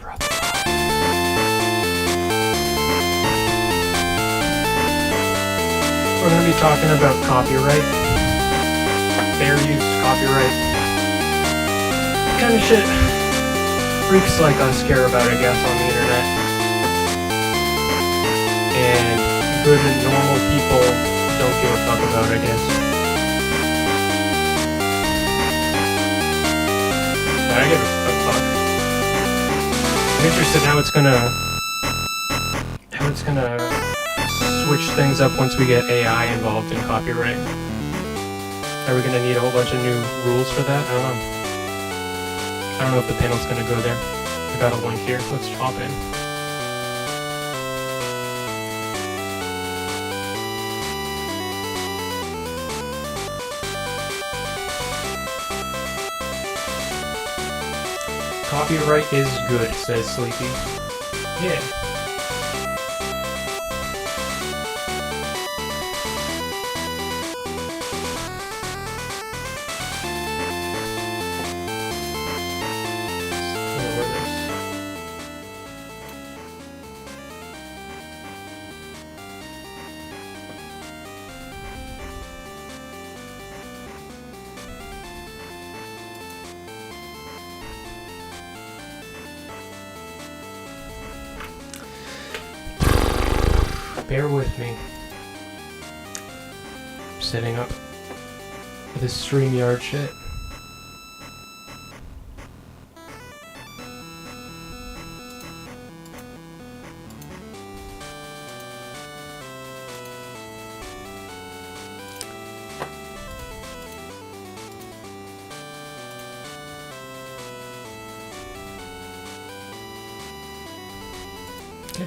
We're going to be talking about copyright, fair use, copyright, kind of shit freaks like us care about, I guess, on the internet. And good and normal people don't give a fuck about, I guess. But I give a fuck. I'm interested how it's gonna switch things up once we get AI involved in copyright. Are we gonna need a whole bunch of new rules for that? I don't know. I don't know if the panel's gonna go there. I got a link here. Let's hop in. Copyright is good, says Sleepy. Yeah. Bear with me. I'm setting up this StreamYard shit. Okay.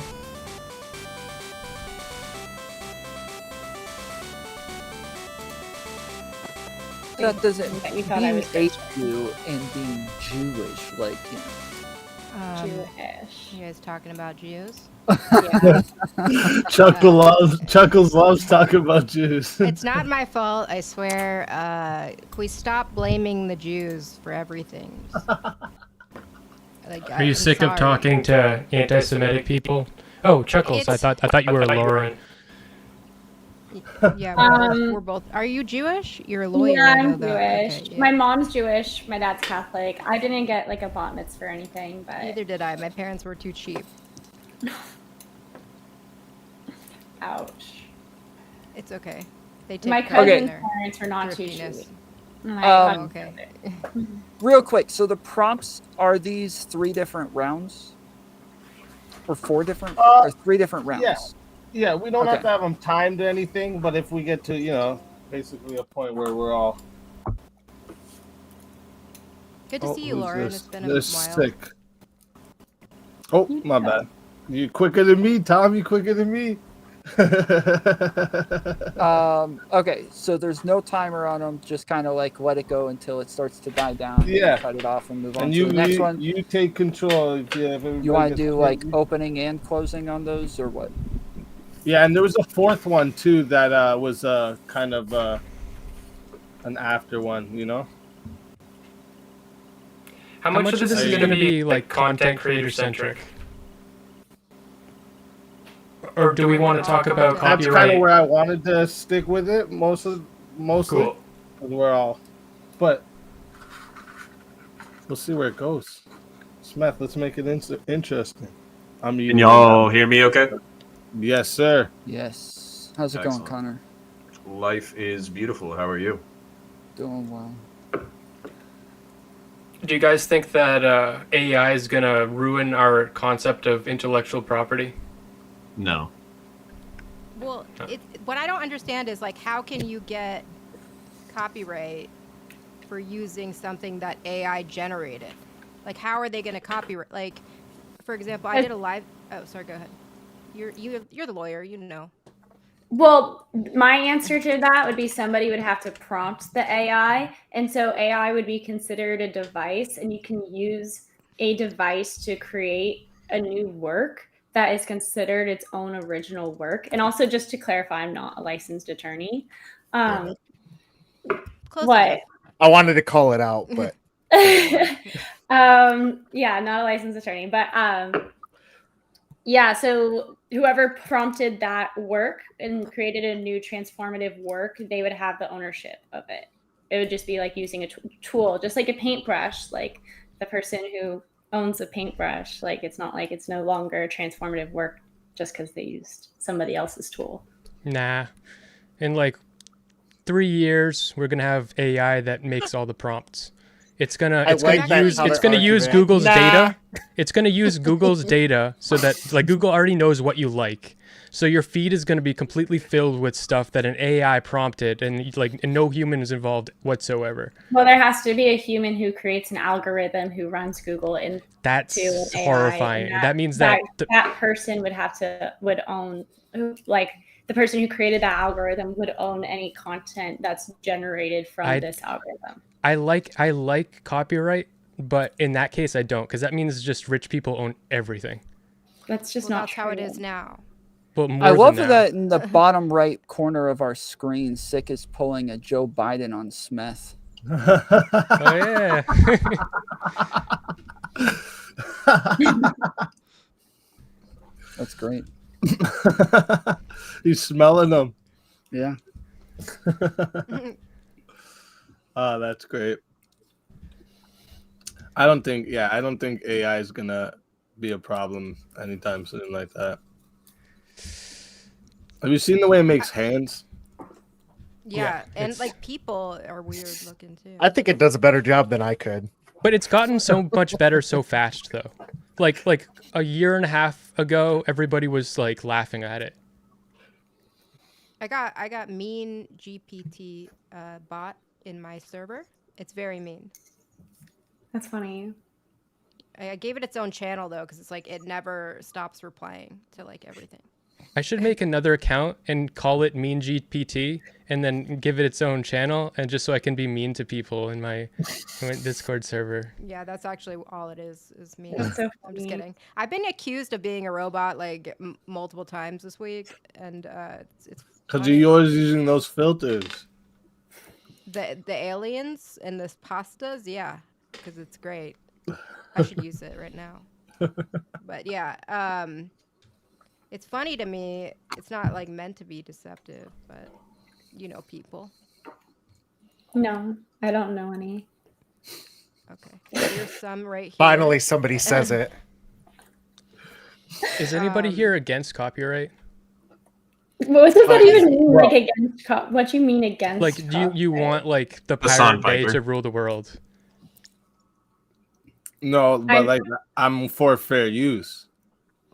That doesn't You thought I was being Asian and being Jewish, like, you know. Jewish. You guys talking about Jews? Yeah. Chuckles loves talking about Jews. It's not my fault, I swear. Can we stop blaming the Jews for everything? Like, Are you I'm sick of sorry. talking to anti-Semitic people? Oh, Chuckles! I thought you were Lauren. Yeah, we're both. Are you Jewish? You're a lawyer. Yeah, I know I'm that. Jewish. Okay, yeah. My mom's Jewish. My dad's Catholic. I didn't get like a bat mitzvah or anything, but Neither did I. My parents were too cheap. ouch. It's okay. They take My pride in cousin's their parents were not too thriftiness. cheap. And Oh, I okay. Real quick, so the prompts, are these 3 different rounds? Or 4 different? Or 3 different rounds? yeah. Yeah, we don't have Okay. to have them timed or anything, but if we get to, basically a point where we're all Good to see you, who's Lauren. this? It's been a This while. sick. Oh, my bad. You quicker than me, Tom. You quicker than me. Okay, so there's no timer on them, just kind of like let it go until it starts to die down. and Yeah. Cut it off and move on And to the next one. you take control. If You want to do like opening and closing on those, or what? Yeah, and there was a 4th one too that was kind of an after one. How much of this is going to be like content creator centric? Or do we want to talk about That's kind copyright? of where I wanted to stick with it mostly. Cool. We're all, but we'll see where it goes. Smith, let's make it interesting. Can y'all hear me okay? Yes, sir. Yes. How's it Excellent. going, Connor? Life is beautiful. How are you? Doing well. Do you guys think that AI is going to ruin our concept of intellectual property? No. Well, what I don't understand is like, how can you get copyright for using something that AI generated? Like, how are they going to copyright? Like, for example, I did a live. Oh, sorry. Go ahead. You're the lawyer. You know. Well, my answer to that would be somebody would have to prompt the AI. And so AI would be considered a device, and you can use a device to create a new work that is considered its own original work. And also, just to clarify, I'm not a licensed attorney. Close What? enough. I wanted to call it out, but Yeah, not a licensed attorney, but yeah, so whoever prompted that work and created a new transformative work, they would have the ownership of it. It would just be like using a tool, just like a paintbrush. Like the person who owns a paintbrush, like it's not like it's no longer transformative work just because they used somebody else's tool. Nah. In like 3 years, we're gonna have AI that makes all the prompts. It's gonna use Google's data. It's gonna use Google's data so that like Google already knows what you like. So your feed is gonna be completely filled with stuff that an AI prompted, and no human is involved whatsoever. Well, there has to be a human who creates an algorithm who runs Google and that's an AI, horrifying. That means that person would own, like the person who created that algorithm would own any content that's generated from this algorithm. I like copyright, but in that case I don't, because that means just rich people own everything. That's just not that's true. how it is now. But more I love than that in the bottom right corner of our screen, Sick is pulling a Joe Biden on Smith. Oh yeah. That's great. He's smelling them. Yeah. Oh, that's great. I don't think AI is gonna be a problem anytime soon like that. Have you seen the way it makes hands? Yeah, and like people are weird looking too. I think it does a better job than I could. But it's gotten so much better so fast though. Like a year and a half ago, everybody was like laughing at it. I got mean GPT bot in my server. It's very mean. That's funny. I gave it its own channel though, because it's like it never stops replying to like everything. I should make another account and call it Mean GPT, and then give it its own channel, and just so I can be mean to people in my Discord server. Yeah, that's actually all it is mean. That's so I'm just funny. kidding. I've been accused of being a robot like multiple times this week, and it's Because funny. you're always using those filters. The aliens and the pastas, yeah, because it's great. I should use it right now. But yeah, it's funny to me. It's not like meant to be deceptive, but you know people. No, I don't know any. Okay, here's some right here. Finally, somebody says it. Is anybody here against copyright? What does that even mean? Like against what you mean against? Like, do you want like the Hassan Pirate Bay Piper. to rule the world? No, but I'm for fair use.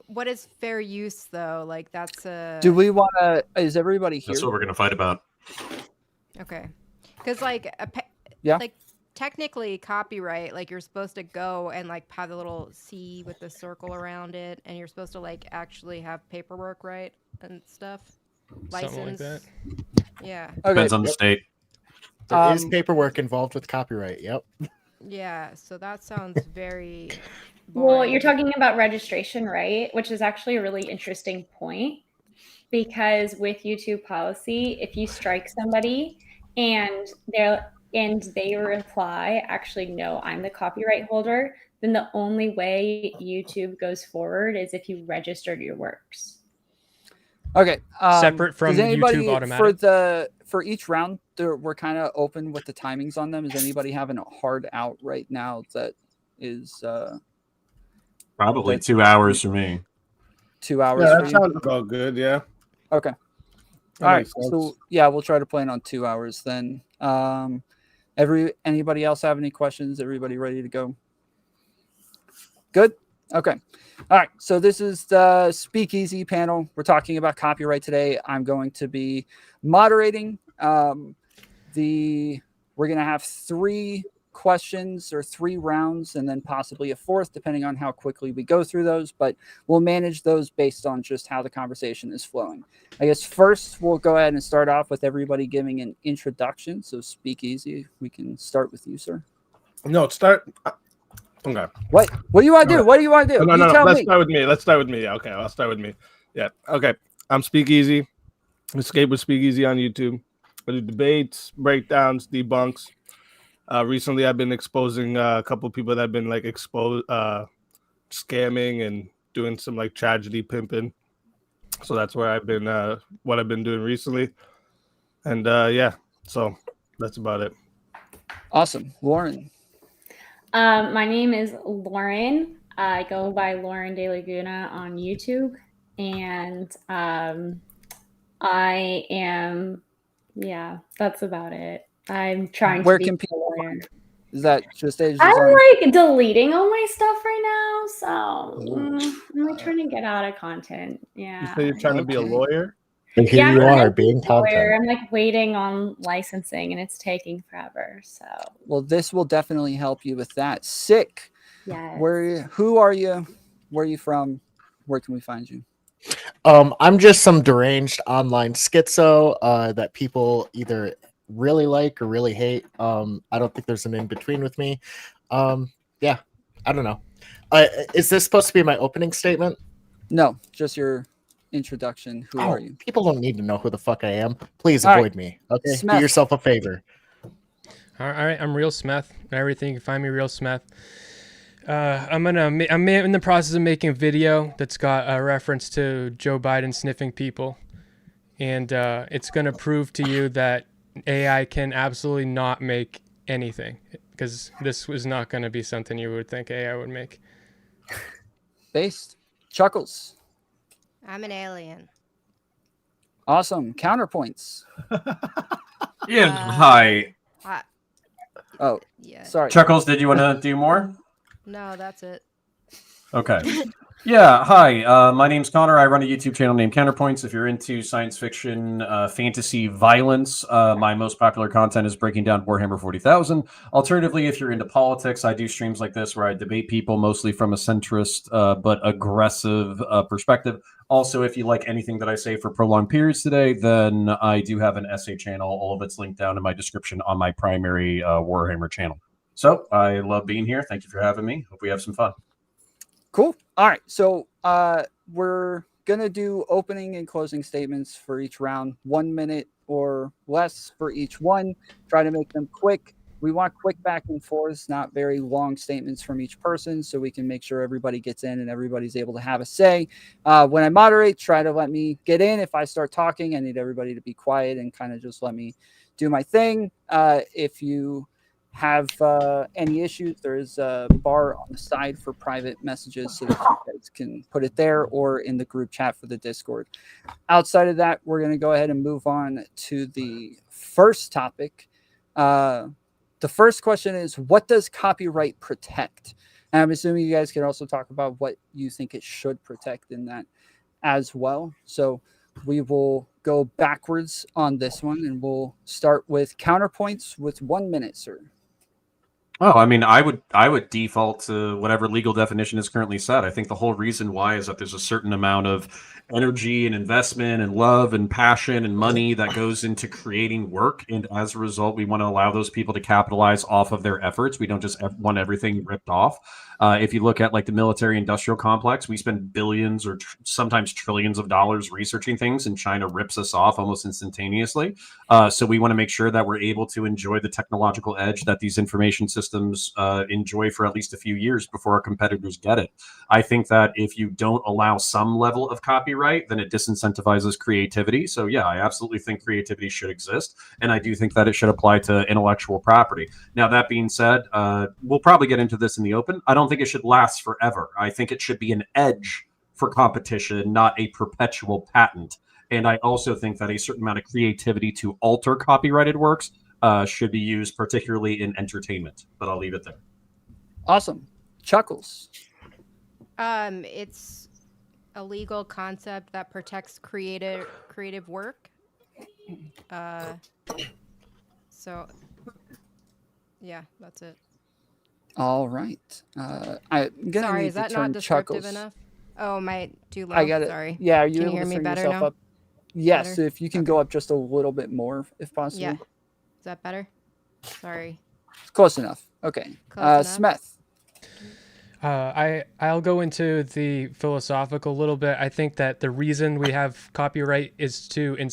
What is fair use though? Like that's a. Do we want to? Is everybody here? That's what we're gonna fight about. Okay, because like Yeah. like technically copyright, like you're supposed to go and like have the little C with the circle around it, and you're supposed to like actually have paperwork, right, and stuff. Something like that. Yeah, Okay. Depends on the state. There is paperwork involved with copyright. Yep. yeah. So that sounds very. Well, boring. you're talking about registration, right? Which is actually a really interesting point, because with YouTube policy, if you strike somebody and they reply, actually, no, I'm the copyright holder, then the only way YouTube goes forward is if you registered your works. Okay. Separate from does anybody, YouTube automatic. For each round, we're kind of open with the timings on them. Is anybody having a hard out right now that is Probably 2 hours for me. 2 hours? Yeah, for that you? sounds about good. Yeah. Okay. That All right. makes sense. So yeah, we'll try to plan on 2 hours then. Anybody else have any questions? Everybody ready to go? Good. Okay. All right. So this is the Speakeasy panel. We're talking about copyright today. I'm going to be moderating. We're going to have 3 questions or 3 rounds, and then possibly a 4th, depending on how quickly we go through those. But we'll manage those based on just how the conversation is flowing. I guess first we'll go ahead and start off with everybody giving an introduction. So Speakeasy, we can start with you, sir. No, start. Okay. What do you want to do? What do you want to do? No, You no. tell Let's me. start with me. Let's start with me. Yeah, okay, I'll start with me. Yeah. Okay. I'm Speakeasy. Escape with Speakeasy on YouTube. I do debates, breakdowns, debunks. Recently, I've been exposing a couple people that have been like scamming and doing some like tragedy pimping. So that's where I've been, what I've been doing recently. And yeah, so that's about it. Awesome. Lauren. My name is Lauren. I go by Lauren De Laguna on YouTube, and I am, yeah, that's about it. I'm trying Where to be can a people lawyer. Is that just as I'm on? like deleting all my stuff right now, so I'm like trying to get out of content. You Yeah. say you're trying to be a Okay. lawyer? And here Yeah, you I'm are a being lawyer. content. I'm like waiting on licensing, and it's taking forever. So Well, this will definitely help you with that. Sick. yes. Who are you? Where are you from? Where can we find you? I'm just some deranged online schizo that people either really like or really hate. I don't think there's an in between with me. Yeah, I don't know. Is this supposed to be my opening statement? No, just your introduction. Who are you? People don't need to know who the fuck I am. Please All right. avoid me. Okay, Smith. do yourself a favor. All right, I'm Real Smith. Everything you can find me Real Smith. I'm in the process of making a video that's got a reference to Joe Biden sniffing people, and it's gonna prove to you that AI can absolutely not make anything, because this was not gonna be something you would think AI would make. Based. Chuckles. I'm an alien. Awesome. Counterpoints. Yeah. Uh, Hi, Oh, Yeah. sorry. Chuckles. Did you want to do more? No, that's it. Okay. Yeah, hi. My name's Connor. I run a YouTube channel named Counterpoints. If you're into science fiction, fantasy, violence, my most popular content is breaking down Warhammer 40,000. Alternatively, if you're into politics, I do streams like this where I debate people mostly from a centrist but aggressive perspective. Also, if you like anything that I say for prolonged periods today, then I do have an essay channel. All of it's linked down in my description on my primary Warhammer channel. So I love being here. Thank you for having me. Hope we have some fun. Cool. All right. So we're gonna do opening and closing statements for each round, 1 minute or less for each one. Try to make them quick. We want quick back and forths, not very long statements from each person, so we can make sure everybody gets in and everybody's able to have a say. When I moderate, try to let me get in. If I start talking, I need everybody to be quiet and kind of just let me do my thing. If you have any issues, there is a bar on the side for private messages so that you guys can put it there or in the group chat for the Discord. Outside of that, we're going to go ahead and move on to the first topic. The first question is, what does copyright protect? And I'm assuming you guys can also talk about what you think it should protect in that as well. So we will go backwards on this one, and we'll start with counterpoints with 1 minute, sir. Oh, I mean, I would default to whatever legal definition is currently set. I think the whole reason why is that there's a certain amount of energy and investment and love and passion and money that goes into creating work, and as a result, we want to allow those people to capitalize off of their efforts. We don't just want everything ripped off. If you look at like the military-industrial complex, we spend billions or sometimes trillions of dollars researching things, and China rips us off almost instantaneously. So we want to make sure that we're able to enjoy the technological edge that these information systems enjoy for at least a few years before our competitors get it. I think that if you don't allow some level of copyright, then it disincentivizes creativity. So yeah, I absolutely think creativity should exist, and I do think that it should apply to intellectual property. Now, that being said, we'll probably get into this in the open. I don't think it should last forever. I think it should be an edge for competition, not a perpetual patent. And I also think that a certain amount of creativity to alter copyrighted works should be used, particularly in entertainment. But I'll leave it there. Awesome. Chuckles. It's a legal concept that protects creative work. So yeah, that's it. All right. I'm gonna Sorry, need is to that turn not descriptive Chuckles. enough? Oh, am I too low? I got it. Sorry. Yeah, are you Can you able hear to me turn better yourself now? up? Yes. Better? If you can go up just a little bit more, if possible. Yeah. Is that better? Sorry. Close enough. Okay. Close enough? Smith. I'll go into the philosophical a little bit. I think that the reason we have copyright is to and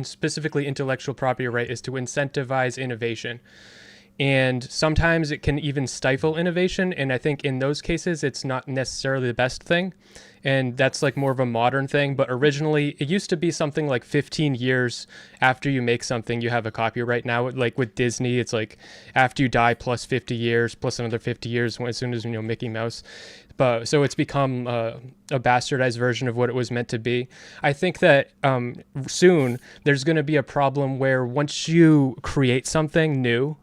specifically intellectual property right is to incentivize innovation. and sometimes it can even stifle innovation. And I think in those cases, it's not necessarily the best thing. And that's like more of a modern thing. But originally, it used to be something like 15 years after you make something, you have a copyright. Now, like with Disney, it's like after you die plus 50 years, plus another 50 years as soon as, Mickey Mouse. But so it's become a bastardized version of what it was meant to be. I think that soon there's going to be a problem where once you create something new,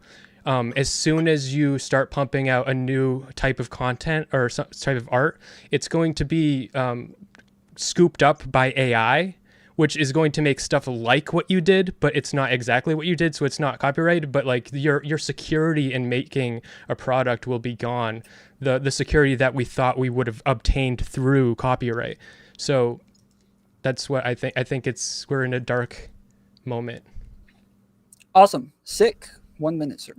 as soon as you start pumping out a new type of content or some type of art, it's going to be scooped up by AI, which is going to make stuff like what you did, but it's not exactly what you did, so it's not copyrighted. But like your security in making a product will be gone. The security that we thought we would have obtained through copyright. So that's what I think. I think we're in a dark moment. Awesome. Sick. 1 minute, sir.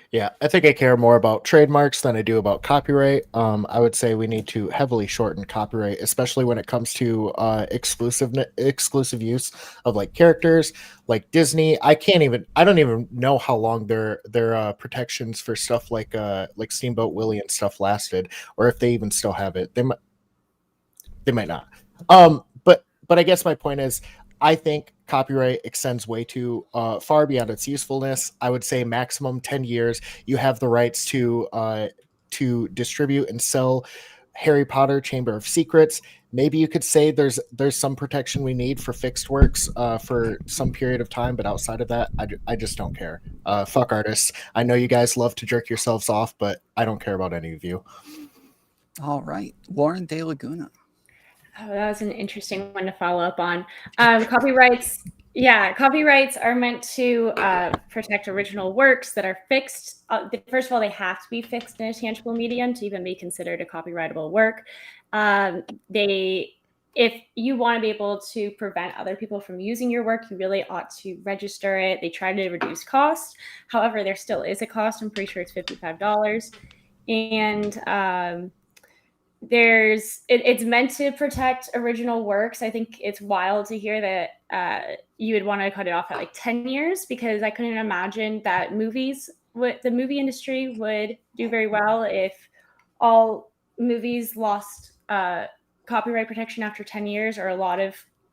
Yeah, I think I care more about trademarks than I do about copyright. I would say we need to heavily shorten copyright, especially when it comes to exclusive use of like characters like Disney. I don't even know how long their protections for stuff like Steamboat Willie and stuff lasted, or if they even still have it. They might not. But I guess my point is, I think copyright extends way too far beyond its usefulness. I would say maximum 10 years. You have the rights to distribute and sell Harry Potter Chamber of Secrets. Maybe you could say there's some protection we need for fixed works for some period of time, but outside of that, I just don't care. Fuck artists. I know you guys love to jerk yourselves off, but I don't care about any of you. All right. Lauren De Laguna. Oh, that was an interesting one to follow up on. Copyrights. Yeah, copyrights are meant to protect original works that are fixed. First of all, they have to be fixed in a tangible medium to even be considered a copyrightable work. If you want to be able to prevent other people from using your work, you really ought to register it. They try to reduce cost. However, there still is a cost. I'm pretty sure it's $55. And it's meant to protect original works. I think it's wild to hear that you would want to cut it off at like 10 years, because I couldn't imagine that the movie industry would do very well if all movies lost copyright protection after 10 years, or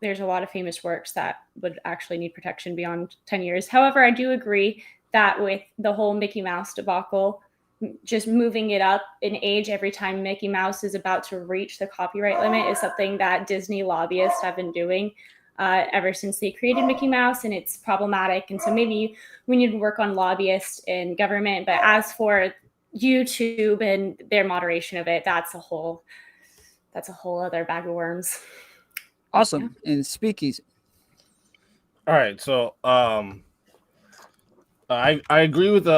there's a lot of famous works that would actually need protection beyond 10 years. However, I do agree that with the whole Mickey Mouse debacle, just moving it up in age every time Mickey Mouse is about to reach the copyright limit is something that Disney lobbyists have been doing ever since they created Mickey Mouse, and it's problematic. And so maybe we need to work on lobbyists in government. But as for YouTube and their moderation of it, that's a whole other bag of worms. Awesome. Yeah. And Speakeasy. All right, so I agree with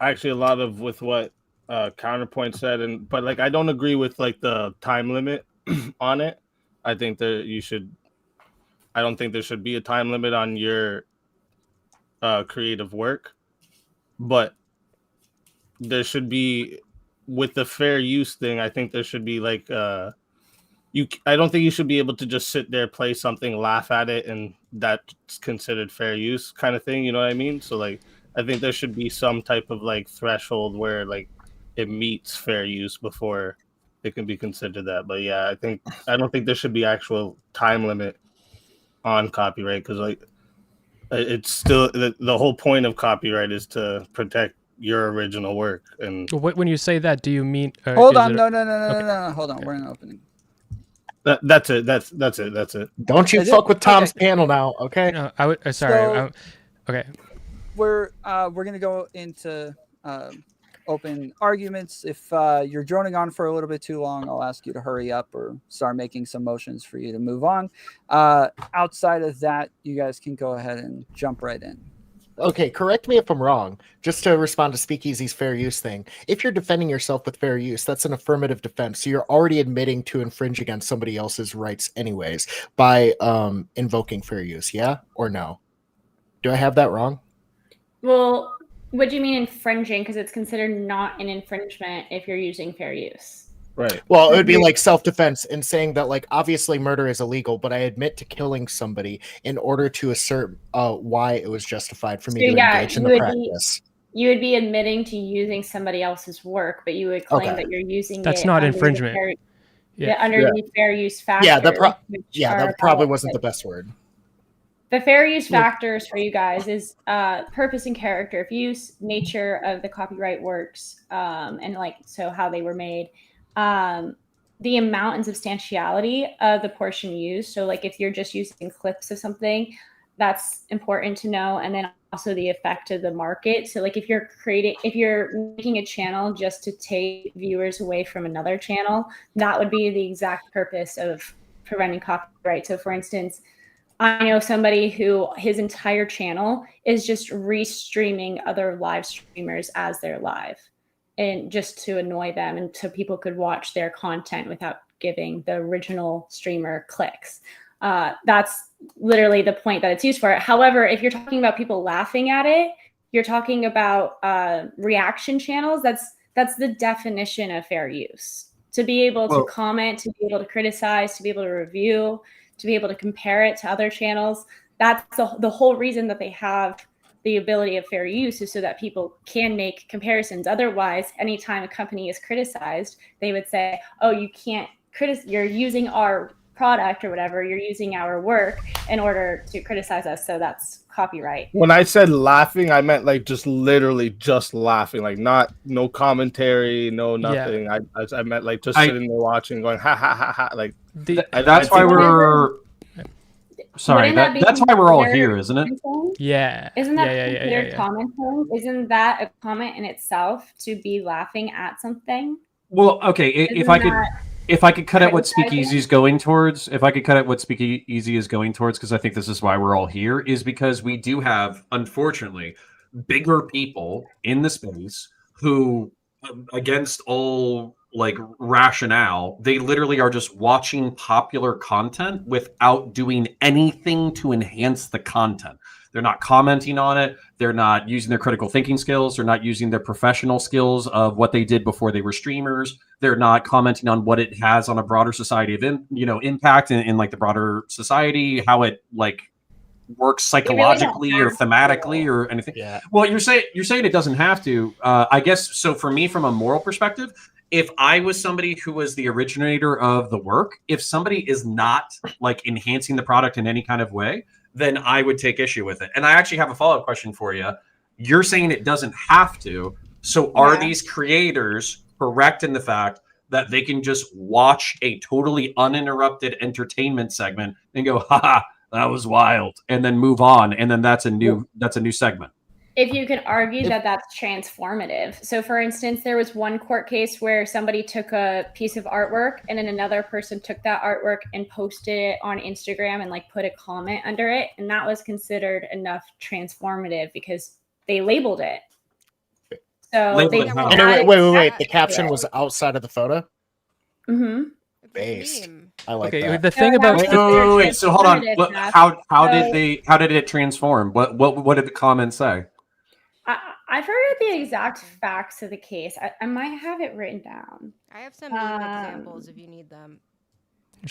actually a lot of with what Counterpoint said, but like I don't agree with like the time limit on it. I think that I don't think there should be a time limit on your creative work, but there should be, with the fair use thing, I think there should be like I don't think you should be able to just sit there, play something, laugh at it, and that's considered fair use kind of thing. You know what I mean? So like, I think there should be some type of like threshold where like it meets fair use before it can be considered that. But yeah, I don't think there should be actual time limit on copyright, because like it's still the whole point of copyright is to protect your original work. And when you say that, do you mean? Hold on, no. Hold on, we're in opening. That's it. That's it. Don't you fuck with Tom's panel now, okay? No, I would. Sorry. Okay. We're gonna go into open arguments. If you're droning on for a little bit too long, I'll ask you to hurry up or start making some motions for you to move on. Outside of that, you guys can go ahead and jump right in. Okay, correct me if I'm wrong. Just to respond to Speakeasy's fair use thing, if you're defending yourself with fair use, that's an affirmative defense. So you're already admitting to infringe against somebody else's rights anyways by invoking fair use, yeah or no? Do I have that wrong? Well, what do you mean infringing? Because it's considered not an infringement if you're using fair use. Right. Well, it would be like self-defense and saying that, like, obviously murder is illegal, but I admit to killing somebody in order to assert why it was justified for me to engage in the practice. you would be admitting to using somebody else's work, but you would claim Okay. that you're using That's it not under the infringement. fair- Yeah. under the fair use factors. Yeah, that which are that probably about, wasn't the like, best word. the fair use factors for you guys is purpose and character of use, nature of the copyright works, and like so how they were made, the amount and substantiality of the portion used. So like if you're just using clips of something, that's important to know, and then also the effect of the market. So like if you're making a channel just to take viewers away from another channel, that would be the exact purpose of preventing copyright. So for instance, I know somebody who his entire channel is just restreaming other live streamers as they're live, and just to annoy them and so people could watch their content without giving the original streamer clicks. That's literally the point that it's used for. However, if you're talking about people laughing at it, you're talking about reaction channels. That's the definition of fair use. To be able to comment, to be able to criticize, to be able to review, to be able to compare it to other channels. That's the whole reason that they have the ability of fair use, is so that people can make comparisons. Otherwise, anytime a company is criticized, they would say, oh, you can't you're using our product or whatever, you're using our work in order to criticize us, so that's copyright. When I said laughing, I meant like just literally just laughing, like no commentary, no nothing. Yeah. I meant like just sitting there watching, going ha ha ha ha. Like That's why we're. Sorry, that's why we're all here, isn't it? Yeah. Isn't that yeah, considered commenting? Isn't that a comment in itself, to be laughing at something? Well, okay. If I could cut out what Speakeasy is going towards, because I think this is why we're all here, is because we do have, unfortunately, bigger people in the space who, against all like rationale, they literally are just watching popular content without doing anything to enhance the content. They're not commenting on it. They're not using their critical thinking skills. They're not using their professional skills of what they did before they were streamers. They're not commenting on what it has on a broader society of impact in like the broader society, how it like works psychologically or thematically or anything. Yeah. Well, you're saying it doesn't have to. I guess so. For me, from a moral perspective, if I was somebody who was the originator of the work, if somebody is not like enhancing the product in any kind of way, then I would take issue with it. And I actually have a follow-up question for you. You're saying it doesn't have to. So are these creators correct in the fact that they can just watch a totally uninterrupted entertainment segment and go, ha, that was wild, and then move on, and then that's a new segment? If you could argue that that's transformative. So for instance, there was one court case where somebody took a piece of artwork and then another person took that artwork and posted it on Instagram and like put a comment under it. And that was considered enough transformative because they labeled it. So Labeled how? Wait. The caption was outside of the photo? Mm-hmm. Based. I like Okay, that. the thing about Wait. So hold on. Transformative, How did it transform? What did the comment say? I forget the exact facts of the case. I might have it written down. I have some meme examples if you need them.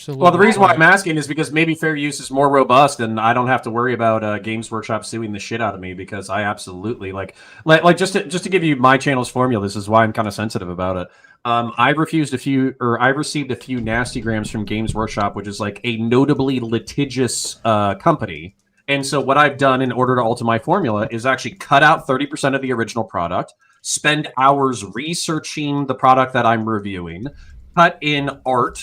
Well, the reason why I'm asking is because maybe fair use is more robust, and I don't have to worry about Games Workshop suing the shit out of me, because I absolutely like just to give you my channel's formula. This is why I'm kind of sensitive about it. I've received a few nasty grams from Games Workshop, which is like a notably litigious company. And so what I've done in order to alter my formula is actually cut out 30% of the original product, spend hours researching the product that I'm reviewing, cut in art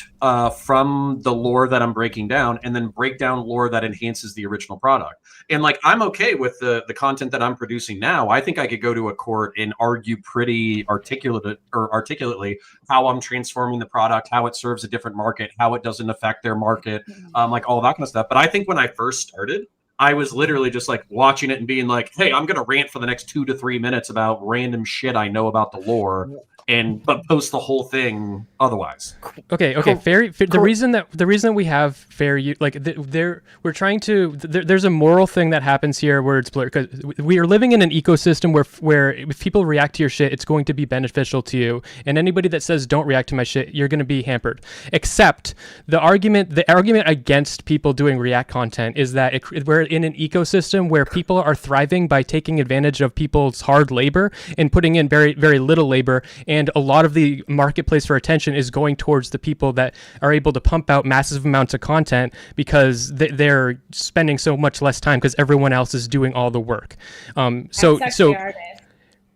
from the lore that I'm breaking down, and then break down lore that enhances the original product. And like, I'm okay with the content that I'm producing now. I think I could go to a court and argue pretty articulately how I'm transforming the product, how it serves a different market, how it doesn't affect their market, like all that kind of stuff. But I think when I first started, I was literally just like watching it and being like, hey, I'm going to rant for the next 2 to 3 minutes about random shit I know about the lore. but post the whole thing otherwise. Okay. Cool. The reason that we have fair use, like we're trying to. There's a moral thing that happens here where it's blurred because we are living in an ecosystem where if people react to your shit, it's going to be beneficial to you. And anybody that says don't react to my shit, you're going to be hampered. Except the argument against people doing React content is that we're in an ecosystem where people are thriving by taking advantage of people's hard labor and putting in very, very little labor. And a lot of the marketplace for attention is going towards the people that are able to pump out massive amounts of content because they're spending so much less time because everyone else is doing all the work.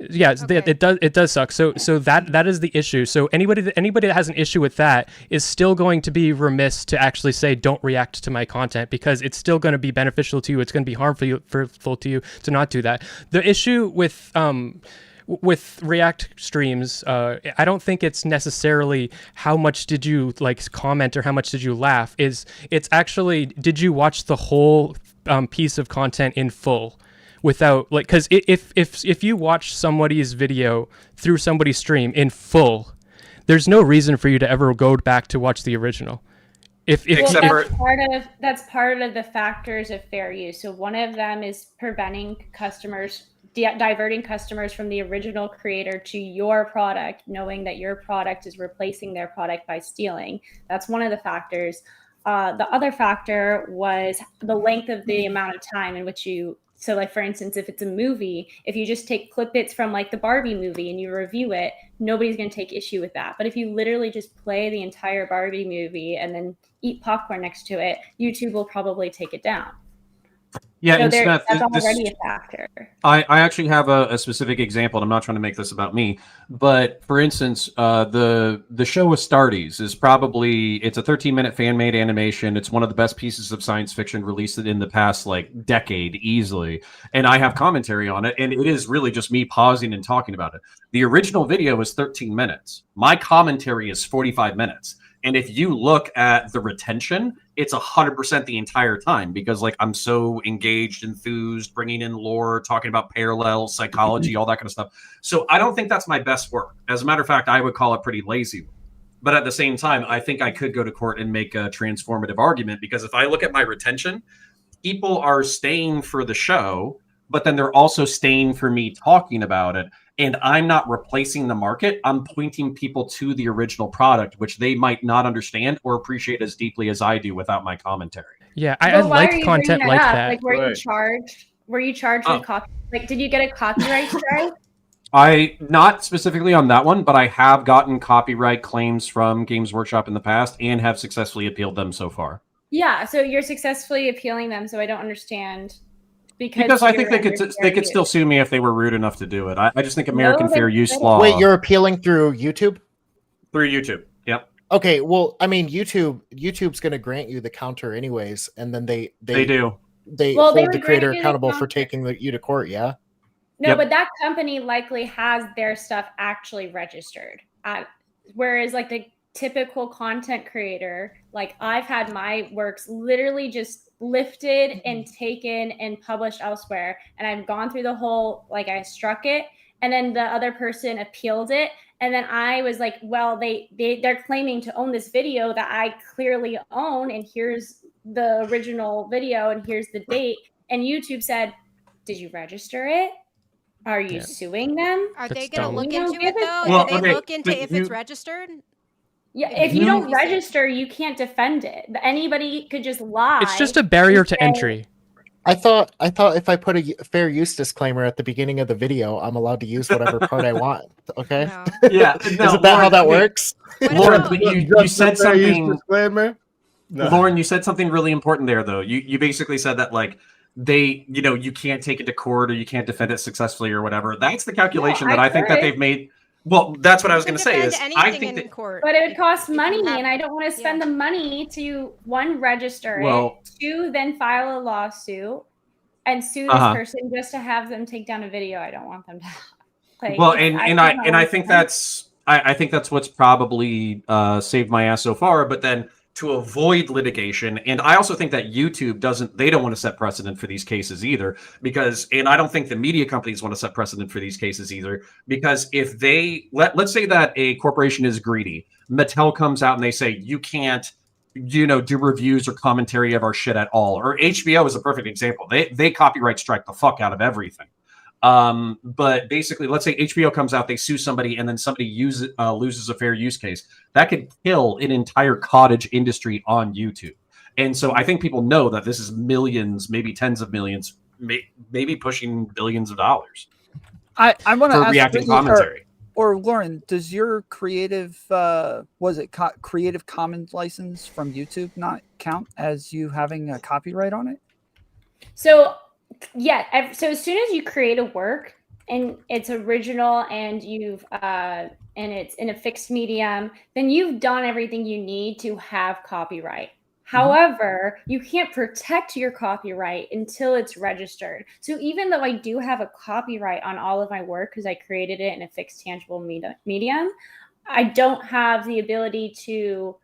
Yes, Okay. it does suck. So that is the issue. So anybody that has an issue with that is still going to be remiss to actually say don't react to my content because it's still going to be beneficial to you. It's going to be harmful to you to not do that. The issue with React streams, I don't think it's necessarily how much did you like comment or how much did you laugh. It's actually did you watch the whole piece of content in full without like because if you watch somebody's video through somebody's stream in full, there's no reason for you to ever go back to watch the original. That's part of the factors of fair use. So one of them is preventing customers, diverting customers from the original creator to your product, knowing that your product is replacing their product by stealing. That's one of the factors. The other factor was the length of the amount of time in which so like for instance, if it's a movie, if you just take clip bits from like the Barbie movie and you review it, nobody's going to take issue with that. But if you literally just play the entire Barbie movie and then eat popcorn next to it, YouTube will probably take it down. Yeah, So and Smith, that's already a factor. I actually have a specific example, and I'm not trying to make this about me, but for instance, the show Astartes is it's a 13-minute fan-made animation. It's one of the best pieces of science fiction released in the past like decade easily, and I have commentary on it, and it is really just me pausing and talking about it. The original video is 13 minutes. My commentary is 45 minutes. And if you look at the retention, it's 100% the entire time because like I'm so engaged, enthused, bringing in lore, talking about parallels, psychology, all that kind of stuff. So I don't think that's my best work. As a matter of fact, I would call it pretty lazy. But at the same time, I think I could go to court and make a transformative argument because if I look at my retention, people are staying for the show, but then they're also staying for me talking about it. And I'm not replacing the market. I'm pointing people to the original product, which they might not understand or appreciate as deeply as I do without my commentary. Yeah, I like content like that. Like, were you charged? Were you charged with copy? Like, did you get a copyright strike? Not specifically on that one, but I have gotten copyright claims from Games Workshop in the past and have successfully appealed them so far. Yeah, so you're successfully appealing them. So I don't understand. Because I think they could still sue me if they were rude enough to do it. I just think American fair use law. Wait, you're appealing through YouTube? Through YouTube. Yep. Okay, well, I mean, YouTube's going to grant you the counter anyways, and then they do. They hold the creator accountable for taking you to court. Yeah. No, but that company likely has their stuff actually registered. Whereas like the typical content creator, like I've had my works literally just lifted and taken and published elsewhere, and I've gone through the whole, like I struck it and then the other person appealed it, and then I was like, well, they're claiming to own this video that I clearly own, and here's the original video and here's the date, and YouTube said, did you register it? Are you suing them? Are they That's going to dumb. look into it though? Well, Do they okay, look into if it's registered? Yeah, if you don't register, you can't defend it. Anybody could just lie. It's just a barrier to entry. I thought if I put a fair use disclaimer at the beginning of the video, I'm allowed to use whatever part I want. Okay. No. Yeah. Isn't that how that works? What Lauren, about- you said something. Disclaimer. No. Lauren, you said something really important there, though. You basically said that like you can't take it to court or you can't defend it successfully or whatever. That's the calculation that I think that they've made. Well, that's what I was going to say. Is I think that court. But it would cost money, have- and I don't want to spend the money to register Well- it, two, then file a lawsuit and sue this person just to have them take down a video. I don't want them to. Like, well, I think that's what's probably saved my ass so far. But then to avoid litigation. And I also think that YouTube don't want to set precedent for these cases either, and I don't think the media companies want to set precedent for these cases either, because if let's say that a corporation is greedy, Mattel comes out and they say, you can't, do reviews or commentary of our shit at all. Or HBO is a perfect example. They copyright strike the fuck out of everything. But basically, let's say HBO comes out, they sue somebody, and then somebody loses a fair use case. That could kill an entire cottage industry on YouTube. And so I think people know that this is millions, maybe tens of millions, maybe pushing billions of dollars I want to for ask reacting Brittany, commentary. or Lauren, does your Creative Creative Commons license from YouTube not count as you having a copyright on it? So yeah, so as soon as you create a work and it's original and and it's in a fixed medium, then you've done everything you need to have copyright. However, you can't protect your copyright until it's registered. So even though I do have a copyright on all of my work because I created it in a fixed tangible medium, I don't have the ability to,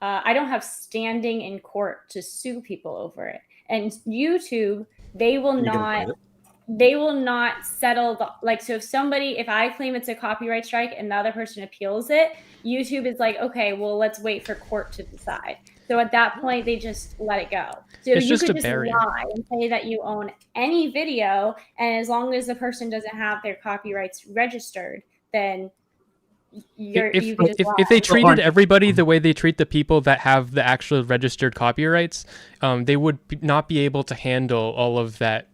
I don't have standing in court to sue people over it. And YouTube, they will not settle so if I claim it's a copyright strike and the other person appeals it, YouTube is like, okay, well, let's wait for court to decide. So at that point, they just let it go. So It's you just could a just barrier. lie and say that you own any video, and as long as the person doesn't have their copyrights registered, then you can just lie. If they treated everybody the way they treat the people that have the actual registered copyrights, they would not be able to handle all of that,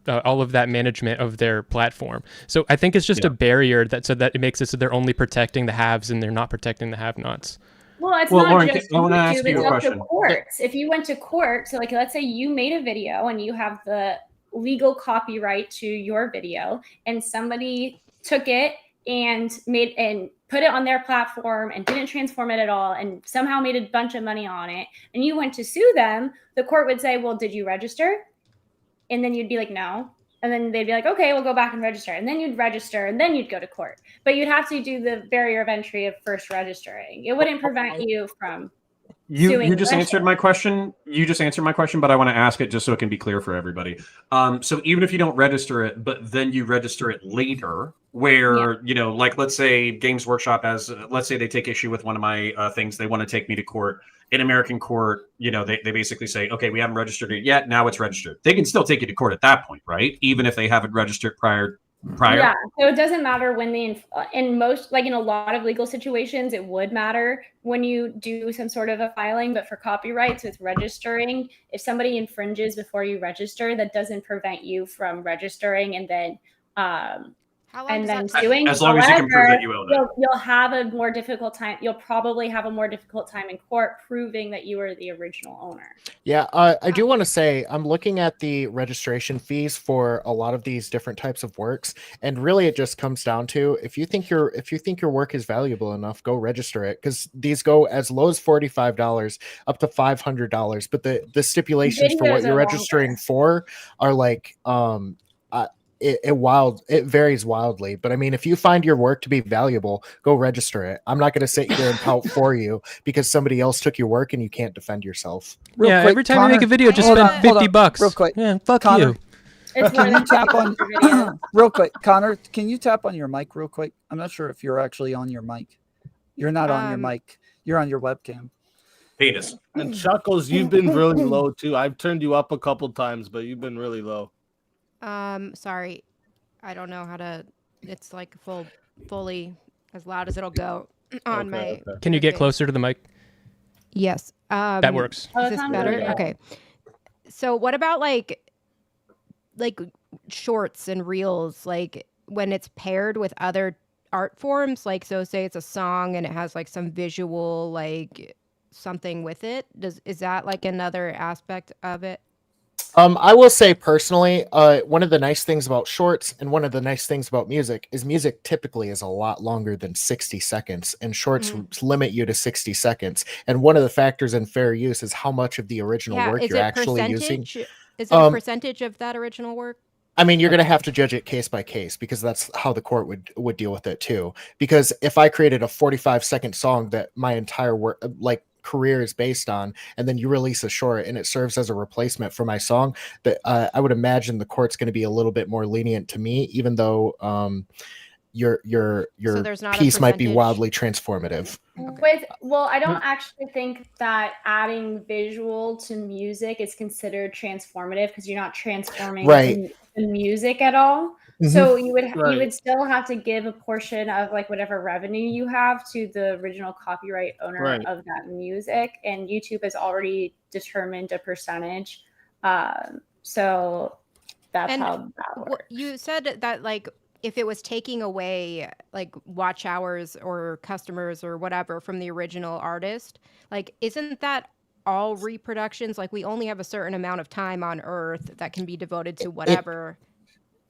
all of that management of their platform. So I think it's just a barrier so that it makes it so they're only protecting the haves and they're not protecting the have-nots. Well, it's Well, not Lauren, just I wanna ask YouTube, you a it's up question. to courts. If you went to court, so let's say you made a video and you have the legal copyright to your video, and somebody took it and put it on their platform and didn't transform it at all and somehow made a bunch of money on it, and you went to sue them, the court would say, well, did you register? And then you'd be like, no. And then they'd be like, okay, we'll go back and register. And then you'd register and then you'd go to court. But you'd have to do the barrier of entry of first registering. It wouldn't prevent you from suing. You just answered my question. But I want to ask it just so it can be clear for everybody. So even if you don't register it, but then you register it later, where, let's say Games Workshop let's say they take issue with one of my things, they want to take me to court. In American court, they basically say, okay, we haven't registered it yet. Now it's registered. They can still take you to court at that point, right? Even if they haven't registered prior. Yeah, so it doesn't matter when in a lot of legal situations, it would matter when you do some sort of a filing, but for copyrights with registering, if somebody infringes before you register, that doesn't prevent you from registering and then How long does that take? suing. As long as you can prove that you own it. You'll have a more difficult time. You'll probably have a more difficult time in court proving that you were the original owner. Yeah, I do want to say I'm looking at the registration fees for a lot of these different types of works, and really it just comes down to if you think your work is valuable enough, go register it, because these go as low as $45 up to $500. But the stipulations for what Videos you're are registering longer. for are like it varies wildly. But I mean, if you find your work to be valuable, go register it. I'm not going to sit here and pout for you because somebody else took your work and you can't defend yourself. Real quick, every time you make a video, just Hold spend on, hold on, $50. real quick. Yeah, fuck Connor. you. It's Can more you than tap on $50 for videos. real quick, Connor? Can you tap on your mic real quick? I'm not sure if you're actually on your mic. You're not on your mic. You're on your webcam. Penis. And Chuckles, you've been really low too. I've turned you up a couple times, but you've been really low. Sorry. I don't know how to. It's like fully as loud as it'll go on Okay, my. okay. Can you get thing. closer to the mic? Yes. That works. Oh, Is it this sounds better? really good. Okay. So what about like shorts and reels, like when it's paired with other art forms? Like, so say it's a song and it has like some visual, like something with it. Is that like another aspect of it? I will say personally, one of the nice things about shorts and one of the nice things about music is music typically is a lot longer than 60 seconds, and shorts limit you to 60 seconds. And one of the factors in fair use is how much of the original work Is you're it actually using. percentage? Is it a percentage of that original work? I mean, you're going to have to judge it case by case, because that's how the court would deal with it too. Because if I created a 45-second song that my entire work, like career is based on, and then you release a short and it serves as a replacement for my song, that I would imagine the court's going to be a little bit more lenient to me, even though your So there's not a piece might be percentage? wildly transformative. I don't actually think that adding visual to music is considered transformative because you're not transforming Right. the music at all. Mhm. So you Right. would still have to give a portion of like whatever revenue you have to the original copyright owner Right. of that music, and YouTube has already determined a percentage. So that's And how that works. You said that like if it was taking away like watch hours or customers or whatever from the original artist, like isn't that all reproductions? Like we only have a certain amount of time on Earth that can be devoted to whatever.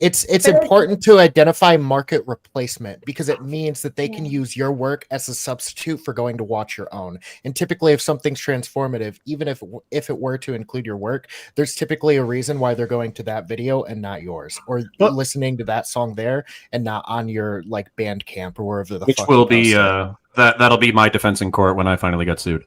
It's But important to identify market replacement because it means that they can use your work as a substitute for going to watch your own. And typically, if something's transformative, even if it were to include your work, there's typically a reason why they're going to that video and not yours, or But- listening to that song there and not on your like Bandcamp or wherever the Which fuck will you be post it. that'll be my defense in court when I finally get sued.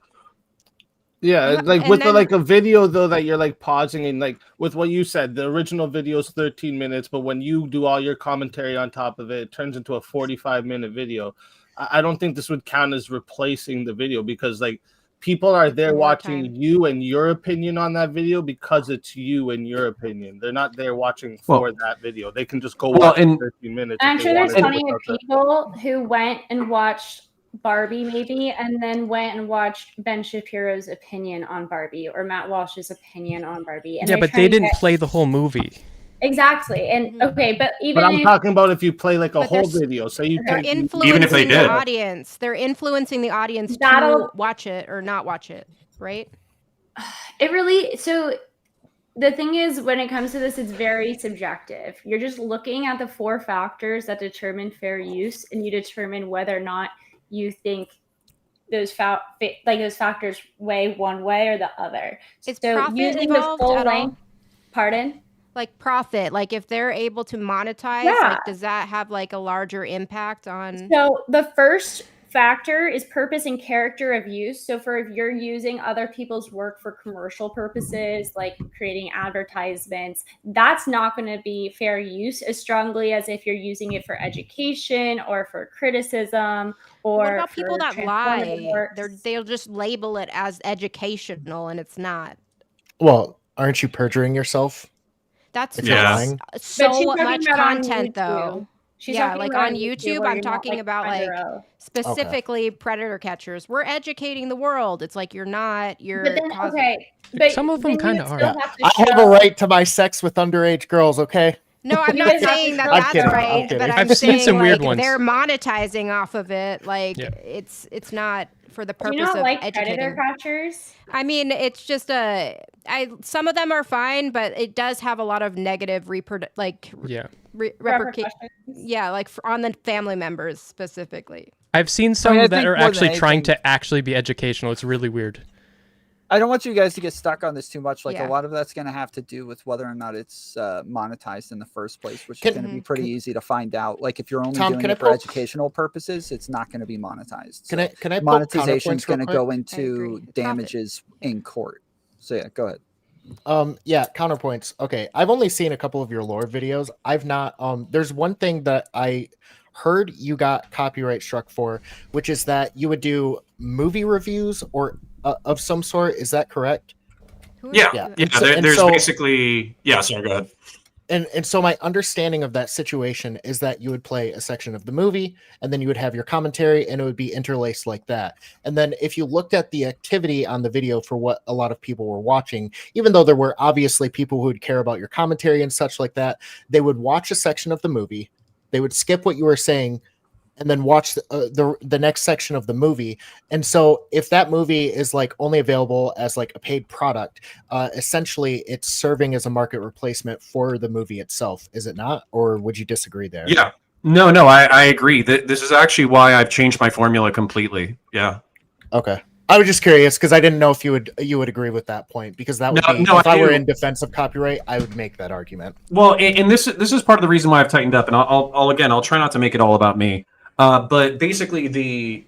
Yeah, Yeah, like and with then- like a video though that you're like pausing and like with what you said, the original video is 13 minutes, but when you do all your commentary on top of it, it turns into a 45-minute video. I don't think this would count as replacing the video because like people are there More watching time. you and your opinion on that video because it's you and your opinion. They're not there watching for Well- that video. They can just go Well, watch and- 13 minutes. I'm if sure they there's wanted to plenty of without that. people who went and watched Barbie maybe and then went and watched Ben Shapiro's opinion on Barbie or Matt Walsh's opinion on Barbie. And Yeah, they're but trying they to didn't get- play the whole movie. Exactly. And Mhm. okay, but even But I'm if talking about if you play like a But whole there's- video. Say you They're take influencing Even if they the did. audience. They're influencing the audience to That'll- watch it or not watch it, right? it really so the thing is when it comes to this it's very subjective. You're just looking at the 4 factors that determine fair use and you determine whether or not you think those those factors weigh one way or the other. Is so profit using the involved full at all? length pardon Like profit, like if they're able to monetize, Yeah. like does that have like a larger impact on? So the first factor is purpose and character of use. So for if you're using other people's work for commercial purposes, like creating advertisements, that's not going to be fair use as strongly as if you're using it for education or for criticism or What about people for that transformative lie? works. They'll just label it as educational and it's not. Well, aren't you perjuring yourself? That's If you're not lying? so she's talking much about on content YouTube. though. She's Yeah, talking like about on YouTube, where I'm you're not, talking about, under like, oath. Specifically predator catchers. We're educating the world. It's like you're not, you're But then, causing- okay, but Some of them then you kinda are. still have to I have a show- right to my sex with underage girls, okay? No, I'm You not would have saying to that show- I'm that's kidding, I'm right, kidding. but I'm I've seen saying some weird like ones. they're monetizing off of it. Like Yeah. it's not for the Do purpose you not of like educating. predator catchers? I mean, it's just some of them are fine, but it does have a lot of negative Yeah. repercussions. Yeah, like on the family members specifically. I've seen some I that think are more than actually trying anything- to actually be educational. It's really weird. I don't want you guys to get stuck on this too much. Like Yeah. a lot of that's going to have to do with whether or not it's monetized in the first place, which Can- is going to be pretty easy to find out. Like if you're only Tom, doing can I it for poke- educational purposes, it's not going to be monetized. Can So I poke monetization is counterpoints real going to quick? go I into agree. Profit. damages in court. So yeah, go ahead. Yeah, counterpoints. Okay, I've only seen a couple of your lore videos. I've not there's one thing that I heard you got copyright struck for, which is that you would do movie reviews or of some sort. Is that correct? Who Yeah, is yeah. that? So- and There's so- basically sorry, go ahead. And so my understanding of that situation is that you would play a section of the movie and then you would have your commentary and it would be interlaced like that. And then if you looked at the activity on the video for what a lot of people were watching, even though there were obviously people who would care about your commentary and such like that, they would watch a section of the movie, they would skip what you were saying, and then watch the next section of the movie. And so if that movie is like only available as like a paid product, essentially it's serving as a market replacement for the movie itself, is it not? Or would you disagree there? Yeah. No, I agree. This is actually why I've changed my formula completely. Yeah. Okay. I was just curious because I didn't know if you would agree with that point, because that would No, be, no, if I I were do. in defense of copyright, I would make that argument. Well, and this is part of the reason why I've tightened up, and I'll try not to make it all about me. But basically, the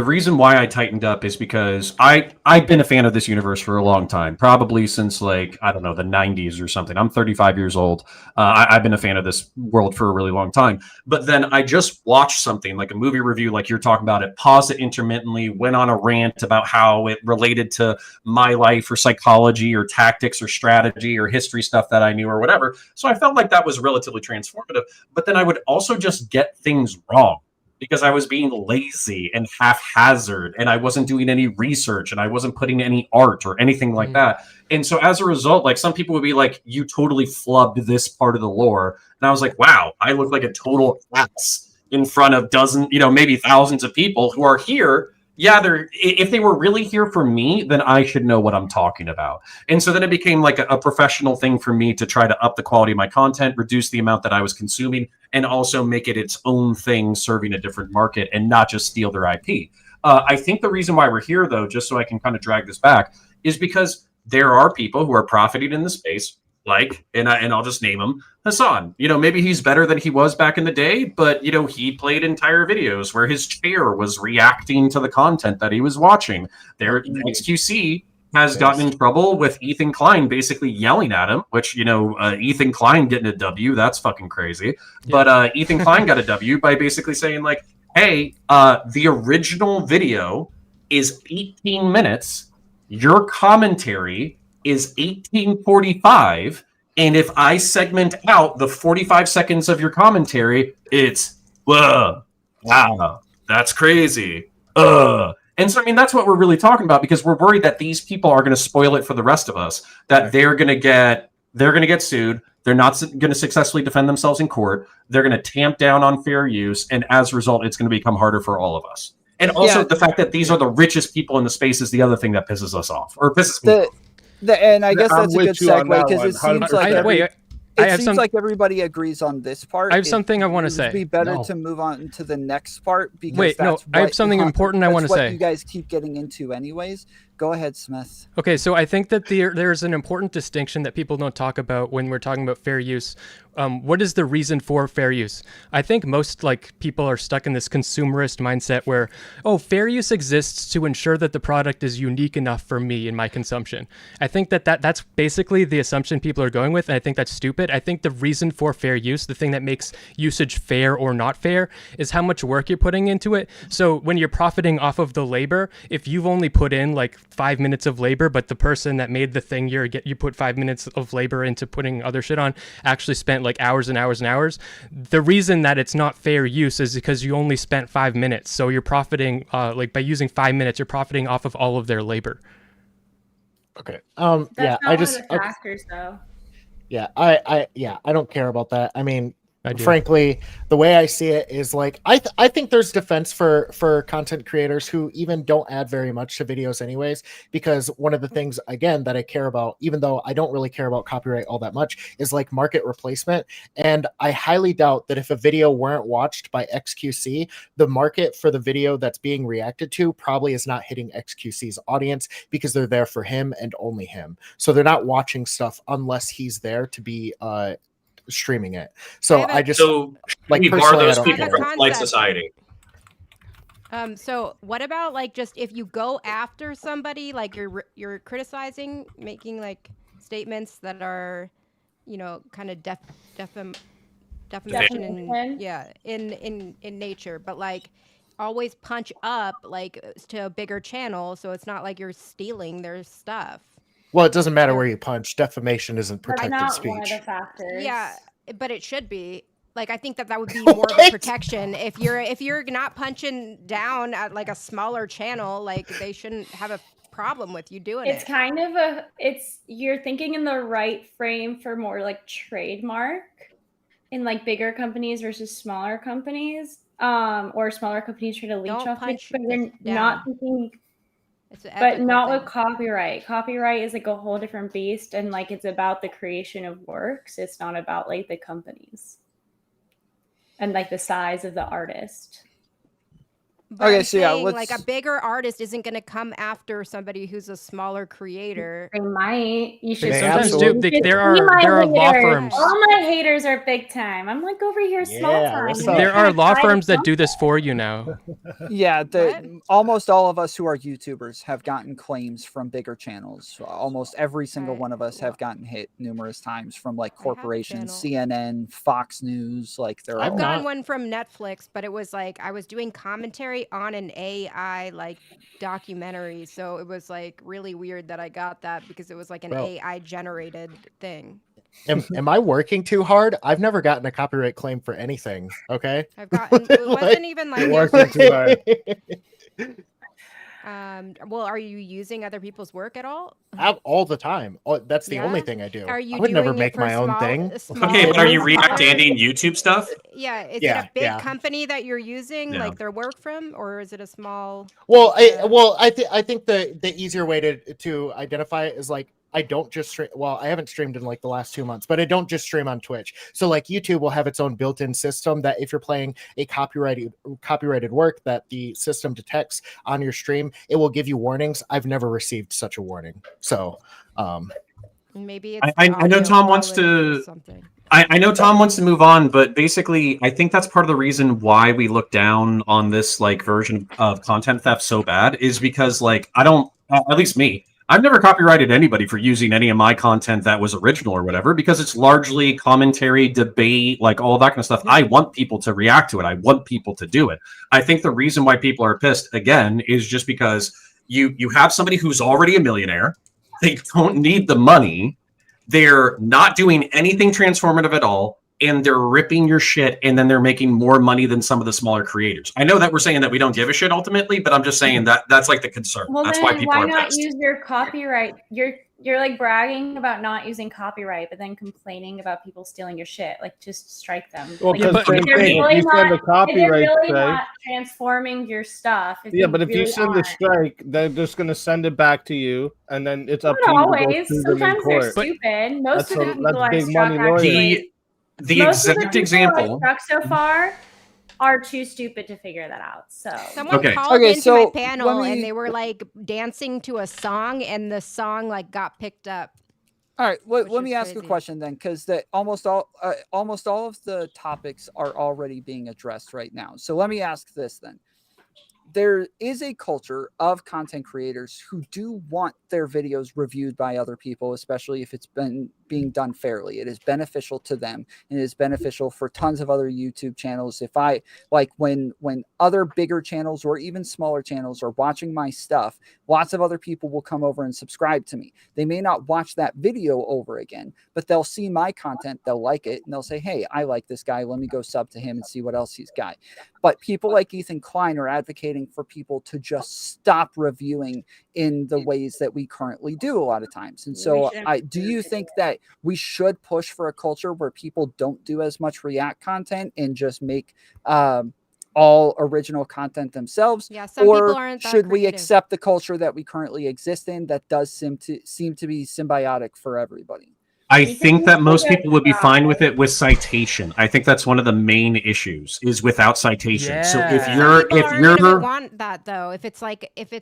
reason why I tightened up is because I've been a fan of this universe for a long time, probably since like I don't know the '90s or something. I'm 35 years old. I've been a fan of this world for a really long time. But then I just watched something like a movie review, like you're talking about it, paused it intermittently, went on a rant about how it related to my life or psychology or tactics or strategy or history stuff that I knew or whatever. So I felt like that was relatively transformative. But then I would also just get things wrong, because I was being lazy and haphazard and I wasn't doing any research and I wasn't putting any art or anything like that. And so as a result, like some people would be like, you totally flubbed this part of the lore. And I was like, wow, I look like a total ass in front of dozens, maybe thousands of people who are here. Yeah, if they were really here for me, then I should know what I'm talking about. And so then it became like a professional thing for me to try to up the quality of my content, reduce the amount that I was consuming, and also make it its own thing, serving a different market and not just steal their IP. I think the reason why we're here, though, just so I can kind of drag this back, is because there are people who are profiting in the space, like, and I'll just name him, Hassan. Maybe he's better than he was back in the day, but, he played entire videos where his chair was reacting to the content that he was watching. XQC has gotten in trouble with Ethan Klein basically yelling at him, which, Ethan Klein getting a W, that's fucking crazy. Yeah. But Ethan Klein got a W by basically saying, like, hey, the original video is 18 minutes. Your commentary is 18:45. And if I segment out the 45 seconds of your commentary, it's, wow, that's crazy. And so, that's what we're really talking about, because we're worried that these people are going to spoil it for the rest of us, that they're going to get sued. They're not going to successfully defend themselves in court. They're going to tamp down on fair use. And as a result, it's going to become harder for all of us. And also the fact that these are the richest people in the space is the other thing that pisses us off, or pisses me off. And I guess that's a good segue, because it seems like it seems like everybody agrees on this part. I have something I want to say. It would be better to move on to the next part, because I have something important I want to say. You guys keep getting into anyways. Go ahead, Smith. Okay, so I think that there's an important distinction that people don't talk about when we're talking about fair use. What is the reason for fair use? I think most people are stuck in this consumerist mindset where, fair use exists to ensure that the product is unique enough for me in my consumption. I think that's basically the assumption people are going with, and I think that's stupid. I think the reason for fair use, the thing that makes usage fair or not fair, is how much work you're putting into it. So when you're profiting off of the labor, if you've only put in 5 minutes of labor, but the person that made the thing you put 5 minutes of labor into putting other shit on actually spent hours and hours and hours. The reason that it's not fair use is because you only spent 5 minutes. So you're profiting, by using 5 minutes, you're profiting off of all of their labor. Okay. That's not one of the factors, though. Yeah, I don't care about that. Frankly, the way I see it is I think there's defense for content creators who even don't add very much to videos anyways, because one of the things, again, that I care about, even though I don't really care about copyright all that much, is market replacement. And I highly doubt that if a video weren't watched by XQC, the market for the video that's being reacted to probably is not hitting XQC's audience, because they're there for him and only him. So they're not watching stuff unless he's there to be streaming it. So I just personally, those people from society. So what about just if you go after somebody, you're criticizing, making statements that are, kind of defamation in nature, but always punch up to a bigger channel, so it's not like you're stealing their stuff. Well, it doesn't matter where you punch. Defamation isn't protected speech. One of the factors. Yeah, but it should be. I think that would be more of a protection. If you're not punching down at a smaller channel, they shouldn't have a problem with you doing it. It's kind of you're thinking in the right frame for more trademark in bigger companies versus smaller companies, or smaller companies try to leech off it, but you're not thinking. But not with copyright. Copyright is a whole different beast, and it's about the creation of works. It's not about the companies and the size of the artist. But Okay, I'm so yeah, saying, like, a let's- bigger artist isn't going to come after somebody who's a smaller creator. They might. You should They sometimes see- do. absolutely- you should There see are my law haters. firms. All my haters are big time. I'm like over here small Yeah, time. what's and up? they're There are trying to law fight firms that something. do this for you now. Yeah, What? almost all of us who are YouTubers have gotten claims from bigger channels. Almost every single I- one of us have well, gotten hit numerous times from like I have a corporations, channel. CNN, Fox News. Like they're I've all I've gotten not- one from Netflix, but it was like I was doing commentary on an AI like documentary, so it was like really weird that I got that because it was like an Bro. AI generated thing. Am I working too hard? I've never gotten a copyright claim for anything. Okay. I've gotten it Like- wasn't even like You're it working too hard. well, are you using other people's work at all? All the time. Oh, that's the only Yeah? thing I do. Are you I would never doing it make for my own small- thing. small Okay, but are you businesses? reacting YouTube stuff? Yeah, is it Yeah, a big yeah. company that you're using, Yeah. like their work from, or is it a small? Well, Yeah. I think the easier way to identify it is like I don't just stream. Well, I haven't streamed in like the last 2 months, but I don't just stream on Twitch. So like YouTube will have its own built-in system that if you're playing a copyrighted work that the system detects on your stream, it will give you warnings. I've never received such a warning. So Maybe I- it's I know audio Tom wants quality or to- something. I know Tom wants to move on, but basically, I think that's part of the reason why we look down on this like version of content theft so bad is because like I don't, at least me, I've never copyrighted anybody for using any of my content that was original or whatever because it's largely commentary, debate, like all that kind of stuff. I want people to react to it. I want people to do it. I think the reason why people are pissed again is just because you have somebody who's already a millionaire. They don't need the money. They're not doing anything transformative at all, and they're ripping your shit, and then they're making more money than some of the smaller creators. I know that we're saying that we don't give a shit ultimately, but I'm just saying that that's like the concern. Well, That's then why people why are not pissed. use your copyright? You're like bragging about not using copyright, but then complaining about people stealing your shit. Like, just strike them. Well, Like, Yeah, because but- if same they're thing. really If you send a not- if they're copyright really strike, not transforming your stuff. if yeah, they but if you really send a aren't. strike, they're just gonna send it back to you, and then it's up Not to you to always. go sue them in Sometimes they're court. stupid. Most That's of the a- people that's I've big struck money lawyers. actually. The Most of the exact people example. I've struck so far are too stupid to figure that out. So Someone Okay. called Okay, into so my panel let me- and they were like dancing to a song, and the song like got picked up. All right, Which let me is ask a crazy. question then, because almost all of the topics are already being addressed right now. So let me ask this then: there is a culture of content creators who do want their videos reviewed by other people, especially if it's been being done fairly. It is beneficial to them, and it is beneficial for tons of other YouTube channels. If I like when other bigger channels or even smaller channels are watching my stuff, lots of other people will come over and subscribe to me. They may not watch that video over again, but they'll see my content, they'll like it, and they'll say, hey, I like this guy, let me go sub to him and see what else he's got. But people like Ethan Klein are advocating for people to just stop reviewing in the ways that we currently do a lot of times. And so do you think that we should push for a culture where people don't do as much react content and just make all original content themselves? Yeah, some people Or aren't that should we creative. accept the culture that we currently exist in that does seem to be symbiotic for everybody? I You think can that most figure people would be it fine out. with it with citation. I think that's one of the main issues is without citation. So if Yeah. you're People if aren't gonna you're want that though. If it's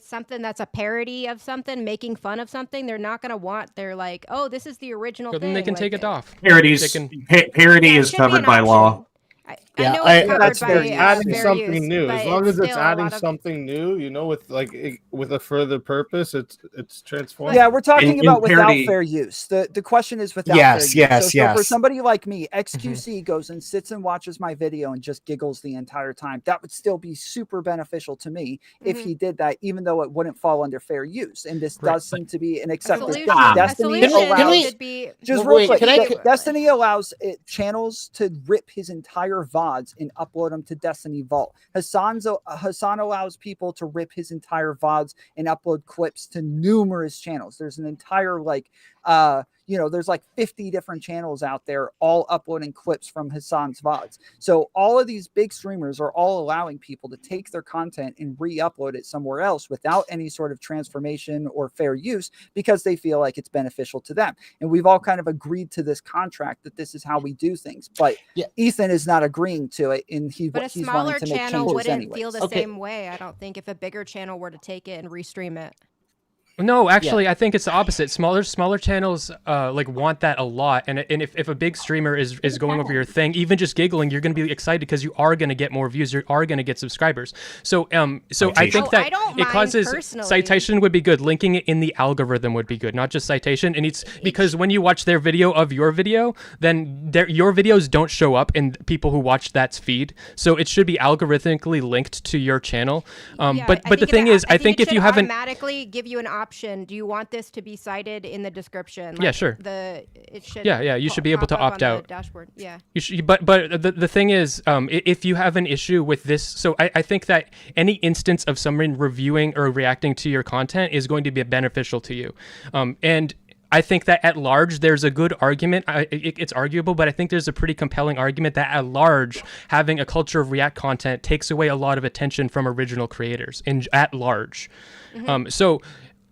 something that's a parody of something, making fun of something, they're not gonna want. They're like, oh, this is the original So thing. then they can like, take it off. parodies, They parody yeah, it is should be covered an by law. option. I Yeah, know I- it's covered that's by fair It's use. adding fair something use, new. but As long as it's still a adding lot of- something new, with a further purpose, it's transforming. Yeah, we're talking in about without parody- fair use. The question is without Yes, fair use. yes, So for yes. somebody like me, XQC goes and sits and watches my video and just giggles the entire time. That would still be super beneficial to me if Mhm. he did that, even though it wouldn't fall under fair use. And this Right, does seem to be an A accepted solution, thing. Ah. a Destiny solution Can we- should be just Well, real wait, quick, can I- Destiny allows channels to rip his entire VODs and upload them to Destiny Vault. Hassan allows people to rip his entire VODs and upload clips to numerous channels. There's an entire there's like 50 different channels out there all uploading clips from Hassan's VODs. So all of these big streamers are all allowing people to take their content and re-upload it somewhere else without any sort of transformation or fair use, because they feel like it's beneficial to them. And we've all kind of agreed to this contract that this is how we do things. But Ethan is not agreeing to it, and But a he's smaller wanting to make channel changes wouldn't anyways. feel the same way, I don't think, if a bigger channel were to take it and restream it. No, actually, I think it's the opposite. Smaller channels like want that a lot, and if a big streamer is going over your thing, even just giggling, you're going to be excited because you are going to get more views, you are going to get subscribers. So I think that I don't it mind causes personally. citation would be good. Linking it in the algorithm would be good, not just citation. And it's because when you watch their video of your video, then your videos don't show up in people who watch that feed. So it should be algorithmically linked to your channel. But the thing is, I think if you haven't automatically give you an option, do you want this to be cited in the description? Yeah, sure. It should. Yeah, you should be able to pop up opt on the out. dashboard. Yeah. You should, but the thing is, if you have an issue with this, so I think that any instance of someone reviewing or reacting to your content is going to be beneficial to you, and I think that at large there's a good argument. It's arguable, but I think there's a pretty compelling argument that at large having a culture of React content takes away a lot of attention from original creators at large.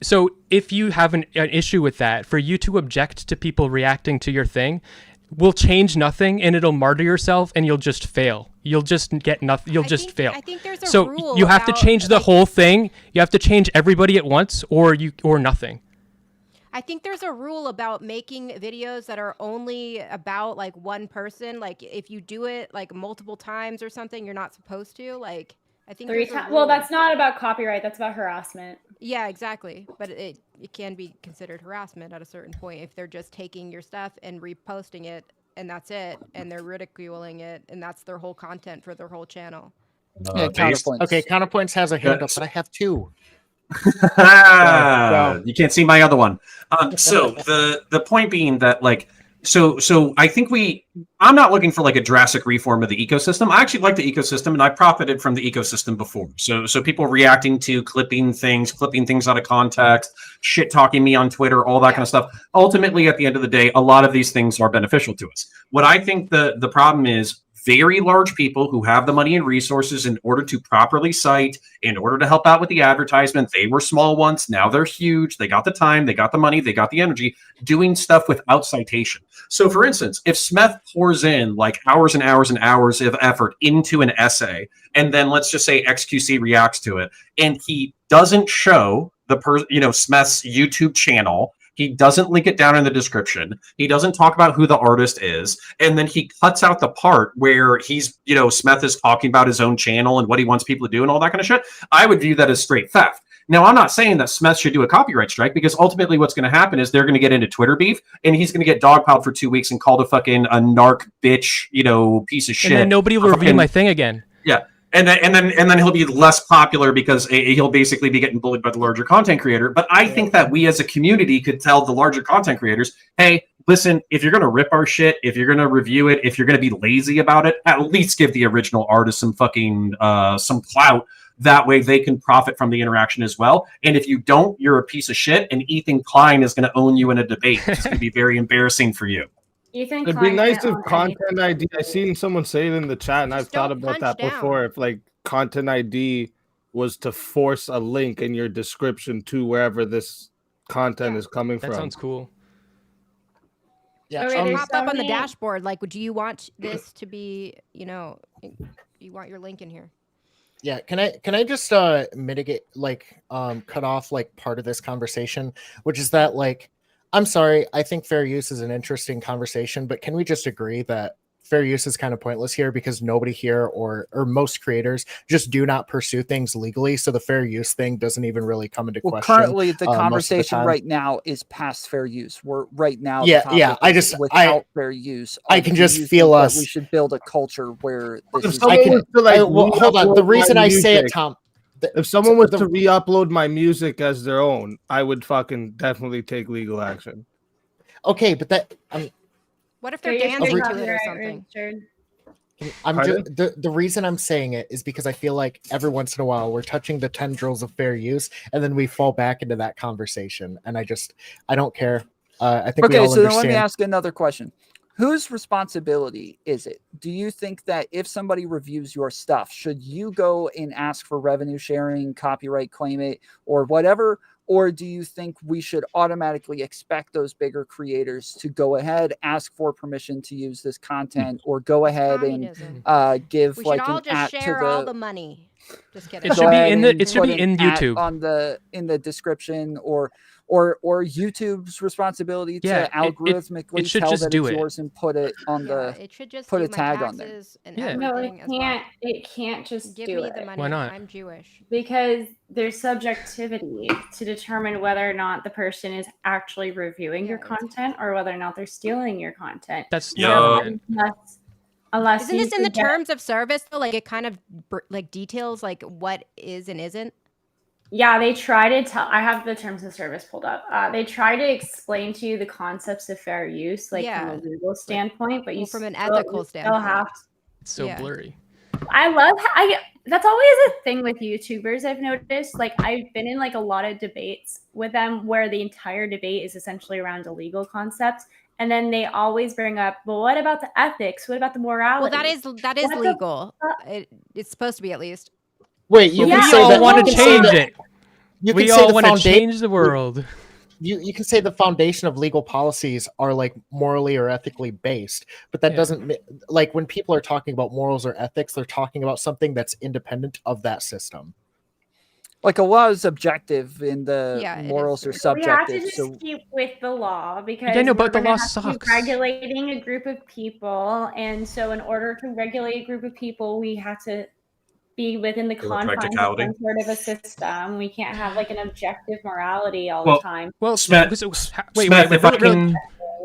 So if you have an issue with that, for you to object to people reacting to your thing will change nothing, and it'll martyr yourself, and you'll just fail. You'll just get nothing. You'll just fail. I think there's a So rule you have to about, change the whole thing. You have to change everybody at once, or nothing. I think there's a rule about making videos that are only about like one person. Like if you do it like multiple times or something, you're not supposed to. Like I think 3 there's a times. Well, rule. that's not about copyright. That's about harassment. Yeah, exactly. But it can be considered harassment at a certain point if they're just taking your stuff and reposting it and that's it, and they're ridiculing it, and that's their whole content for their whole channel. Counterpoints. Okay, Counterpoints has a hand up, but I have two. You can't see my other one. So the point being that so I think I'm not looking for like a drastic reform of the ecosystem. I actually like the ecosystem, and I profited from the ecosystem before. So people reacting to clipping things out of context, shit talking me on Twitter, all that kind of stuff. Ultimately, at the end of the day, a lot of these things are beneficial to us. What I think the problem is, very large people who have the money and resources in order to properly cite, in order to help out with the advertisement. They were small once, now they're huge. They got the time, they got the money, they got the energy, doing stuff without citation. So for instance, if Smith pours in like hours and hours and hours of effort into an essay, and then let's just say XQC reacts to it, and he doesn't show Smith's YouTube channel, he doesn't link it down in the description, he doesn't talk about who the artist is, and then he cuts out the part where he's, Smith is talking about his own channel and what he wants people to do and all that kind of shit, I would view that as straight theft. Now, I'm not saying that Smith should do a copyright strike, because ultimately what's going to happen is they're going to get into Twitter beef, and he's going to get dogpiled for 2 weeks and called a narc bitch, piece of shit. And then nobody will review my thing again. Yeah. And then he'll be less popular because he'll basically be getting bullied by the larger content creator. But I think that we as a community could tell the larger content creators, hey, listen, if you're going to rip our shit, if you're going to review it, if you're going to be lazy about it, at least give the original artist some fucking some clout. That way they can profit from the interaction as well. And if you don't, you're a piece of shit, and Ethan Klein is going to own you in a debate. It's going to be very embarrassing for you. Ethan It'd be Klein nice can't if own content ID. I seen someone say it in the chat, and I've Just thought don't about punch that before. If like content ID was to force a link in your description to wherever this content is coming That from. sounds cool. Yeah, Okay, there's Pop up on the many- dashboard. Like, do you want this to be, you want your link in here? Yeah, can I just mitigate, cut off like part of this conversation, which is that I'm sorry, I think fair use is an interesting conversation, but can we just agree that fair use is kind of pointless here, because nobody here or most creators just do not pursue things legally, so the fair use thing doesn't even really come into Well, question. currently the most of the conversation time. right now is past fair use. We're right now. Yeah, the yeah, topic I is just- without fair use. I can Do just you feel think that us- we should build a culture where this If is. someone was to, hold on. The re-upload reason my I say it, music- Tom. If someone was to re-upload my music as their own, I would fucking definitely take legal action. Okay, but that What if they're Okay, you're dancing saying to it or copyright something? registered. I'm Pardon? just the reason I'm saying it is because I feel like every once in a while we're touching the tendrils of fair use, and then we fall back into that conversation. And I don't care. I think we Okay, all so then let me understand. ask another question. Whose responsibility is it? Do you think that if somebody reviews your stuff, should you go and ask for revenue sharing, copyright claim it, or whatever? Or do you think we should automatically expect those bigger creators to go ahead, ask for permission to use this content, or go ahead and Communism. give We should like all an just at to share all the the money. Just kidding. It go should be ahead in the and it should put be an in at YouTube. on the description, or YouTube's responsibility Yeah, to algorithmically should tell just that do it's it. yours and put it on Yeah, the it should just put do a my tag on there. taxes and Yeah. No, everything it as well. can't. It can't just Give do me it the money. Why not? I'm Jewish. because there's subjectivity to determine whether or not the person is actually reviewing your Yeah, it's- content or whether or not they're stealing your content. That's Yeah. Unless Isn't you this in the could get- terms of service though? Like it kind of like details like what is and isn't. Yeah, they try to tell. I have the terms of service pulled up. They try to explain to you the concepts of fair use, like from Yeah, a legal standpoint, but you well, from an still- ethical you still standpoint. have to. it's so Yeah. blurry. I love that's always a thing with YouTubers I've noticed. Like I've been in like a lot of debates with them where the entire debate is essentially around a legal concept. And then they always bring up, well, what about the ethics? What about the morality? Well, that is What the legal. fuck? It's supposed to be at least. Wait, you Yeah, can we say all that. want You to can say change that. it. You We can say all the want to foundation. change the world. You can say the foundation of legal policies are like morally or ethically based, but that Yeah. doesn't like when people are talking about morals or ethics, they're talking about something that's independent of that system. Like a law is objective and the Yeah, it is morals are true. We have to subjective. just So keep with the law because Yeah, no, we're but the gonna law have to be sucks. regulating a group of people, and so in order to regulate a group of people, we have to be within the There are confines of practicality. some sort of a system. We can't have like an objective morality all Well, the time. Well, Smet- wait, Smet, if I really, can,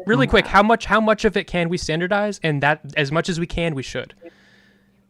really quick, how much of it can we standardize? And that as much as we can, we should.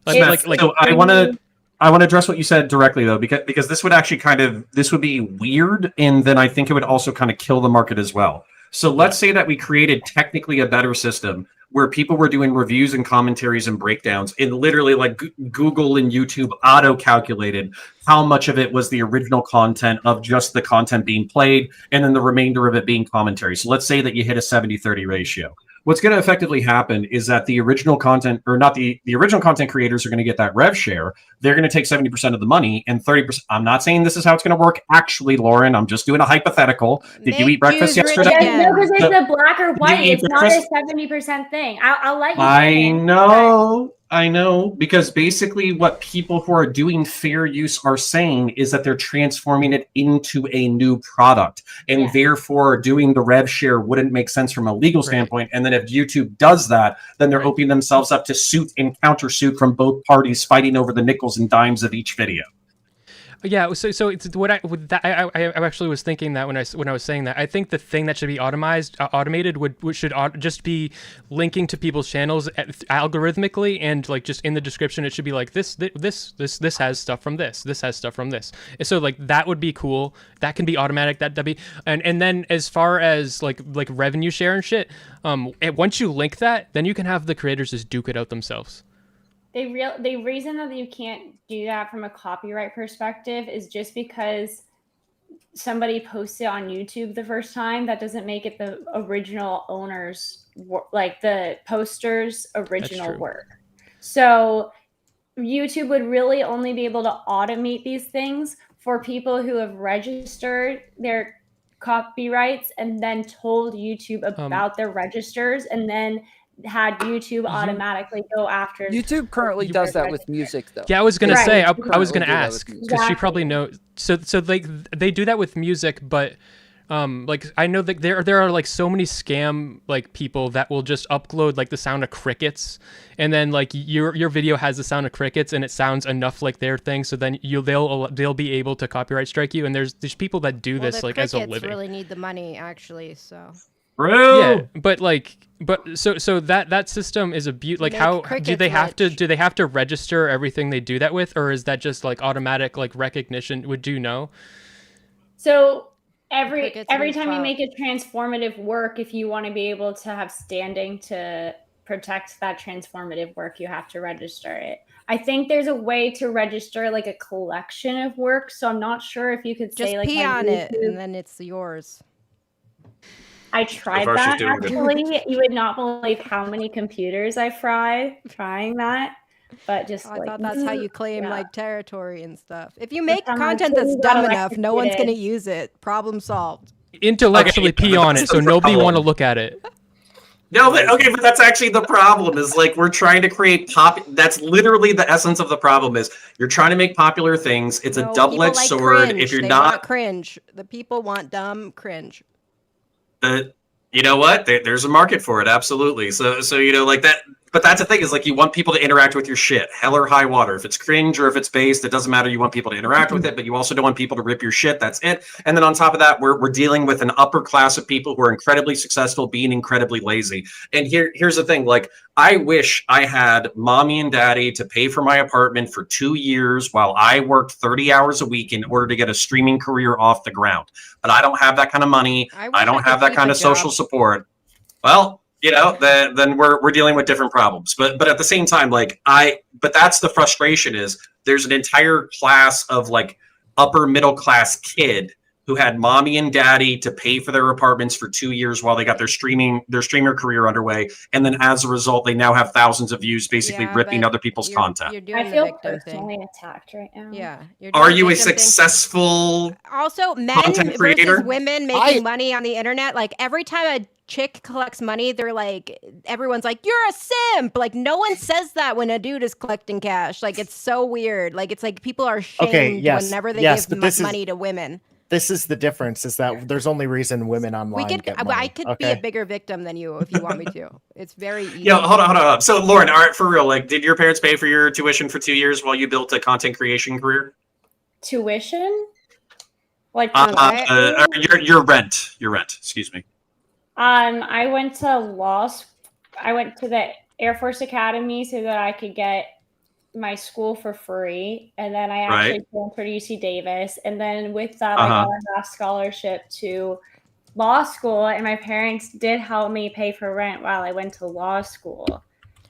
It's- so I want to address what you said directly though, because this would actually this would be weird, and then I think it would also kind of kill the market as well. So let's say that we created technically a better system where people were doing reviews and commentaries and breakdowns, and literally like Google and YouTube auto calculated how much of it was the original content of just the content being played, and then the remainder of it being commentary. So let's say that you hit a 70-30 ratio. What's going to effectively happen is that the original content, or not the original content creators, are going to get that rev share. They're going to take 70% of the money, and 30%. I'm not saying this is how it's going to work. Actually, Lauren, I'm just doing a hypothetical. Did you Make eat breakfast Jews rich yesterday? again. No, because it's a black or white. eat It's not a breakfast? 70% thing. I'll let you. I finish. know, because basically what people who are doing fair use are saying is that they're transforming it into a new product, and Yeah. therefore doing the rev share wouldn't make sense from a legal Right. standpoint. And then if YouTube does that, then they're Right. opening themselves up to suit and countersuit from both parties, fighting over the nickels and dimes of each video. Yeah, so it's what I with that I actually was thinking that when I was saying that I think the thing that should be automated should just be linking to people's channels algorithmically, and like just in the description it should be like this has stuff from this has stuff from this. And so like that would be cool. That can be automatic. That'd be and then as far as like revenue share and shit, once you link that, then you can have the creators just duke it out themselves. The reason that you can't do that from a copyright perspective is just because somebody posts it on YouTube the first time. That doesn't make it the original owner's like the poster's original true. work. So YouTube would really only be able to automate these things for people who have registered their copyrights and then told YouTube about their registers, and then had YouTube automatically go after. YouTube currently does that with music, though. Yeah, I was gonna Right. say I was Currently gonna do that with ask music. because she Exactly. probably knows. So they do that with music, but like I know that there are like so many scam like people that will just upload like the sound of crickets, and then like your video has the sound of crickets and it sounds enough like their thing, so then they'll be able to copyright strike you. And there's people that do this the like as a crickets living. really need the money actually, so Yeah, but so that system is a like Make how do crickets they have rich. to register everything they do that with, or is that just like automatic like recognition? Would you know? So every Crickets and time you clout. make a transformative work, if you want to be able to have standing to protect that transformative work, you have to register it. I think there's a way to register like a collection of work, so I'm not sure if you could just say like pee my on it YouTube- and then it's yours. I tried far, she's that doing good. actually. You would not believe how many computers I fried trying that. But just Oh, I like thought that's how you claim yeah. like territory and stuff. If you make I'm like, content that's "Please, God, dumb enough, no one's electrocuted." gonna use it. Problem solved. Intellectually Okay, pee but on that's it, so the nobody want to problem. look at it. No, but okay, but that's actually the problem. Is like we're trying to create pop. That's literally the essence of the problem. Is you're trying to make popular things. It's No, a double-edged people like sword. cringe. If you're They not, want cringe. The people want dumb cringe. you know what? There's a market for it. Absolutely. So you know, like that. But that's the thing is like you want people to interact with your shit, hell or high water. If it's cringe or if it's based, it doesn't matter. You want people to interact with it, but you also don't want people to rip your shit. That's it. And then on top of that, we're dealing with an upper class of people who are incredibly successful, being incredibly lazy. And here's the thing: like I wish I had mommy and daddy to pay for my apartment for 2 years while I worked 30 hours a week in order to get a streaming career off the ground. But I don't have that kind of money. I wish I I don't could have that keep kind a of social job. support. Well, you know, then we're dealing with different problems. But at the same time, like but that's the frustration is there's an entire class of like upper middle class kid who had mommy and daddy to pay for their apartments for 2 years while they got their streamer career underway, and then as a result, they now have thousands of views, basically Yeah, ripping but other people's You're content. doing I the feel victim thing. personally attacked right now. Yeah. You're Are doing you a victim thing. successful? Also, men content creator? versus women making money on the internet. Like every time a chick collects money, they're like, everyone's like, "You're a simp." Like no one says that when a dude is collecting cash. Like it's so weird. Like it's like people are shamed whenever they give money to women. This is the difference: is that there's only reason women online get money. I could be a bigger victim than you if you want me to. It's very easy. Yeah, hold on. So, Lauren, all right, for real, like, did your parents pay for your tuition for 2 years while you built a content creation career? Tuition? Like Your rent. Your rent. Excuse me. I went to I went to the Air Force Academy so that I could get my school for free, and then I actually transferred to UC Davis, and then with that I got a half scholarship to law school, and my parents did help me pay for rent while I went to law school.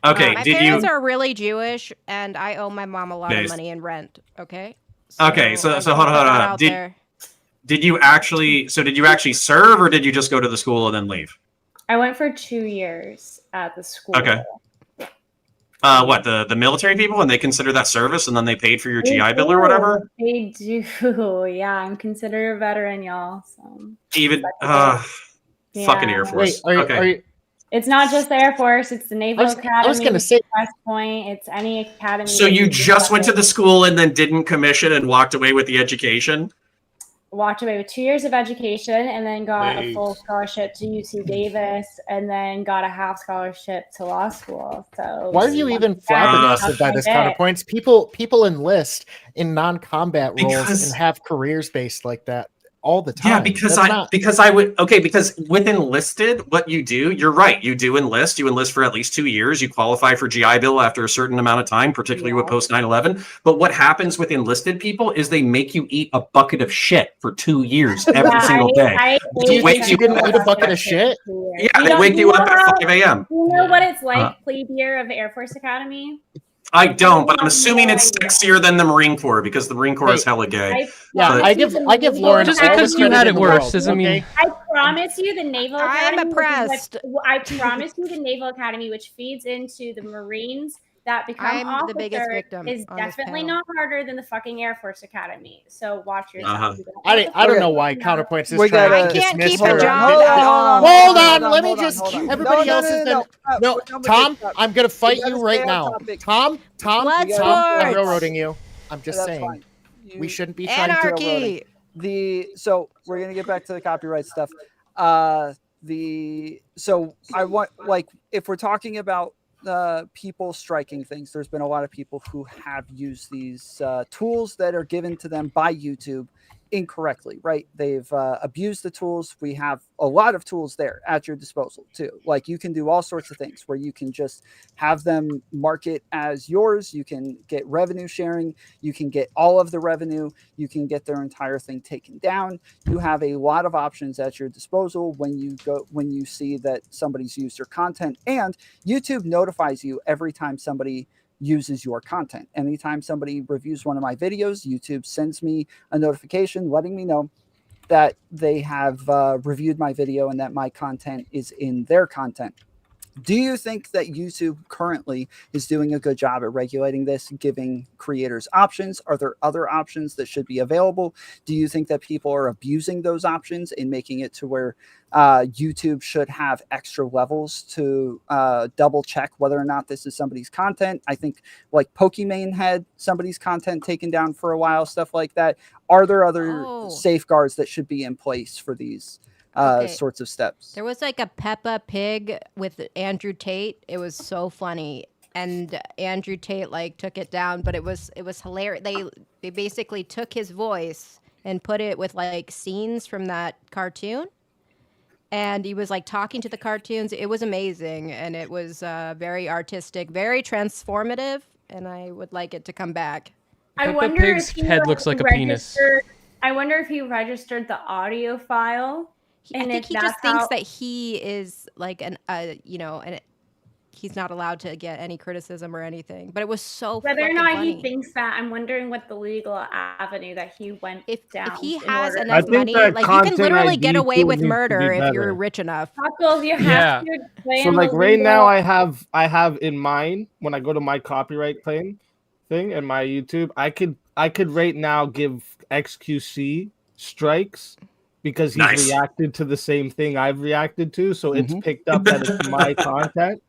Okay, my parents are really Jewish, and I owe my mom a lot of money in rent. Okay. So hold on. Did you actually serve, or did you just go to the school and then leave? I went for 2 years at the school. Okay. What, the military people, and they consider that service, and then they paid for your GI Bill or whatever? They do. Yeah, I'm considered a veteran, y'all. So even fucking Air Force. Wait, it's not just the Air Force, it's the Naval Academy. I was gonna say West Point, it's any academy. So you just went to the school and then didn't commission and walked away with the education? Walked away with 2 years of education, and then got a full scholarship to UC Davis, and then got a half scholarship to law school. So why are you even flabbergasted by this counterpoints? People enlist in non-combat roles and have careers based like that all the time. Yeah, because with enlisted, what you do, you're right. You do enlist. You enlist for at least 2 years. You qualify for GI Bill after a certain amount of time, particularly with post 9/11. But what happens with enlisted people is they make you eat a bucket of shit for 2 years every single day. You didn't eat a bucket of shit? Yeah, they wake you up at 5 a.m. You know what it's like, plebe year of the Air Force Academy? I don't, but I'm assuming it's sexier than the Marine Corps because the Marine Corps is hella gay. I give Lauren just because you had it worse doesn't mean. I promise you, the Naval Academy. I'm oppressed. I promise you, the Naval Academy, which feeds into the Marines that become I'm the biggest officers, victim is on this definitely panel. not harder than the fucking Air Force Academy. So watch yourself. I don't know why counterpoints is We trying gotta- to I can't dismiss keep a her. job. Hold on, let me just. hold on. Everybody else is done. No, Tom, I'm gonna fight you right now. Tom, Blood I'm sports. railroading you. I'm just That's saying fine. we shouldn't be trying to. Anarchy. So we're gonna get back to the copyright stuff. So I want, like, if we're talking about people striking things, there's been a lot of people who have used these tools that are given to them by YouTube incorrectly, right? They've abused the tools. We have a lot of tools there at your disposal too. Like you can do all sorts of things where you can just have them market as yours. You can get revenue sharing. You can get all of the revenue. You can get their entire thing taken down. You have a lot of options at your disposal when you see that somebody's used your content, and YouTube notifies you every time somebody uses your content. Anytime somebody reviews one of my videos, YouTube sends me a notification letting me know that they have reviewed my video and that my content is in their content. Do you think that YouTube currently is doing a good job at regulating this, giving creators options? Are there other options that should be available? Do you think that people are abusing those options and making it to where YouTube should have extra levels to double check whether or not this is somebody's content? I think like Pokimane had somebody's content taken down for a while, stuff like that. Are there other safeguards that should be in place for these sorts of steps? There was like a Peppa Pig with Andrew Tate. It was so funny, and Andrew Tate like took it down, but it was hilarious. They basically took his voice and put it with like scenes from that cartoon, and he was like talking to the cartoons. It was amazing, and it was very artistic, very transformative, and I would like it to come back. I Peppa wonder Pig's if he head looks like a penis. I wonder if he registered the audio file. I And think if he just that's thinks how- that he is like and he's not allowed to get any criticism or anything. But it was so Whether or fucking not funny. he thinks that, I'm wondering what the legal avenue that he went If down. he in has order- enough think money, that like you can content literally ID get away tool with needs to murder be if you're better. rich enough. Cockles, you have Yeah. to explain So like the right legal- now I have in mind when I go to my copyright claim thing and my YouTube, I could right now give XQC strikes because he's Nice. reacted to the same thing I've reacted to, so it's picked up that it's my content.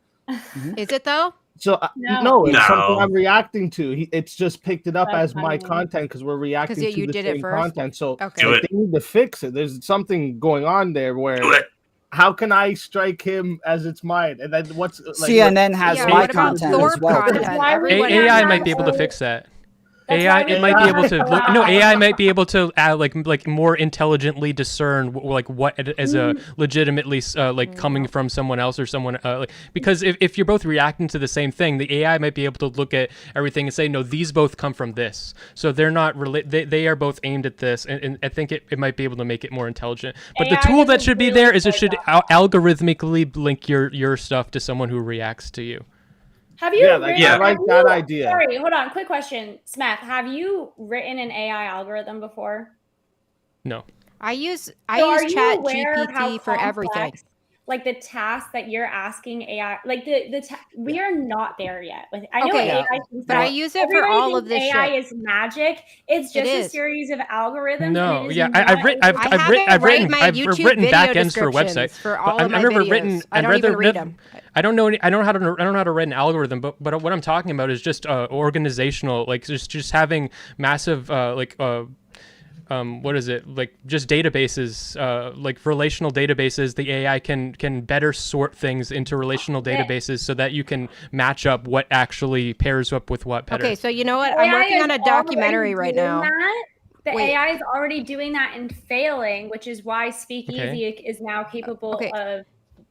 Is it though? So No. it's No. something I'm reacting to. It's just picked it up That's as my funny. content because we're reacting to you the did it same first? content. So Okay. Do like, it. they need to fix it. There's something going on there where Do it. how can I strike him as it's mine? And then what's like, CNN has Yeah, my what about content as Thorpe well. content? That's why we Everyone can't AI have might be able to a- fix that. That's AI, why we it might be can't able to have look. a- No, AI might be able to like more intelligently discern like what is a legitimately like coming from someone else or someone like, because if you're both reacting to the same thing, the AI might be able to look at everything and say, no, these both come from this, so they're not they are both aimed at this, and I think it might be able to make it more intelligent. But the AI tool is that a should be really there is it good should algorithmically link your stuff to someone who reacts to you. Have you? Yeah, like, written- I have like that you- idea. Sorry, hold on. Quick question, Smith. Have you written an AI algorithm before? No. I use So are you Chat aware of how GPT for everything. complex, like the task that you're asking AI, like we are not there yet. Like I know Okay, AI, thinks but I that. use it for Everybody all of thinks this AI shit. is magic. It's It just a is. series of algorithms. No, and it is yeah, not I've written, a- I've, I I've have written, it I've write written, my I've YouTube written video backends for descriptions websites. for but all I've of my never videos. written. I don't even read them. I don't know. I don't know how to. I don't know how to write an algorithm. But what I'm talking about is just organizational, like just having massive what is it, like just databases, like relational databases. The AI can better sort things into relational databases so that you can match up what actually pairs up with what better. Okay, so you know what? I'm AI working on is a documentary already right doing now. that. The Wait. AI is already doing that and failing, which is why Speakeasy is now capable Okay. of.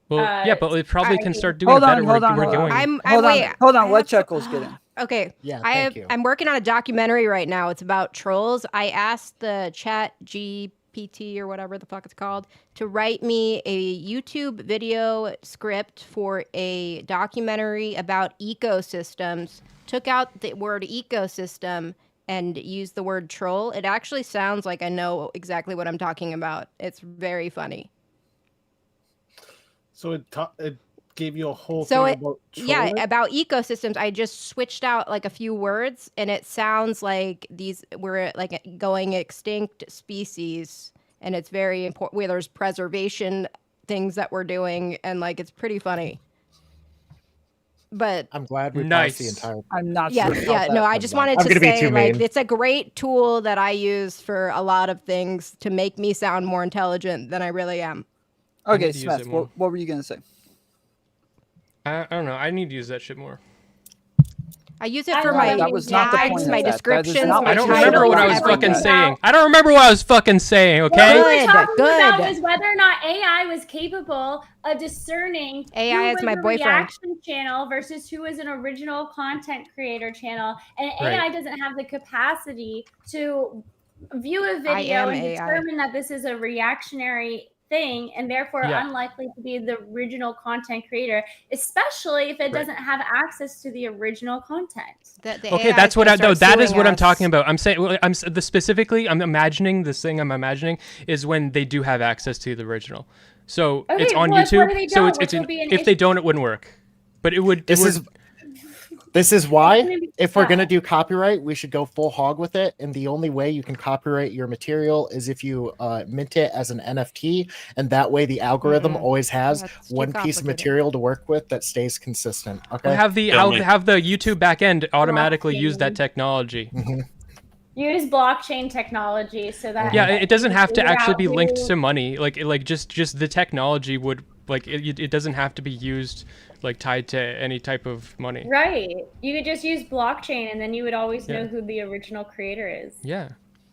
Well, yeah, but it probably I- can start doing Hold it on, better. hold we're on, hold on. going. Hold on, wait, hold I on. Let have to- Chuckles get in. Okay. Yeah, thank you. I'm working on a documentary right now. It's about trolls. I asked the Chat GPT or whatever the fuck it's called to write me a YouTube video script for a documentary about ecosystems. Took out the word ecosystem and used the word troll. It actually sounds like I know exactly what I'm talking about. It's very funny. So it gave you a whole So thing it- about Yeah, trolling? about ecosystems. I just switched out like a few words, and it sounds like we're like going extinct species, and it's very important. Where there's preservation things that we're doing, and like it's pretty funny. But I'm glad we Nice. passed the entire. I'm not yeah, sure. about yeah, that. no, I just wanted I'm to gonna be say too like mean. it's a great tool that I use for a lot of things to make me sound more intelligent than I really am. I Okay, need to use Smith, it more. what were you gonna say? I don't know. I need to use that shit more. I use it I for love my that was not the tags, point of my that. That is descriptions, not my I don't titles, remember what I was titles, fucking everything. saying. I don't remember what I was fucking saying. What Okay. we were talking about good. was whether or not AI was capable of discerning AI who is my was a boyfriend. reaction channel versus who was an original content creator channel. And AI Right. doesn't have the capacity to view a I video am and AI. determine that this is a reactionary thing and therefore Yeah. unlikely to be the original content creator, especially if it Right. doesn't have access to the original content. The Okay, AI that's what gonna no, start that is suing what I'm us. talking about. I'm saying specifically, I'm imagining this thing. I'm imagining is when they do have access to the original. So Okay, it's on well, what YouTube. if they So don't? it's Which will be an if they issue. don't, it wouldn't work. But it would. This is why, gonna be if we're going to sad. do copyright, we should go full hog with it. And the only way you can copyright your material is if you mint it as an NFT. And that way the algorithm Mm-mm. always has That's too one piece of complicated. material to work with that stays consistent. Okay. have the YouTube backend automatically use that Blockchain. technology. Use blockchain technology so that Yeah, it doesn't have to figure actually out be linked who- to money. Like just the technology would it doesn't have to be used like tied to any type of money. Right. You could just use blockchain and then you would always know Yeah. who the original creator is. Yeah.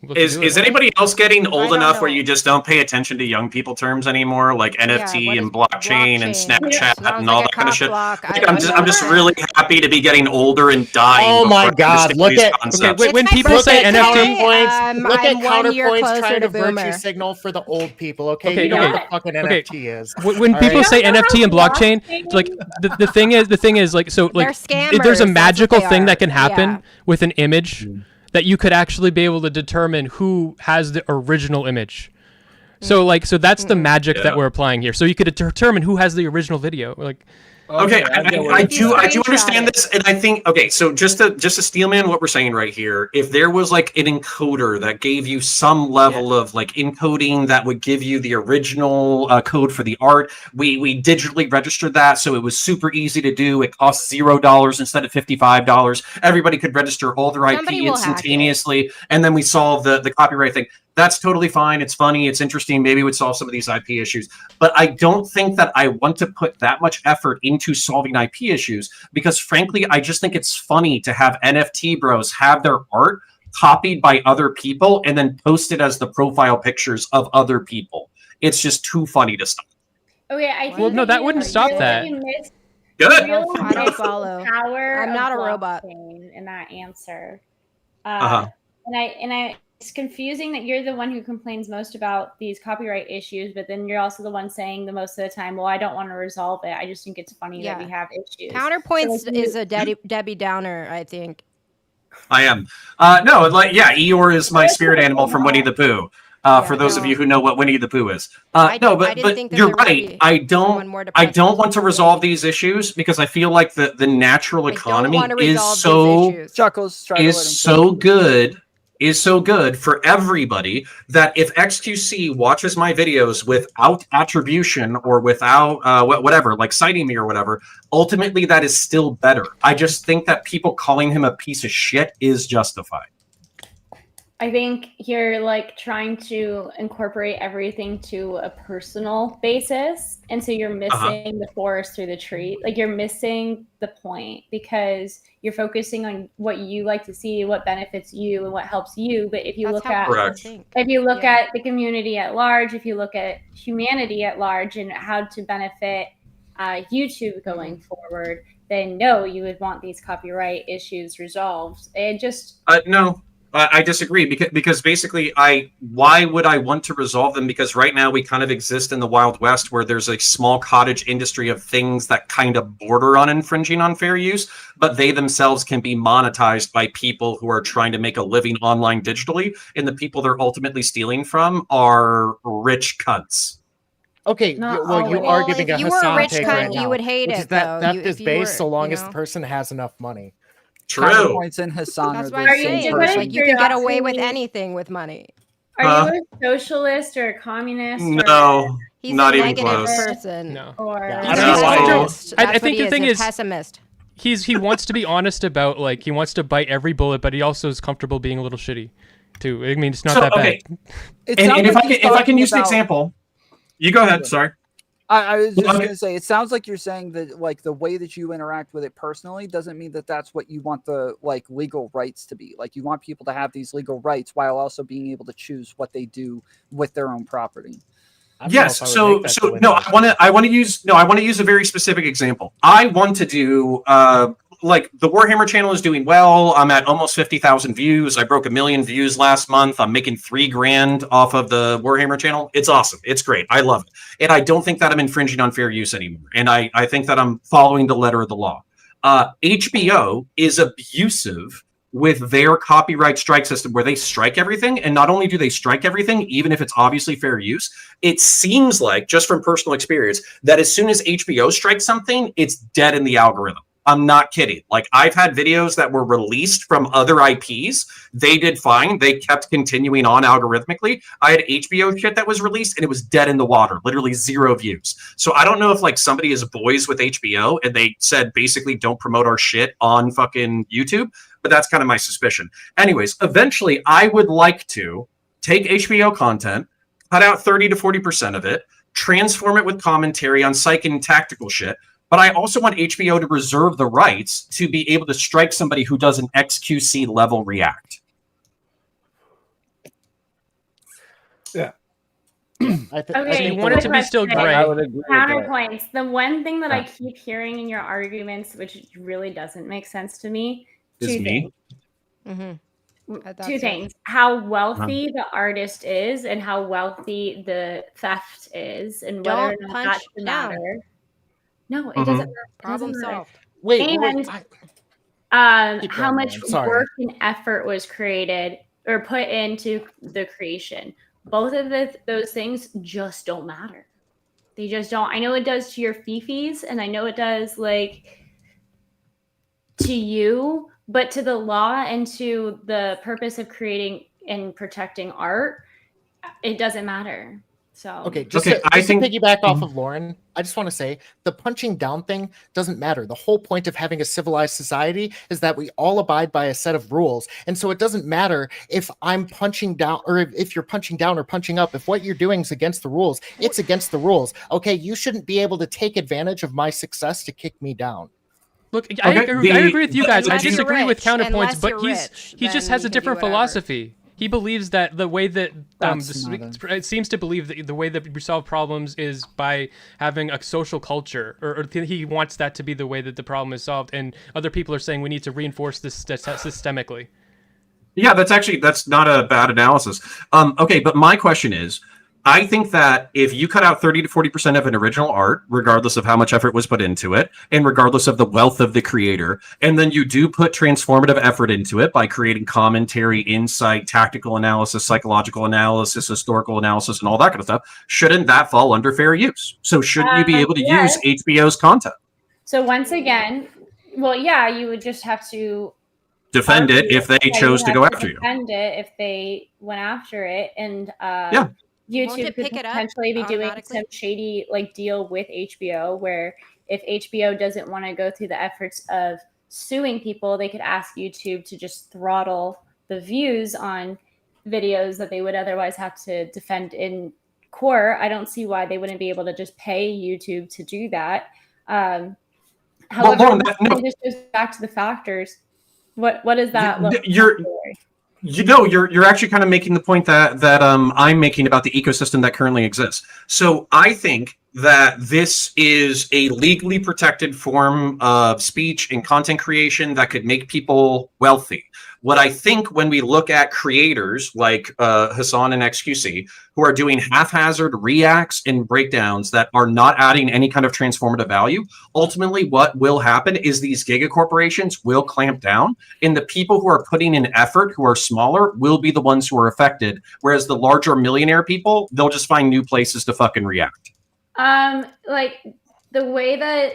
Let's do Is it. anybody else getting old don't enough where know. you just don't pay attention to young people terms anymore, like NFT what and is blockchain and blockchain? Snapchat Sounds and all like that a kind of cock shit? block. Like, I'm just know. really happy to be getting older and dying. Oh my before I God, understand look these at- okay, concepts. when It's my people say birthday NFT today. Look at I'm 1 year counterpoints closer trying to boomer. virtue signal for the old people. Okay, Okay, you know okay. what the fucking Okay. NFT is. When All people right. say You don't know NFT and how blockchain, blockchain- like the thing is like so like They're scammers, there's a that's what magical they thing are. that can happen Yeah. with an image that you could actually be able to determine who has the original image. So that's the magic that Yeah. we're applying here. So you could determine who has the original video. Like Okay, I get what I you're do saying. understand this, and I think so just to steelman what we're saying right here, if there was like an encoder that gave you some level of like encoding that would give you the original code for the art, we digitally registered that, so it was super easy to do. It cost $0 instead of $55. Everybody could register all their Somebody IP will hack it. instantaneously, and then we solve the copyright thing. That's totally fine. It's funny. It's interesting. Maybe we'd solve some of these IP issues. But I don't think that I want to put that much effort into solving IP issues because, frankly, I just think it's funny to have NFT bros have their art copied by other people and then posted as the profile pictures of other people. It's just too funny to stop. Okay, I think Well, no, that you wouldn't stop really that. missed- Good. really I don't missed the follow. Power I'm of not a robot. blockchain in that answer. Uh-huh. And it's confusing that you're the one who complains most about these copyright issues, but then you're also the one saying the most of the time, well, I don't want to resolve it. I just think it's funny that Yeah. we have issues. Counterpoints So, like, is a Debbie Downer, I think. I am. No, Eeyore is my spirit animal from Winnie the Pooh. For those of you who know what Winnie the Pooh is. I No, didn't but think that you're there would right. be I someone more don't depressing. want to resolve these issues because I feel like the natural I don't economy want to is resolve so these issues. Chuckles. Try to let him is so good for everybody that if XQC watches my videos without attribution or without whatever, like citing me or whatever, ultimately that is still better. I just think that people calling him a piece of shit is justified. I think you're like trying to incorporate everything to a personal basis. And so you're missing the forest through the tree. Like you're missing the point because you're focusing on what you like to see, what benefits you and what helps you. But if you That's look how at people Correct. think. if you look Yeah. at the community at large, if you look at humanity at large and how to benefit YouTube going forward, then no, you would want these copyright issues resolved. It just No, I disagree because basically, why would I want to resolve them? Because right now we kind of exist in the Wild West where there's a small cottage industry of things that kind of border on infringing on fair use, but they themselves can be monetized by people who are trying to make a living online digitally, and the people they're ultimately stealing from are rich cunts. Okay, Not well, you always. are Well, giving if a you were a Hassan rich take cunt, right you now, would hate which it, is that though. theft is If you based so were, long you as the know. person has enough money. True. Counterpoints and Hassan That's are what the I'm you same just saying. wanna person. Like you can get away with curiosity- anything with money. are you a socialist or a communist? No, He's not a even negative close. person. no. Or Yeah, He's I a don't know why- pessimist. I That's think what he the thing a is- pessimist. He wants to be honest about like he wants to bite every bullet, but he also is comfortable being a little shitty, too. I mean, it's not So, that okay. bad. It And sounds if like I he's can talking use an about- example, you go ahead. Sorry. I was just Okay. going to say, it sounds like you're saying that like the way that you interact with it personally doesn't mean that that's what you want the like legal rights to be. Like you want people to have these legal rights while also being able to choose what they do with their own property. I don't know Yes. if I would So make that so the no, window. I want to use a very specific example. I want to do like the Warhammer channel is doing well. I'm at almost 50,000 views. I broke 1 million views last month. I'm making $3,000 off of the Warhammer channel. It's awesome. It's great. I love it. And I don't think that I'm infringing on fair use anymore. And I think that I'm following the letter of the law. HBO is abusive with their copyright strike system where they strike everything. And not only do they strike everything, even if it's obviously fair use, it seems like, just from personal experience, that as soon as HBO strikes something, it's dead in the algorithm. I'm not kidding. Like, I've had videos that were released from other IPs. They did fine. They kept continuing on algorithmically. I had HBO shit that was released and it was dead in the water, literally 0 views. So I don't know if like somebody is boys with HBO and they said basically don't promote our shit on fucking YouTube, but that's kind of my suspicion. Anyways, eventually I would like to take HBO content, cut out 30 to 40% of it, transform it with commentary on psych and tactical shit. But I also want HBO to reserve the rights to be able to strike somebody who does an XQC level react. I think Okay, you want it to be still question. gray. I would agree with that. Counterpoints. The one thing that I Yeah. keep hearing in your arguments, which really doesn't make sense to me, Is two me. things. I thought Two so. things: how wealthy the artist is, and how wealthy the theft is, and whether or Don't not that punch should down. matter. No, it Mhm. doesn't. Problem doesn't matter. solved. wait, And Keep how going, much Lauren. Sorry. work and effort was created or put into the creation. Both of those things just don't matter. They just don't. I know it does to your fifis, and I know it does like to you, but to the law and to the purpose of creating and protecting art, it doesn't matter. So Okay, just Okay, to, I just to think- piggyback off of Lauren, I just want to say the punching down thing doesn't matter. The whole point of having a civilized society is that we all abide by a set of rules. And so it doesn't matter if I'm punching down or if you're punching down or punching up. If what you're doing is against the rules, it's against the rules. Okay, you shouldn't be able to take advantage of my success to kick me down. Look, I Okay, agree with you guys. I Unless you're disagree with rich, counterpoints, unless but you're rich, he just then has you a can do different whatever. philosophy. He believes that the way that That's not it seems to believe that the way that we solve problems is by having a social culture, or he wants that to be the way that the problem is solved. And other people are saying we need to reinforce this systemically. Yeah, that's not a bad analysis. Okay, but my question is, I think that if you cut out 30 to 40% of an original art, regardless of how much effort was put into it, and regardless of the wealth of the creator, and then you do put transformative effort into it by creating commentary, insight, tactical analysis, psychological analysis, historical analysis, and all that kind of stuff, shouldn't that fall under fair use? So shouldn't you be able to yes. use HBO's content? So once again, well, yeah, you would just have to Defend it argue if they yeah, chose you'd to go have after you. defend it if they went after it, and Yeah. YouTube it could pick it up potentially be doing automatically? some shady like deal with HBO, where if HBO doesn't want to go through the efforts of suing people, they could ask YouTube to just throttle the views on videos that they would otherwise have to defend in court. I don't see why they wouldn't be able to just pay YouTube to do that. However, Lauren, no. it just goes back to the factors. What is that? You're actually kind of making the point that I'm making about the ecosystem that currently exists. So I think that this is a legally protected form of speech and content creation that could make people wealthy. What I think when we look at creators like Hassan and XQC, who are doing haphazard reacts and breakdowns that are not adding any kind of transformative value, ultimately what will happen is these giga corporations will clamp down, and the people who are putting in effort, who are smaller, will be the ones who are affected. Whereas the larger millionaire people, they'll just find new places to fucking react. Like the way that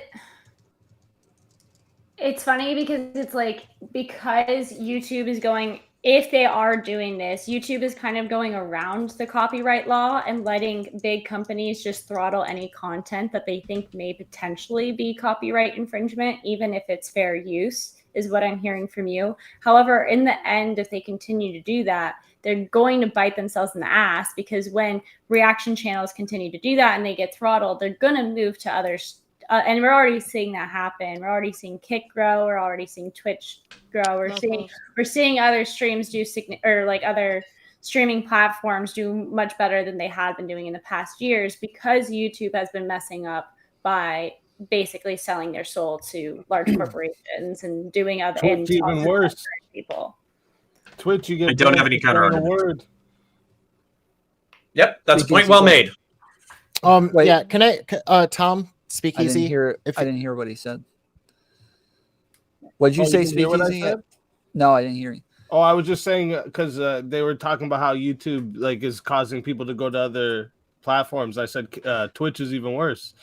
it's funny because it's like, because YouTube is going, if they are doing this, YouTube is kind of going around the copyright law and letting big companies just throttle any content that they think may potentially be copyright infringement, even if it's fair use, is what I'm hearing from you. However, in the end, if they continue to do that, they're going to bite themselves in the ass, because when reaction channels continue to do that and they get throttled, they're going to move to others. And we're already seeing that happen. We're already seeing Kick grow. We're already seeing Twitch grow. We're seeing other streams do other streaming platforms do much better than they had been doing in the past years, because YouTube has been messing up by basically selling their soul to large corporations and doing other and Twitch even also worse. censoring people. Twitch, you get I don't banned have any for saying a counter-argument. word. Yep, that's a Speakeasy, point well go ahead. made. Wait. Yeah, can Tom, speak I didn't easy? hear. If I didn't hear what he said. What did you Oh, say? didn't hear what I Speakeasy? said? No, I didn't hear you. Oh, I was just saying because they were talking about how YouTube like is causing people to go to other platforms. I said Twitch is even worse.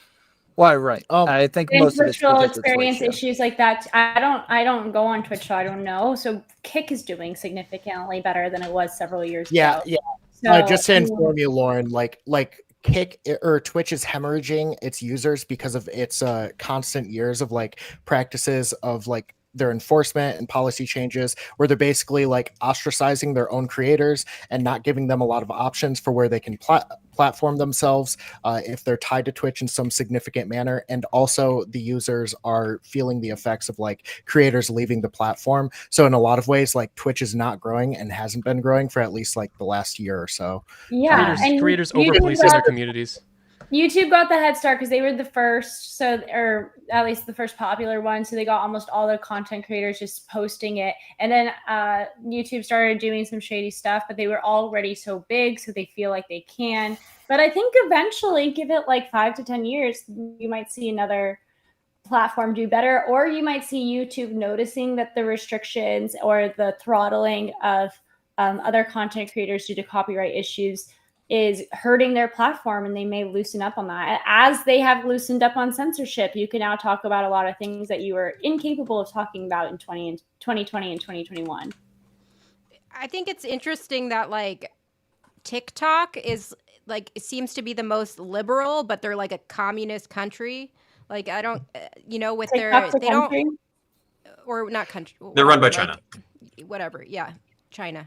Why? Right. I think And most of it's virtual because of experience Twitch. issues like that. I don't go on Twitch, so I don't know. So Kick is doing significantly better than it was several years Yeah, ago. yeah. So, Just to inform you, Lauren, like Kick or Twitch is hemorrhaging its users because of its constant years of like practices of like their enforcement and policy changes where they're basically like ostracizing their own creators and not giving them a lot of options for where they can platform themselves if they're tied to Twitch in some significant manner. And also the users are feeling the effects of like creators leaving the platform. So in a lot of ways, like Twitch is not growing and hasn't been growing for at least like the last year or so. yeah, and Creators YouTube overpolicing got- their communities. YouTube got the head start because they were the first, or at least the first popular one. So they got almost all the content creators just posting it. And then YouTube started doing some shady stuff, but they were already so big, so they feel like they can. But I think eventually, give it like 5 to 10 years, you might see another platform do better, or you might see YouTube noticing that the restrictions or the throttling of other content creators due to copyright issues is hurting their platform, and they may loosen up on that. As they have loosened up on censorship, you can now talk about a lot of things that you were incapable of talking about in 2020 and 2021. I think it's interesting that like TikTok is like it seems to be the most liberal, but they're like a communist country. Like I don't, with TikTok's a they don't country? or not country. They're run by whatever, China. Whatever, yeah, China.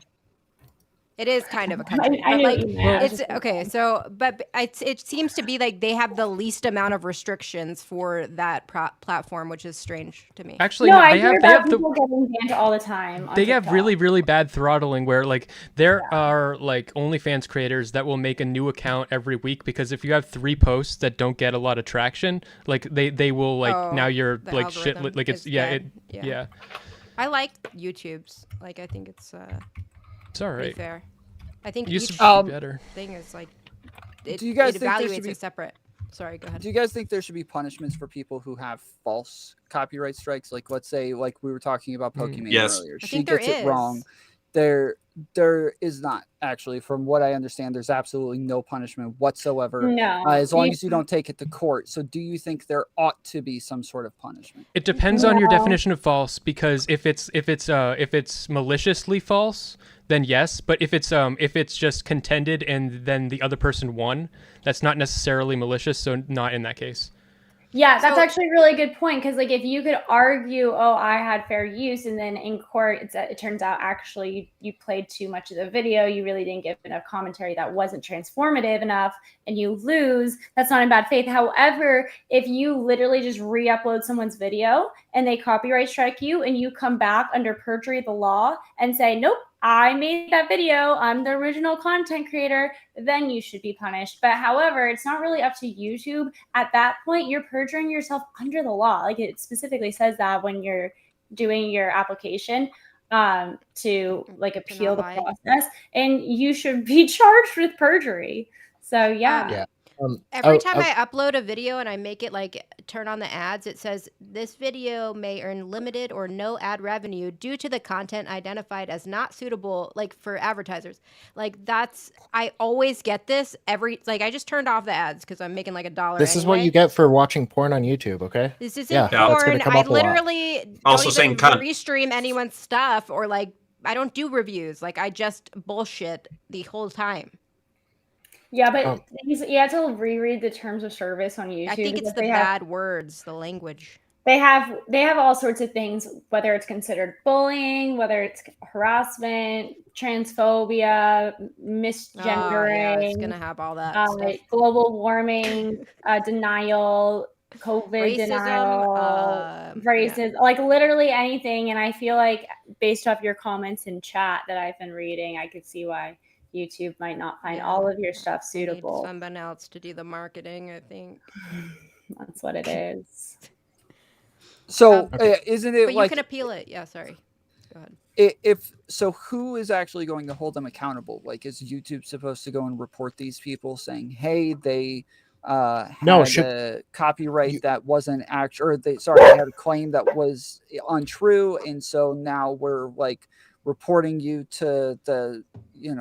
It is kind of a country, I but knew like what you meant. I was it's just- okay. So, but it seems to be like they have the least amount of restrictions for that platform, which is strange to me. Actually, no, no, I they hear have about the people getting banned all the time. On they have TikTok. really, really bad throttling where like there are like OnlyFans creators that will make a new account every week because if you have 3 posts that don't get a lot of traction, like they will like now you're the like shit algorithm like it's is yeah dead. it yeah I like YouTube's. Like I think it's it's all pretty right. fair. I think Used each to be better. thing is like it, Do you guys it think there evaluates should be- it separate. Sorry, go ahead. Do you guys think there should be punishments for people who have false copyright strikes? Like, let's say, like we were talking about Pokemon Yes. earlier. I She think there gets it wrong. is. There is not actually. From what I understand, there's absolutely no punishment whatsoever, No, as long as you don't take it to court. So, do you think there ought to be some sort of punishment? It depends on your No. definition of false because if it's maliciously false, then yes. But if it's just contended and then the other person won, that's not necessarily malicious. So not in that case. Yeah, that's So- actually a really good point because, like, if you could argue, "Oh, I had fair use," and then in court, it turns out actually you played too much of the video, you really didn't give enough commentary that wasn't transformative enough, and you lose. That's not in bad faith. However, if you literally just re-upload someone's video and they copyright strike you, and you come back under perjury of the law and say, "Nope, I made that video, I'm the original content creator," then you should be punished. But however, it's not really up to YouTube. At that point, you're perjuring yourself under the law. Like it specifically says that when you're doing your application to like appeal the lie. process, and you should be charged with perjury. So yeah. Yeah. Every time I upload a video and I make it like turn on the ads, it says this video may earn limited or no ad revenue due to the content identified as not suitable like for advertisers. Like I always get this I just turned off the ads because I'm making like $1. This is what you get for watching porn on YouTube, okay? This isn't Yeah, that's gonna porn. come I up a lot. literally Also don't saying even cunt. restream anyone's stuff or like I don't do reviews. Like I just bullshit the whole time. Yeah, but you have to reread the terms of service on YouTube. I think it's because the they have- bad words, the language. They have all sorts of things, whether it's considered bullying, whether it's harassment, transphobia, misgendering, yeah, it's gonna have all that stuff. global warming, denial, COVID denial, racism, like literally anything. And I feel like based off your comments in chat that I've been reading, I could see why YouTube might not find all of your stuff Need suitable. someone else to do the marketing, I think. That's what it is. So Okay. isn't it But you like can appeal it. Yeah, sorry. Go ahead. if so? Who is actually going to hold them accountable? Like, is YouTube supposed to go and report these people saying, "Hey, they had No, a copyright you- that wasn't actual, or they had a claim that was untrue, and so now we're like reporting you to the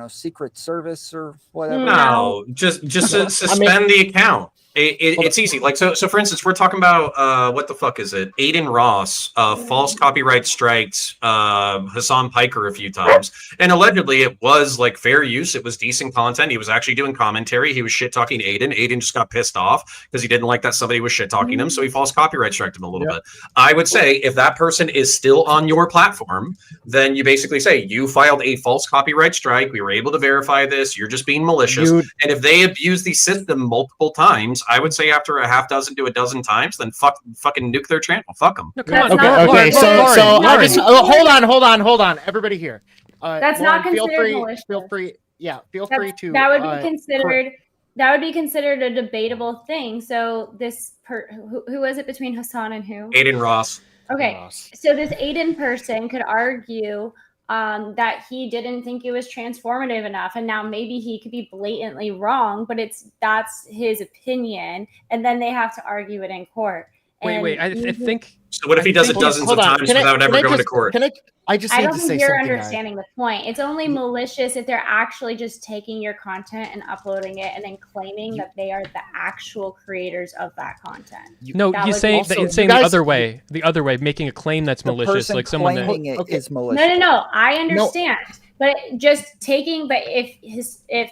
Secret Service or whatever." No, just suspend the account. It's easy. Like so for instance, we're talking about what the fuck is it? Aiden Ross false copyright striked Hassan Piker a few times, and allegedly it was like fair use. It was decent content. He was actually doing commentary. He was shit talking Aiden. Aiden just got pissed off because he didn't like that somebody was shit talking him, so he false copyright striked him a little bit. I would say if that person is still on your platform, then you basically say you filed a false copyright strike. We were able to verify this. You're just being malicious. You- And if they abuse the system multiple times, I would say after a half dozen to a dozen times, then fucking nuke their channel. Fuck them. No, come on. That's Okay, not- okay. So Lauren, I just hold on, everybody here. That's not Lauren, considered malicious. Feel free. Yeah, feel That's- free to. that would be considered. That would be considered a debatable thing. So this who was it between Hassan and who? Aiden Ross. Okay, so this Aiden person could argue that he didn't think it was transformative enough, and now maybe he could be blatantly wrong, but that's his opinion, and then they have to argue it in court. Wait. I think. So what if he does it dozens of times without ever going to court? I just I need don't to say think you're something. understanding the point. It's only malicious if they're actually just taking your content and uploading it and then claiming that they are the actual creators of that content. No, That he's would saying also- he's you saying guys- the other way, making a claim that's The malicious, person like someone that. claiming it is malicious. No. I understand, but just taking. But if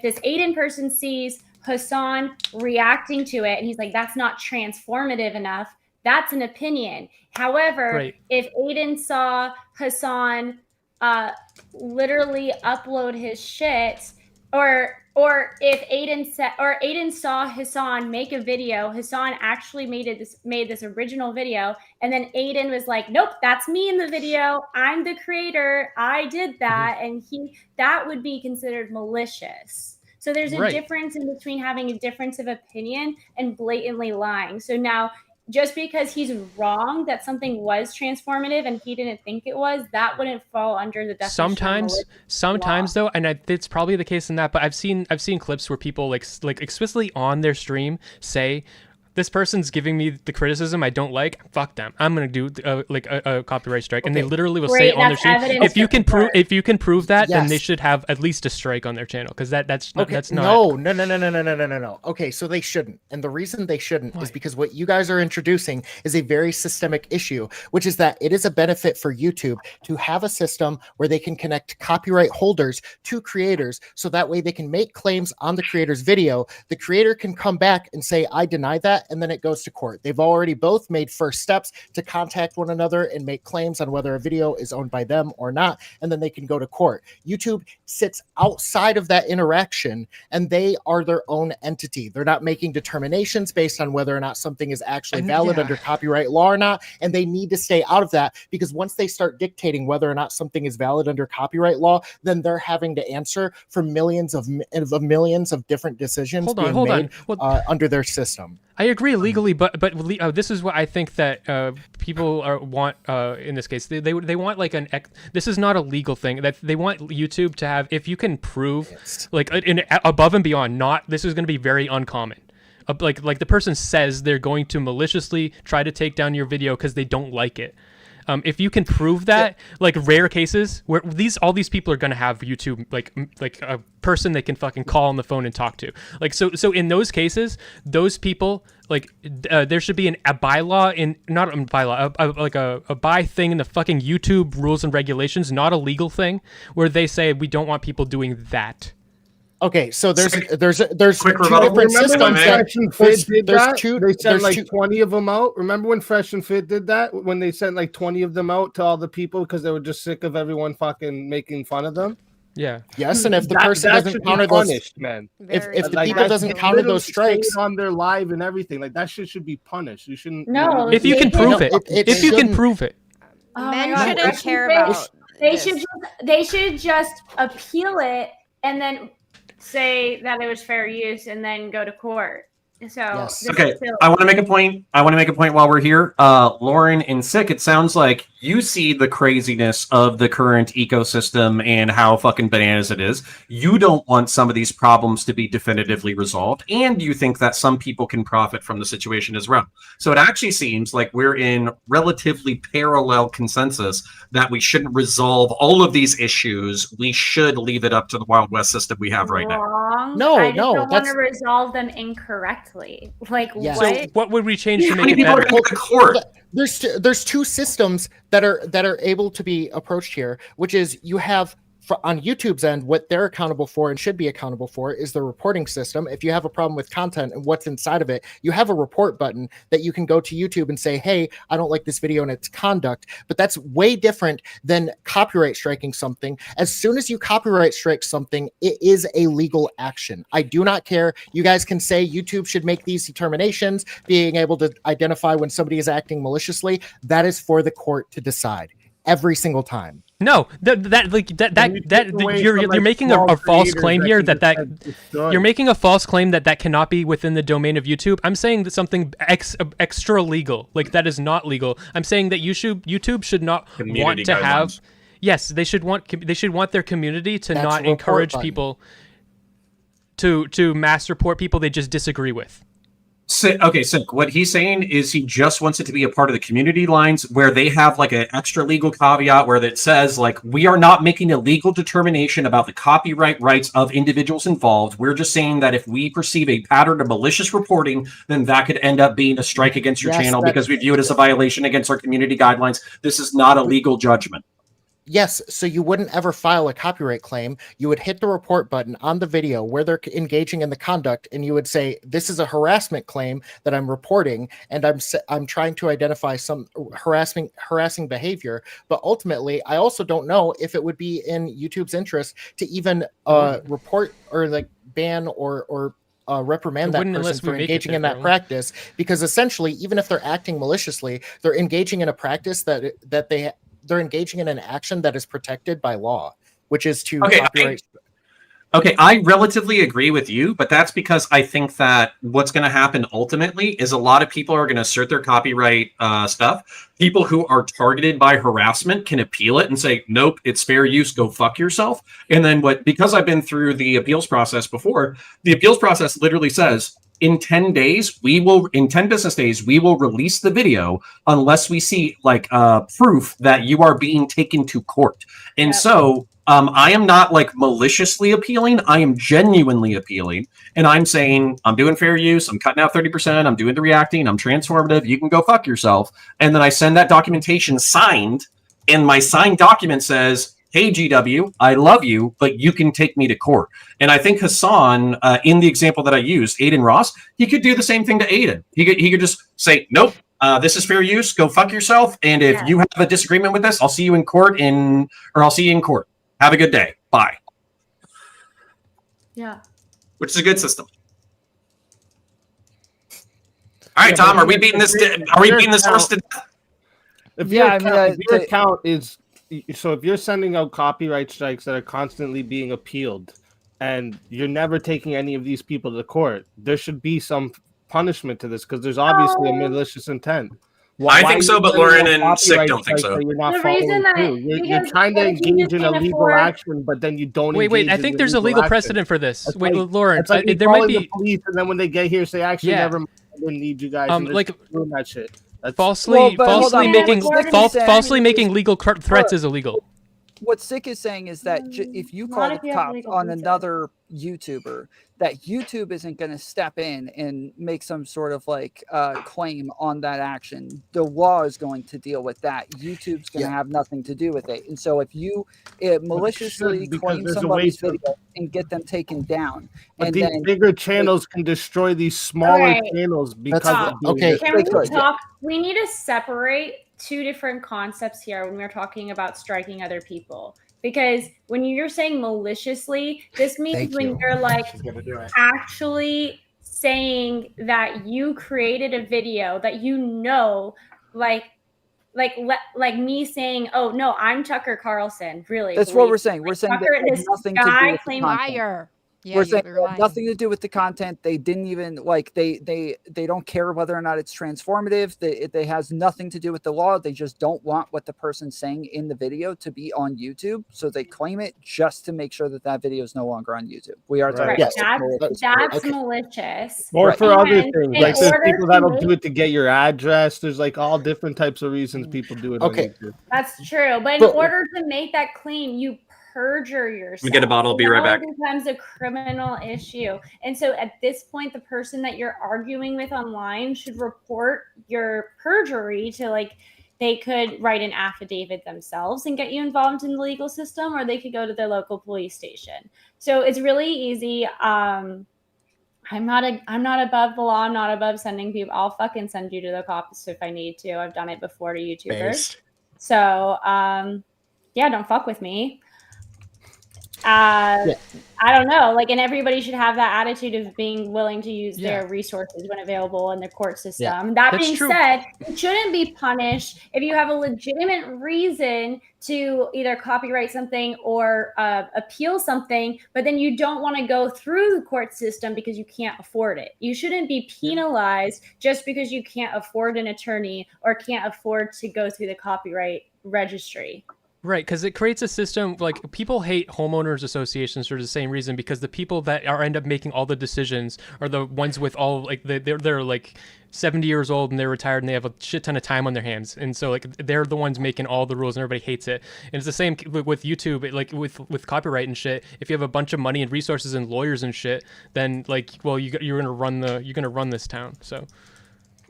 this Aiden person sees Hassan reacting to it and he's like, "That's not transformative enough," that's an opinion. However, Right. if Aiden saw Hassan literally upload his shit, or if Aiden saw Hassan make a video, Hassan actually made this original video, and then Aiden was like, "Nope, that's me in the video. I'm the creator. I did that," and that would be considered malicious. So there's a Right. difference in between having a difference of opinion and blatantly lying. So now, just because he's wrong that something was transformative and he didn't think it was, that wouldn't fall under the definition. Sometimes though, and it's probably the case in that, but I've seen clips where people like explicitly on their stream say, "This person's giving me the criticism I don't like. Fuck them. I'm gonna do a copyright strike," and they literally will say Great, on their that's stream, evidence "If you to can prove support." if you can prove that, then they Yes. should have at least a strike on their channel because that's not Okay, that's not." no. Okay, so they shouldn't. And the reason they shouldn't is Why? because what you guys are introducing is a very systemic issue, which is that it is a benefit for YouTube to have a system where they can connect copyright holders to creators so that way they can make claims on the creator's video. The creator can come back and say, "I deny that," and then it goes to court. They've already both made first steps to contact one another and make claims on whether a video is owned by them or not, and then they can go to court. YouTube sits outside of that interaction, and they are their own entity. They're not making determinations based on whether or not something is actually And valid yeah. under copyright law or not, and they need to stay out of that because once they start dictating whether or not something is valid under copyright law, then they're having to answer for millions of different decisions Hold being on. made Well, under their system. I agree legally, but this is what I think that people want in this case. They want like this is not a legal thing. That they want YouTube to have, if you can prove like above and beyond. Not this is going to be very uncommon. Like the person says they're going to maliciously try to take down your video because they don't like it. If you can prove that, like rare cases where all these people are going to have YouTube, like a person they can fucking call on the phone and talk to. Like, so in those cases, those people, like, there should be a bylaw not a bylaw, a by thing in the fucking YouTube rules and regulations, not a legal thing, where they say we don't want people doing that. Okay, so there's Quick two rebuttal. different Remember when systems. Fresh and Fit did there's that? two- They sent there's like two- 20 of them out. Remember when Fresh and Fit did that? When they sent like 20 of them out to all the people because they were just sick of everyone fucking making fun of them? Yeah. Yes, and if the That- person that doesn't should be counter those, punished, man. if Very- the Like, people that's doesn't counter literally those strikes, saying on their live and everything, like that shit should be punished. You shouldn't. No, If you they can did- prove it, it if you can shouldn't. prove it. Oh my Men God, shouldn't they care should- about. They this. should just appeal it and then say that it was fair use and then go to court. So Yes. this Okay, is still- I want to make a point. I want to make a point while we're here. Lauren and Sick, it sounds like you see the craziness of the current ecosystem and how fucking bananas it is. You don't want some of these problems to be definitively resolved, and you think that some people can profit from the situation as well. So it actually seems like we're in relatively parallel consensus that we shouldn't resolve all of these issues. We should leave it up to the Wild West system we have right now. wrong. No, I just no, don't want that's- to resolve them incorrectly. Like Yes. what? So what would we change to How make many it people are better? going to court? There's two systems that are able to be approached here, which is you have on YouTube's end, what they're accountable for and should be accountable for is the reporting system. If you have a problem with content and what's inside of it, you have a report button that you can go to YouTube and say, hey, I don't like this video and its conduct. But that's way different than copyright striking something. As soon as you copyright strike something, it is a legal action. I do not care. You guys can say YouTube should make these determinations, being able to identify when somebody is acting maliciously. That is for the court to decide every single time. No, you're making a false claim here you're making a false claim that cannot be within the domain of YouTube. I'm saying that something extra legal, like that is not legal. I'm saying that YouTube should not Community want to guidelines. have. Yes, they should want their community to That's not a report encourage button. people to mass report people they just disagree with. Okay, so what he's saying is he just wants it to be a part of the community lines where they have like an extra legal caveat where it says like we are not making a legal determination about the copyright rights of individuals involved. We're just saying that if we perceive a pattern of malicious reporting, then that could end up being a strike against your Yes, channel that- because we view it as a violation against our community guidelines. This is not a legal judgment. Yes, so you wouldn't ever file a copyright claim. You would hit the report button on the video where they're engaging in the conduct, and you would say, "This is a harassment claim that I'm reporting, and I'm trying to identify some harassing behavior." But ultimately, I also don't know if it would be in YouTube's interest to even report or like ban or reprimand It that wouldn't person unless we for make it engaging there, in that Carolyn. practice, because essentially, even if they're acting maliciously, they're engaging in a practice that they're engaging in an action that is protected by law, which is to Okay, copyright. Okay, I relatively agree with you, but that's because I think that what's going to happen ultimately is a lot of people are going to assert their copyright stuff. People who are targeted by harassment can appeal it and say, nope, it's fair use, go fuck yourself. And then because I've been through the appeals process before, the appeals process literally says, in 10 business days, we will release the video unless we see like proof that you are being taken to court. And Yep. so I am not like maliciously appealing. I am genuinely appealing. And I'm saying, I'm doing fair use. I'm cutting out 30%. I'm doing the reacting. I'm transformative. You can go fuck yourself. And then I send that documentation signed. And my signed document says, hey, GW, I love you, but you can take me to court. And I think Hassan, in the example that I used, Aiden Ross, he could do the same thing to Aiden. He could just say, nope, this is fair use. Go fuck yourself. And if you have a disagreement with this, I'll see you in court or I'll see you in court. Have a good day. Bye. Yeah. Which is a good system. All right, Tom, are we beating this? Are we beating this horse to death? If Yeah, your I mean, account, if your the- account is so, if you're sending out copyright strikes that are constantly being appealed, and you're never taking any of these people to court, there should be some punishment to this because there's obviously a malicious intent. I think so, but Lauren and Sick copyright don't think strikes so. that You're not The reason following that- through. You're because trying to if you engage just in a can't legal afford- action, but then you don't. Wait, engage I in think the there's a legal legal action. precedent for this. That's Wait, like- Lauren, It's like you there might calling the be police, and then when they get here, say, "Actually, Yeah. never mind, I didn't need you guys." and they're like just doing that shit. That's falsely Well, but hold on, making what Sick is saying falsely is- making legal threats is illegal. What Sick is saying is that if you Not call if the you have cops legal on consent. another YouTuber, that YouTube isn't going to step in and make some sort of like claim on that action. The law is going to deal with that. YouTube's going to have nothing to do with it. And so if you maliciously because claim there's a somebody's way to- video and get them taken down, But and these then bigger channels can destroy these smaller Alright. channels because That's- of doing okay. this. Can we Good. talk? We need to separate two different concepts here when we're talking about striking other people. Because when you're saying maliciously, this means Thank when you. you're like She's gonna do it. actually saying that you created a video that you know, like me saying, "Oh no, I'm Tucker Carlson." Really, that's what believe we're saying. We're saying that Tucker, it has this nothing to guy do with the claimed content. Liar. Yeah, We're you saying rely on- nothing to do with the content. They didn't even like they don't care whether or not it's transformative. They has nothing to do with the law. They just don't want what the person's saying in the video to be on YouTube, so they claim it just to make sure that that video is no longer on YouTube. We are talking Right. Yes. That's Okay. malicious. Or Right. for other And things, in like there's order people to that'll make- do it to get your address. There's like all different types of reasons people do it Okay. on YouTube. That's true. But in But- order to make that claim, you perjure yourself. Let me get a bottle, be So right now back. It becomes a criminal issue. And so at this point, the person that you're arguing with online should report your perjury to like they could write an affidavit themselves and get you involved in the legal system, or they could go to their local police station. So it's really easy. I'm not above the law. I'm not above sending people. I'll fucking send you to the cops if I need to. I've done it before to YouTubers. Based. So yeah, don't fuck with me. I don't know. Like, and everybody should have that attitude of being willing to use their resources when available in the court system. Yeah, that that's being true. said, you shouldn't be punished if you have a legitimate reason to either copyright something or appeal something, but then you don't want to go through the court system because you can't afford it. You shouldn't be penalized just because you can't afford an attorney or can't afford to go through the copyright registry. Right, because it creates a system like people hate homeowners associations for the same reason, because the people that are end up making all the decisions are the ones with all like they're like 70 years old and they're retired and they have a shit ton of time on their hands, and so like they're the ones making all the rules and everybody hates it. And it's the same with YouTube, like with copyright and shit. If you have a bunch of money and resources and lawyers and shit, then like well you're gonna run this town. So.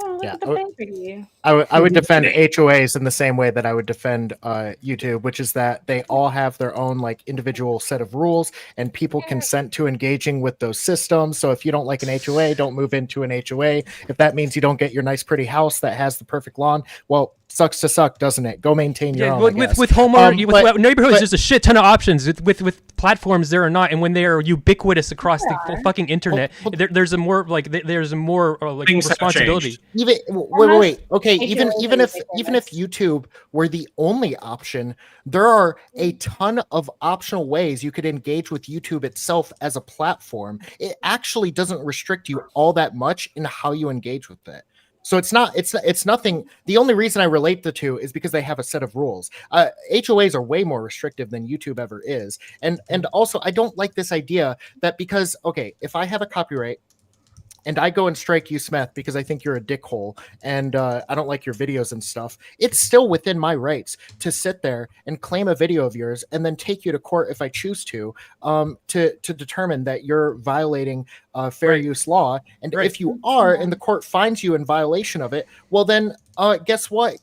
Oh, look Yeah, at the pay for you. I would defend HOAs in the same way that I would defend YouTube, which is that they all have their own like individual set of rules, and people consent to engaging with those systems. So if you don't like an HOA, don't move into an HOA. If that means you don't get your nice pretty house that has the perfect lawn, well, sucks to suck, doesn't it? Go maintain your own. I guess. With homeowner with neighborhoods, but- there's a shit ton of options. With platforms, there are not, and when they are ubiquitous across the full fucking internet, there's a more like there's a more like Things have responsibility. changed. Even wait. Okay, HOA even is even if YouTube were the only option, there are a ton of optional ways you could engage with YouTube itself as a platform. It actually doesn't restrict you all that much in how you engage with it. So it's nothing. The only reason I relate the two is because they have a set of rules. HOAs are way more restrictive than YouTube ever is, and also I don't like this idea that because if I have a copyright and I go and strike you, Smith, because I think you're a dickhole and I don't like your videos and stuff, it's still within my rights to sit there and claim a video of yours and then take you to court if I choose to determine that you're violating fair use law. And if you are, and the court finds you in violation of it, well then, guess what?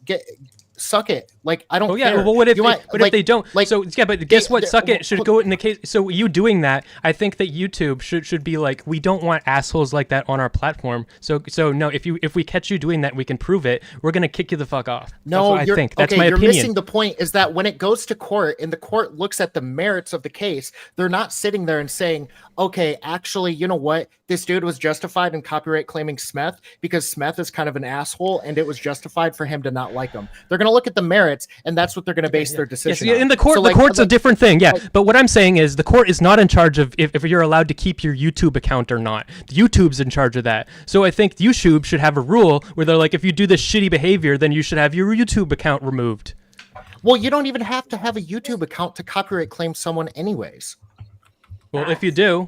Suck it. Like I don't. Oh yeah. care. Well, what if If they don't? like, So yeah, but guess what? they- Suck it should go in the case. So you doing that, I think that YouTube should be like, we don't want assholes like that on our platform. So no, if we catch you doing that, we can prove it. We're gonna kick you the fuck off. No, That's what I think. That's okay, my you're opinion. missing the point. Is that when it goes to court and the court looks at the merits of the case, they're not sitting there and saying, okay, actually, you know what? This dude was justified in copyright claiming Smith because Smith is kind of an asshole and it was justified for him to not like him. They're going to look at the merits and that's what they're going to base their Yes, decision yeah, on. in the court, So, the court's a like- different thing. Yeah, like- but what I'm saying is the court is not in charge of if you're allowed to keep your YouTube account or not. YouTube's in charge of that. So I think YouTube should have a rule where they're like, if you do this shitty behavior, then you should have your YouTube account removed. Well, you don't even have to have a YouTube account to copyright claim someone anyways. Well, if you do,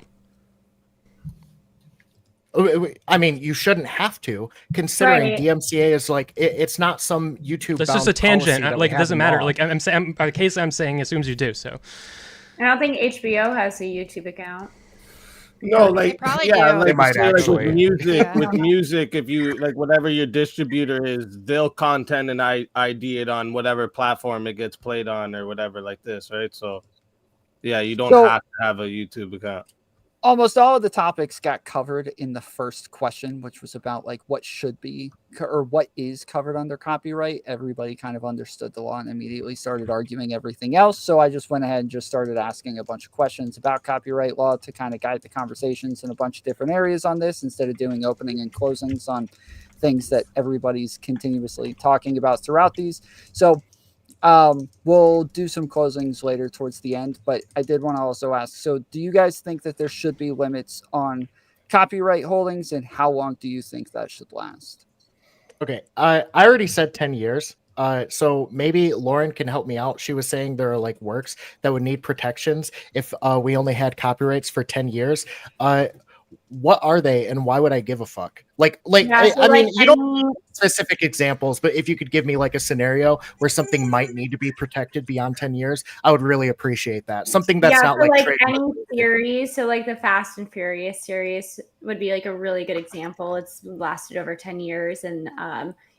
I mean, you shouldn't have to, considering Right. DMCA is like it's not some YouTube. that's just a tangent. Like it doesn't matter. Like I'm saying, a case I'm saying assumes you do. So I don't think HBO has a YouTube account. No, They like probably yeah, do. like, They might so, like, actually. with music. Yeah. With music, if you like whatever your distributor is, they'll content and ID it on whatever platform it gets played on or whatever like this, right? So yeah, you don't So- have to have a YouTube account. Almost all of the topics got covered in the first question, which was about like what should be or what is covered under copyright. Everybody kind of understood the law and immediately started arguing everything else. So I just went ahead and just started asking a bunch of questions about copyright law to kind of guide the conversations in a bunch of different areas on this instead of doing opening and closings on things that everybody's continuously talking about throughout these. So We'll do some closings later towards the end, but I did want to also ask, so do you guys think that there should be limits on copyright holdings, and how long do you think that should last? Okay, I already said 10 years. So maybe Lauren can help me out. She was saying there are like works that would need protections if we only had copyrights for 10 years. What are they, and why would I give a fuck? Yeah, so I mean, like you don't any- need specific examples, but if you could give me like a scenario where something might need to be protected beyond 10 years, I would really appreciate that. Something that's yeah, not so like like trademark. any series, so like the Fast and Furious series would be like a really good example. It's lasted over 10 years, and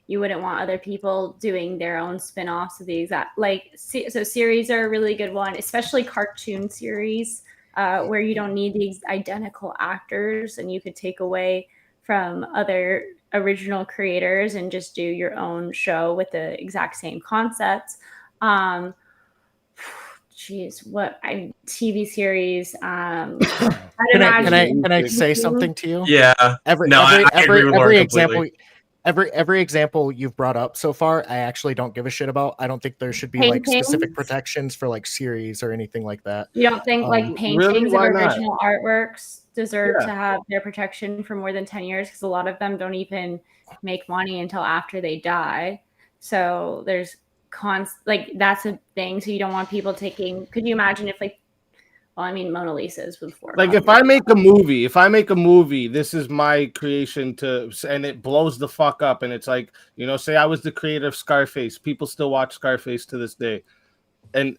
you wouldn't want other people doing their own spin-offs of the exact so series are a really good one, especially cartoon series where you don't need the identical actors, and you could take away from other original creators and just do your own show with the exact same concepts. Geez, TV series? I'd Can I say something to you? Yeah. Every example you've brought up so far, I actually don't give a shit about. I don't think there should be like specific Paintings? protections for like series or anything like that. You don't think like paintings Really? of Why not? original artworks deserve Yeah. to have their protection for more than 10 years? Because a lot of them don't even make money until after they die. So there's that's a thing. So you don't want people taking. Could you imagine if Mona Lisa's before. Like if I make a movie, this is my creation and it blows the fuck up, and it's like, say I was the creator of Scarface, people still watch Scarface to this day, and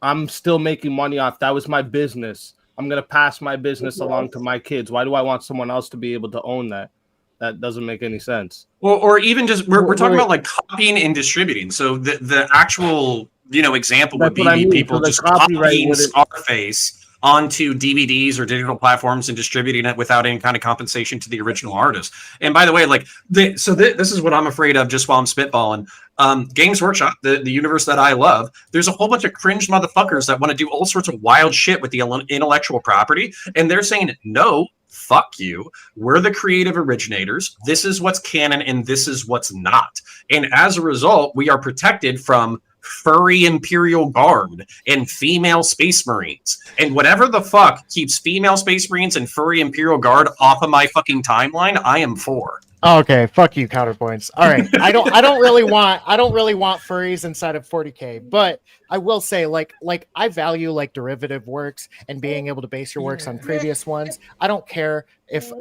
I'm still making money off. That was my business. I'm gonna pass my business along to my kids. Why do I want someone else to be able to own that? That doesn't make any sense. Or even just we're talking about like copying and distributing. So the actual example would That's be what I mean. people So the just copyright copying wouldn't- Scarface onto DVDs or digital platforms and distributing it without any kind of compensation to the original artist. And by the way, this is what I'm afraid of just while I'm spitballing. Games Workshop, the universe that I love, there's a whole bunch of cringe motherfuckers that want to do all sorts of wild shit with the intellectual property, and they're saying no. Fuck you. We're the creative originators. This is what's canon and this is what's not. And as a result, we are protected from furry Imperial Guard and female Space Marines. And whatever the fuck keeps female Space Marines and furry Imperial Guard off of my fucking timeline, I am for. Okay, fuck you, counterpoints. All right, I don't really want furries inside of 40K, but I will say like I value like derivative works and being able to base your works on previous ones. I don't care if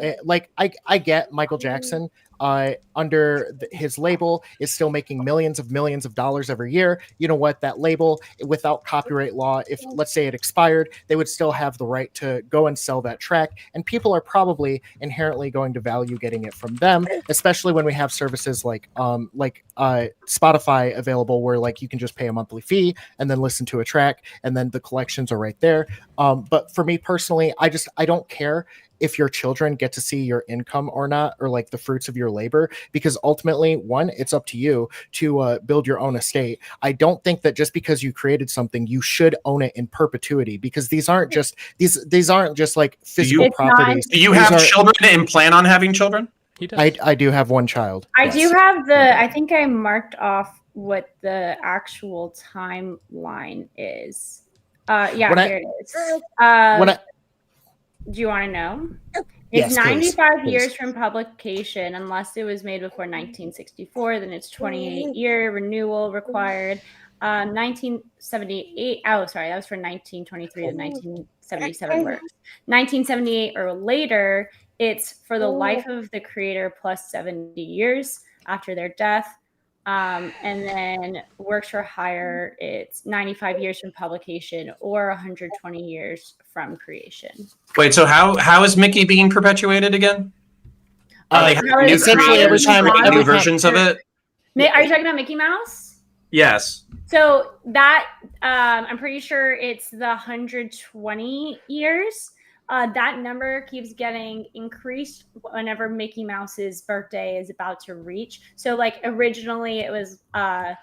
I get Michael Jackson under his label is still making millions of dollars every year. You know what? That label, without copyright law, if let's say it expired, they would still have the right to go and sell that track, and people are probably inherently going to value getting it from them, especially when we have services like Spotify available, where like you can just pay a monthly fee and then listen to a track, and then the collections are right there. But for me personally, I don't care if your children get to see your income or not, or like the fruits of your labor, because ultimately, one, it's up to you to build your own estate. I don't think that just because you created something, you should own it in perpetuity, because these aren't just like physical properties. Do you have children and plan on having children? He does. I do have one child. I yes. do have I think I marked off what the actual timeline is. Here it is. Do you want to know? It's Yes, 95 please. years from publication, unless it was made before 1964. Then it's 28-year renewal required. 1978. Oh, sorry, that was from 1923 to 1977 works. 1978 or later, it's for the life of the creator plus 70 years after their death. And then works for hire, it's 95 years from publication or 120 years from creation. Wait, so how is Mickey being perpetuated again? Are they having new essentially creators every time- making every new time- versions of it? Are you talking about Mickey Mouse? Yes. So that I'm pretty sure it's the 120 years. That number keeps getting increased whenever Mickey Mouse's birthday is about to reach. So like originally it was I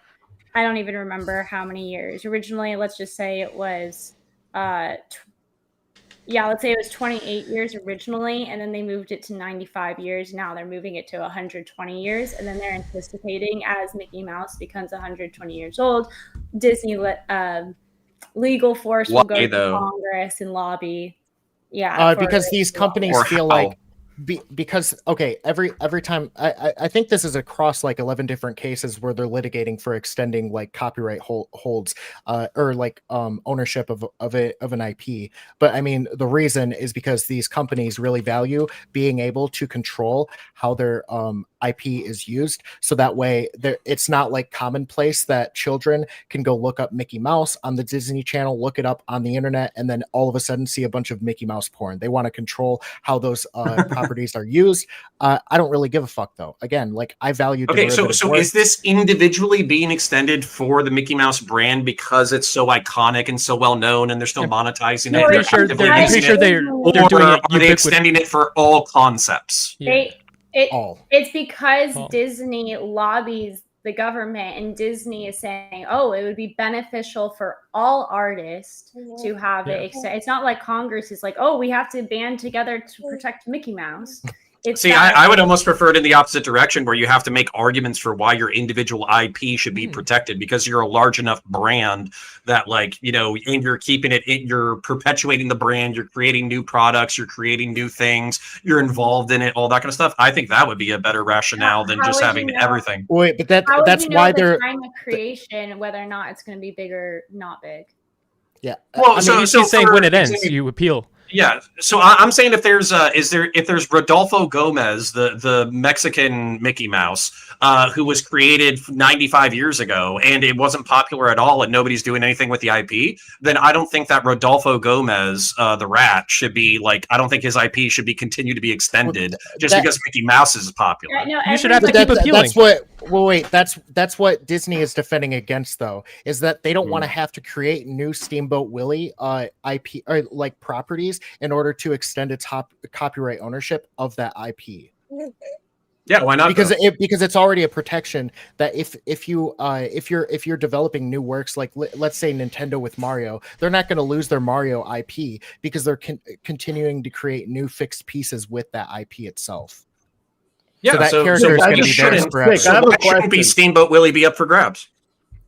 don't even remember how many years. Originally, let's just say it was let's say it was 28 years originally, and then they moved it to 95 years. Now they're moving it to 120 years, and then they're anticipating as Mickey Mouse becomes 120 years old, Disney legal force will go Why, to though? Congress and lobby. Yeah, because these companies Or feel how? like because okay, every time I think this is across like 11 different cases where they're litigating for extending like copyright holds or like ownership of an IP. But I mean, the reason is because these companies really value being able to control how their IP is used, so that way it's not like commonplace that children can go look up Mickey Mouse on the Disney Channel, look it up on the internet, and then all of a sudden see a bunch of Mickey Mouse porn. They want to control how those properties are used. I don't really give a fuck though. Again, like I value. Okay, so derivative work. is this individually being extended for the Mickey Mouse brand because it's so iconic and so well known, and they're still monetizing No, it? I'm They're pretty sure actively they're- using I'm pretty it? sure they're Or doing it are they ubiquitous. extending it for all concepts? Yeah. all. It's because Oh. Disney lobbies the government, and Disney is saying, "Oh, it would be beneficial for all artists to have it." It's not like Congress is like, "Oh, we have to band together to protect Mickey Mouse." It's See, that- I would almost prefer it in the opposite direction, where you have to make arguments for why your individual IP should be Hmm. protected, because you're a large enough brand that, like, you know, and you're keeping it, you're perpetuating the brand, you're creating new products, you're creating new things, you're involved in it, all that kind of stuff. I think that would be a better rationale than How just would you having know? everything. Wait, but How would that's you know why the they're time of creation whether or not it's going to be big or not big? yeah. Well, I mean, so She's saying for when it ends, example- you appeal. Yeah, so I'm saying if there's Rodolfo Gomez, the Mexican Mickey Mouse, who was created 95 years ago, and it wasn't popular at all, and nobody's doing anything with the IP, then I don't think that Rodolfo Gomez, the rat, should be like. I don't think his IP should be continue to be extended just that- because Mickey Mouse is popular. No, You should have to everybody- keep appealing. That's what. Well, wait. That's what Disney is defending against, though, is that they don't want to have to create new Steamboat Willie IP or like properties in order to extend its copyright ownership of that IP. Yeah, why not? Because though? because it's already a protection that if you're developing new works, like let's say Nintendo with Mario, they're not going to lose their Mario IP because they're continuing to create new fixed pieces with that IP itself. Yeah, that so character is why gonna be shouldn't- theirs forever. Nick, I have a why shouldn't be question. Steamboat Willie be up for grabs?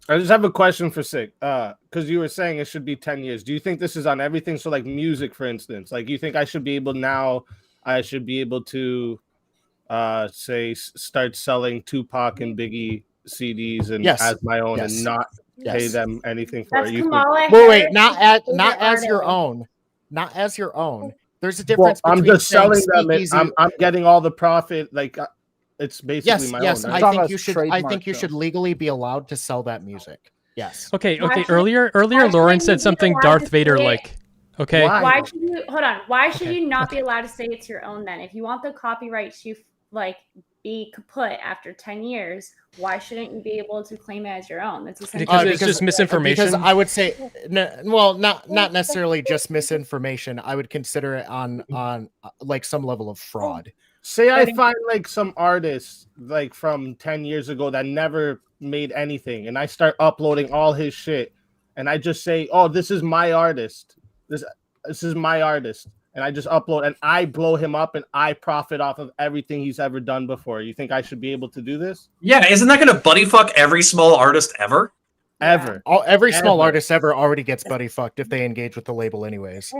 I just have a question for Sick. Because you were saying it should be 10 years. Do you think this is on everything? So, like music, for instance, like you think I should be able to, start selling Tupac and Biggie CDs and Yes. as my own Yes. and not pay Yes. them anything for That's it? You think- Kamala Wait, Harris, not as your artist. own, not as your own. There's a Well, difference. I'm between just saying selling them. And Speakeasy- I'm getting all the profit. Like it's basically Yes, my yes. own. I right? talking think about you should. I trademark, think you though. should legally be allowed to sell that music. Yes. Okay, Why okay. should- Earlier, why Lauren shouldn't you said be something allowed Darth to Vader say it? like. Okay. Why? Why should you hold on? Why should you not be allowed to say it's your own then? If you want the copyright to like be kaput after 10 years, why shouldn't you be able to claim it as your own? That's essentially Because it's just misinformation. Because I would say, well, not necessarily just misinformation. I would consider it on like some level of fraud. Say I find like some artist like from 10 years ago that never made anything, and I start uploading all his shit, and I just say, "Oh, this is my artist. This is my artist," and I just upload, and I blow him up, and I profit off of everything he's ever done before. You think I should be able to do this? Yeah, isn't that going to buddy fuck every small artist ever? Ever? Every small Ever. artist ever already gets buddy fucked if they engage with the label, anyways.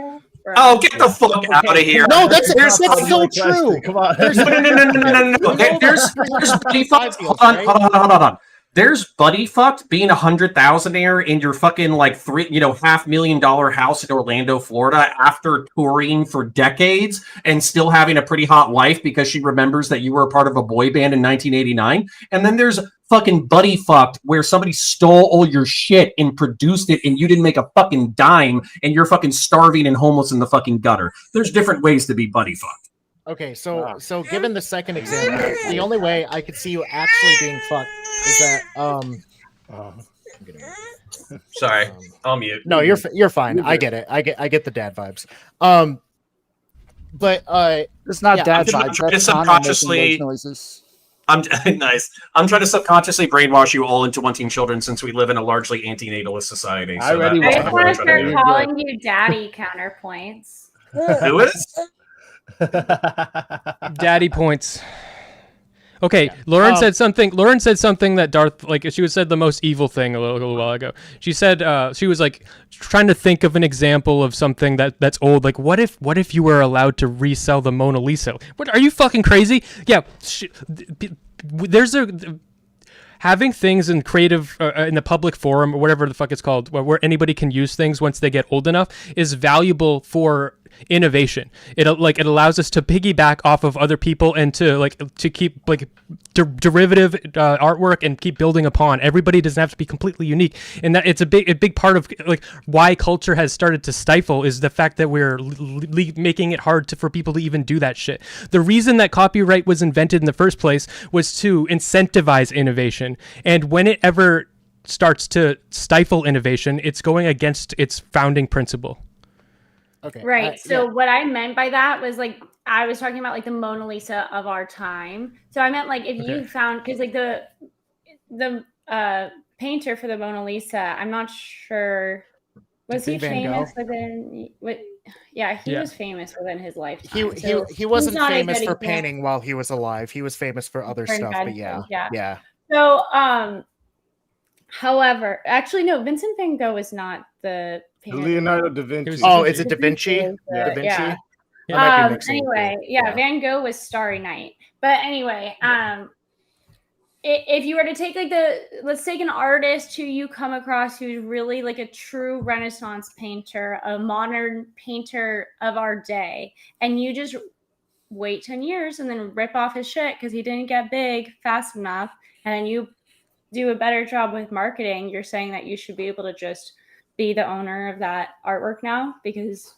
Oh, get the fuck out of here! No, that's There's- so true. Come on. No. There's buddy fucked. Hold on. There's buddy fucked being 100,000-aire in your fucking like $500,000 house in Orlando, Florida, after touring for decades and still having a pretty hot wife because she remembers that you were a part of a boy band in 1989. And then there's fucking buddy fucked where somebody stole all your shit and produced it and you didn't make a fucking dime and you're fucking starving and homeless in the fucking gutter. There's different ways to be buddy fucked. Okay, so given the second example, the only way I could see you actually being fucked is that Sorry, I'll mute. no, you're fine. I get it. I get the dad vibes. But It's not Yeah, dad I'm vibes. trying to That's Connor making subconsciously- those noises. I'm nice. I'm trying to subconsciously brainwash you all into wanting children since we live in a largely antinatalist society. I already I just want to That's start really calling you daddy counterpoints. Lewis? Daddy points. Okay, Yeah. Lauren said something. Lauren said something that Darth, like, she said the most evil thing a little while ago. She said she was like trying to think of an example of something that's old. Like, what if you were allowed to resell the Mona Lisa? What, are you fucking crazy? Yeah, there's having things in creative in the public forum or whatever the fuck it's called, where anybody can use things once they get old enough, is valuable for innovation. It allows us to piggyback off of other people and to keep derivative artwork and keep building upon. Everybody doesn't have to be completely unique, and that it's a big part of like why culture has started to stifle is the fact that we're making it hard for people to even do that shit. The reason that copyright was invented in the first place was to incentivize innovation, and when it ever starts to stifle innovation, it's going against its founding principle. Okay. Right. So what I meant by that was like I was talking about like the Mona Lisa of our time. So I meant like if you found, because like the painter for the Mona Lisa, I'm not sure, was he famous within what? Yeah, he was famous within his lifetime. He wasn't famous for painting while he was alive. He was famous for other stuff. But yeah. So however, actually no, Vincent van Gogh was not the painter. Leonardo da Vinci. Oh, is it Da Vinci? Da Vinci? Yeah. Anyway, Van Gogh was Starry Night. But anyway, if you were to take like let's take an artist who you come across who's really like a true Renaissance painter, a modern painter of our day, and you just wait 10 years and then rip off his shit because he didn't get big fast enough, and then you do a better job with marketing, you're saying that you should be able to just be the owner of that artwork now because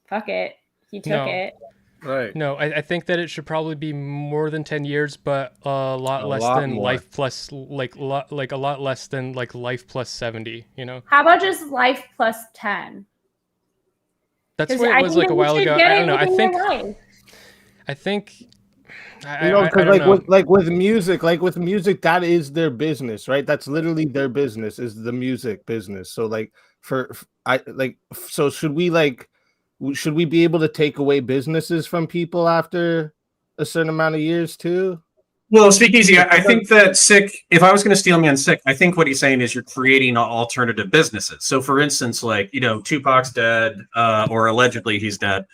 fuck it, he took it. Right. No, I think that it should probably be more than 10 years, but a lot less than more. life plus like a lot less than like life plus 70, you know? How about just life plus 10? That's what it was like a while ago. I don't know. I think with music, that is their business, right? That's literally their business, is the music business. So should we be able to take away businesses from people after a certain amount of years too? Well, Speakeasy, I think that Sick, if I was going to steal man Sick, I think what he's saying is you're creating alternative businesses. So for instance, like, you know, Tupac's dead, or allegedly he's dead.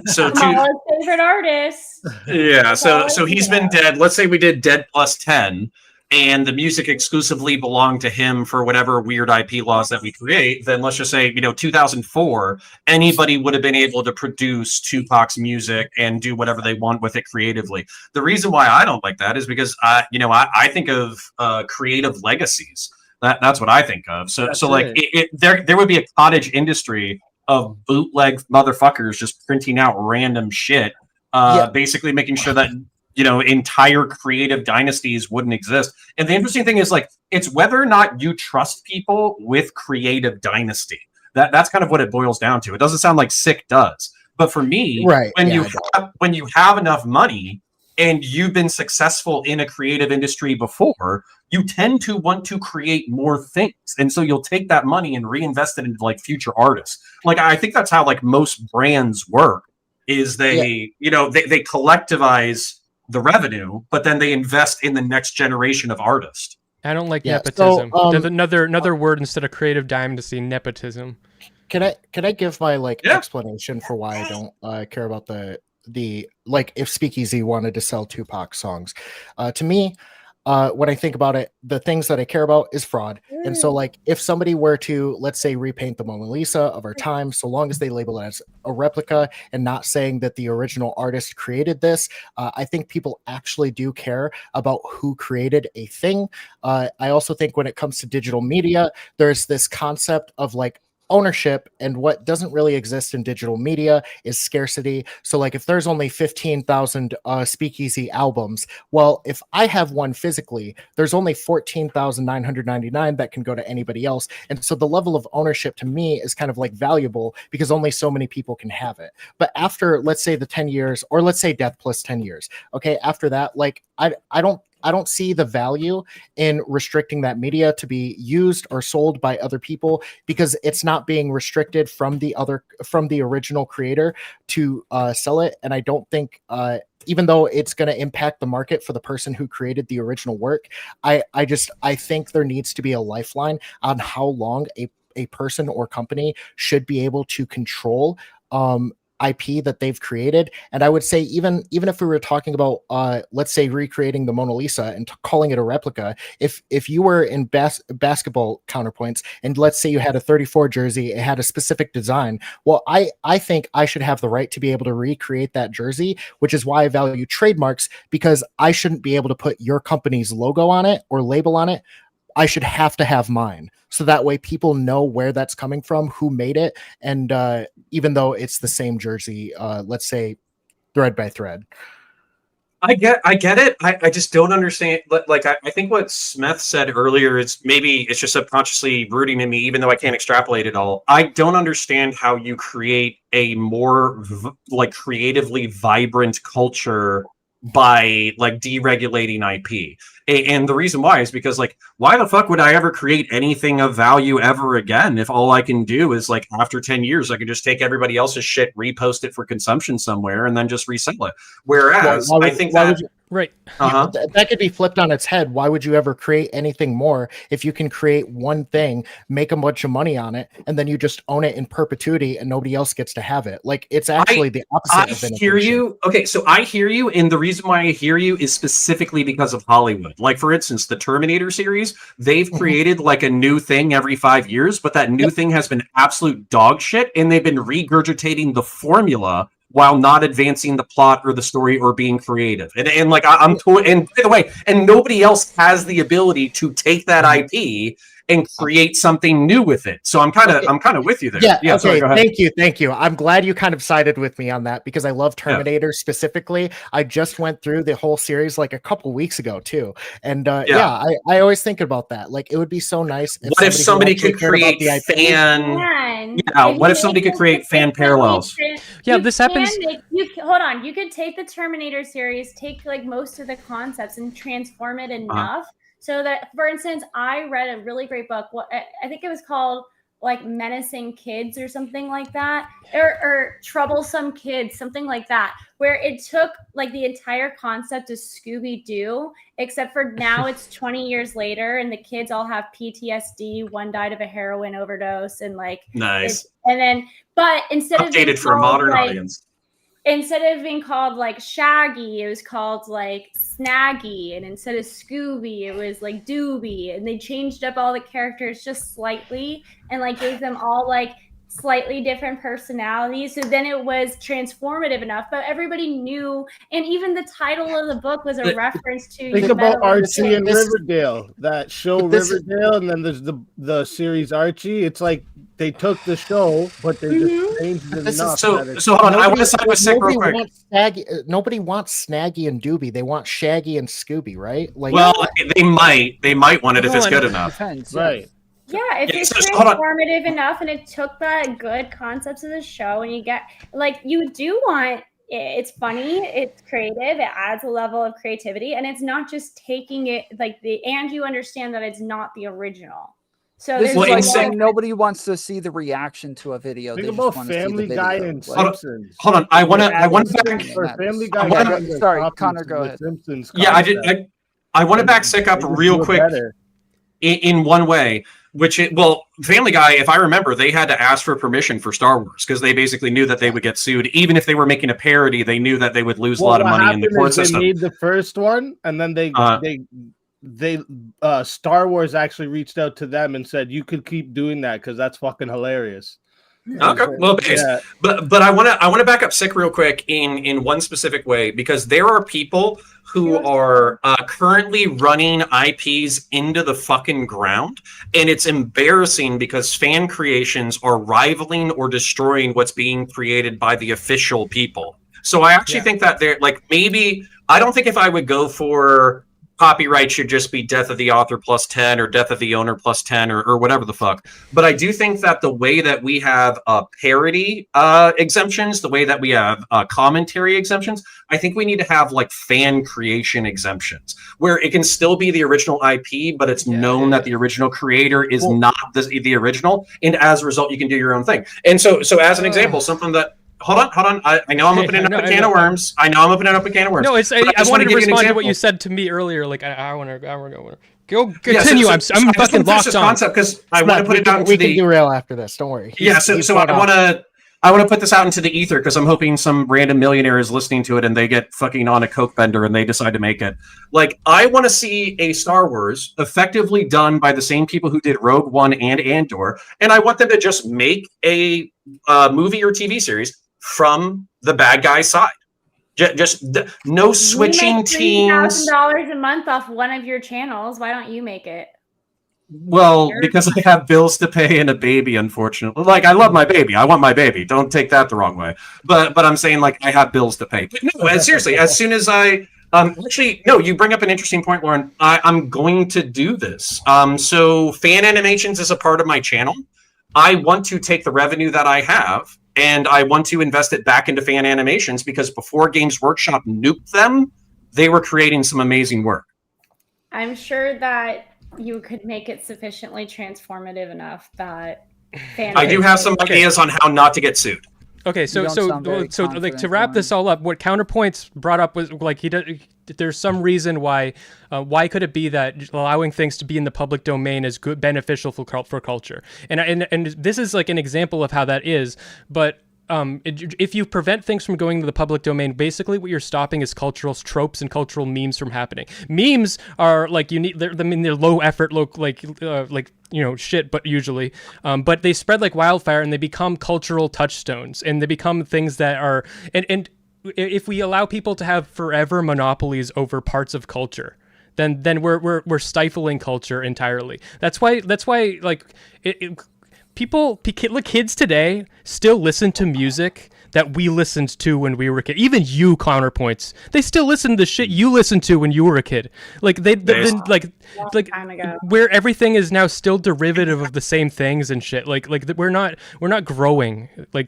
So Paula's favorite artist. Yeah, so he's been dead. Let's say we did Dead plus 10, and the music exclusively belonged to him for whatever weird IP laws that we create. Then let's just say, 2004, anybody would have been able to produce Tupac's music and do whatever they want with it creatively. The reason why I don't like that is because I think of creative legacies. That's what I think of. So like there would be a cottage industry of bootleg motherfuckers just printing out random shit, basically making sure that entire creative dynasties wouldn't exist. And the interesting thing is, like, it's whether or not you trust people with creative dynasty. That's kind of what it boils down to. It doesn't sound like Sick does, but for me, when you have enough money and you've been successful in a creative industry before, you tend to want to create more things, and so you'll take that money and reinvest it into like future artists. Like, I think that's how like most brands work. Is they they collectivize the revenue, but then they invest in the next generation of artists. I don't like nepotism. There's another word instead of creative dynasty, nepotism. Can I give my explanation for why I don't care about the like if Speakeasy wanted to sell Tupac songs? To me, when I think about it, the things that I care about is fraud. And so, like, if somebody were to, let's say, repaint the Mona Lisa of our time, so long as they label it as a replica and not saying that the original artist created this, I think people actually do care about who created a thing. I also think when it comes to digital media, there's this concept of like ownership, and what doesn't really exist in digital media is scarcity. So like if there's only 15,000 Speakeasy albums, well, if I have one physically, there's only 14,999 that can go to anybody else. And so the level of ownership to me is kind of like valuable because only so many people can have it. But after, let's say, the 10 years, or let's say death plus 10 years, okay, after that, like I don't don't see the value in restricting that media to be used or sold by other people, because it's not being restricted from the original creator to sell it. And I don't think even though it's going to impact the market for the person who created the original work, I think there needs to be a lifeline on how long a person or company should be able to control IP that they've created. And I would say even if we were talking about let's say recreating the Mona Lisa and calling it a replica, if you were in basketball counterpoints and let's say you had a 34 jersey, it had a specific design, well, I think I should have the right to be able to recreate that jersey, which is why I value trademarks, because I shouldn't be able to put your company's logo on it or label on it. I should have to have mine, so that way people know where that's coming from, who made it, and even though it's the same jersey, let's say thread by thread. I get it. I just don't understand. Like I think what Smith said earlier is maybe it's just subconsciously rooting in me, even though I can't extrapolate it all. I don't understand how you create a more like creatively vibrant culture by like deregulating IP. And the reason why is because, like, why the fuck would I ever create anything of value ever again if all I can do is, like, after 10 years, I can just take everybody else's shit, repost it for consumption somewhere, and then just resell it. Whereas I think that... Right. That could be flipped on its head. Why would you ever create anything more if you can create one thing, make a bunch of money on it, and then you just own it in perpetuity and nobody else gets to have it? Like, it's actually the opposite. I hear you. Okay, so I hear you, and the reason why I hear you is specifically because of Hollywood. Like, for instance, the Terminator series, they've created like a new thing every 5 years, but that new thing has been absolute dog shit, and they've been regurgitating the formula while not advancing the plot or the story or being creative. And like, and by the way, and nobody else has the ability to take that IP and create something new with it. So I'm kind of with you there. Yeah. Okay. Sorry, go ahead. Thank you. I'm glad you kind of sided with me on that, because I love Terminator specifically. I just went through the whole series like a couple weeks ago too. And I always think about that. Like, it would be so nice. What if somebody could create fan? Yeah. What if somebody could create fan parallels? Yeah, this happens. Hold on. You could take the Terminator series, take like most of the concepts and transform it enough so that, for instance, I read a really great book. I think it was called like Menacing Kids or something like that, or Troublesome Kids, something like that, where it took like the entire concept of Scooby-Doo, except for now it's 20 years later and the kids all have PTSD. One died of a heroin overdose, and like nice. And then, but instead of updated for a modern audience. Instead of being called like Shaggy, it was called like Snaggy, and instead of Scooby, it was like Doobie, and they changed up all the characters just slightly and like gave them all like slightly different personalities. So then it was transformative enough, but everybody knew, and even the title of the book was a reference to. Think about Archie and Riverdale, that show Riverdale, and then there's the series Archie. It's like they took the show, but they just changed it enough. So hold on, I want to side with Sick real quick. Nobody wants Snaggy and Doobie. They want Shaggy and Scooby, right? Like, well, they might want it if it's good enough. Depends, right. Yeah, if it's transformative enough and it took the good concepts of the show, and you get like, you do want it's funny, it's creative, it adds a level of creativity, and it's not just taking it like and you understand that it's not the original. So this is like saying like, nobody wants to see the reaction to a video. Think about Family Guy and Simpsons. Hold on, I want to back for Family Guy. Sorry, Connor, go ahead. Simpsons I want to back Sick up real quick in one way. Family Guy, if I remember, they had to ask for permission for Star Wars because they basically knew that they would get sued. Even if they were making a parody, they knew that they would lose a lot of money in the court system. They made the first one, and then they Star Wars actually reached out to them and said, you could keep doing that because that's fucking hilarious. Okay, well, yeah. but I want to back up Sick real quick in one specific way, because there are people who are currently running IPs into the fucking ground, and it's embarrassing because fan creations are rivaling or destroying what's being created by the official people. So I actually think that they're like, maybe I don't think if I would go for copyright should just be death of the author plus 10 or death of the owner plus 10 or whatever the fuck. But I do think that the way that we have parody exemptions, the way that we have commentary exemptions, I think we need to have like fan creation exemptions where it can still be the original IP, but it's known that the original creator is not the original. And as a result, you can do your own thing. And so as an example, something that Hold on. I know I'm opening up a can of worms. I know I'm opening up a can of worms. No, it's. I wanted to respond to what you said to me earlier. Like I want to go continue. I'm fucking locked on. Concept because I want to put it out into we can derail after this. Don't worry. Yeah. So I want to put this out into the ether because I'm hoping some random millionaire is listening to it and they get fucking on a coke bender and they decide to make it. Like I want to see a Star Wars effectively done by the same people who did Rogue One and Andor, and I want them to just make a movie or TV series from the bad guy side. Just no switching teams. $3,000 a month off one of your channels. Why don't you make it? Well, because I have bills to pay and a baby, unfortunately. Like, I love my baby. I want my baby. Don't take that the wrong way. But I'm saying, like, I have bills to pay. But no, seriously, as soon as I... actually, no, you bring up an interesting point, Lauren. I'm going to do this. So fan animations is a part of my channel. I want to take the revenue that I have and I want to invest it back into fan animations because before Games Workshop nuked them, they were creating some amazing work. I'm sure that you could make it sufficiently transformative enough that fans... I do have some ideas on how not to get sued. Okay, so like to wrap this all up, what Counterpoints brought up was like there's some reason why could it be that allowing things to be in the public domain is good, beneficial for culture, and this is like an example of how that is, but. If you prevent things from going to the public domain, basically what you're stopping is cultural tropes and cultural memes from happening. Memes are like they're low effort, shit, but usually, but they spread like wildfire and they become cultural touchstones and they become things that are and if we allow people to have forever monopolies over parts of culture, then we're stifling culture entirely. That's why like kids today still listen to music that we listened to when we were a kid. Even you, Counterpoints, they still listen to shit you listened to when you were a kid. Like where everything is now still derivative of the same things and shit. Like we're not growing. Like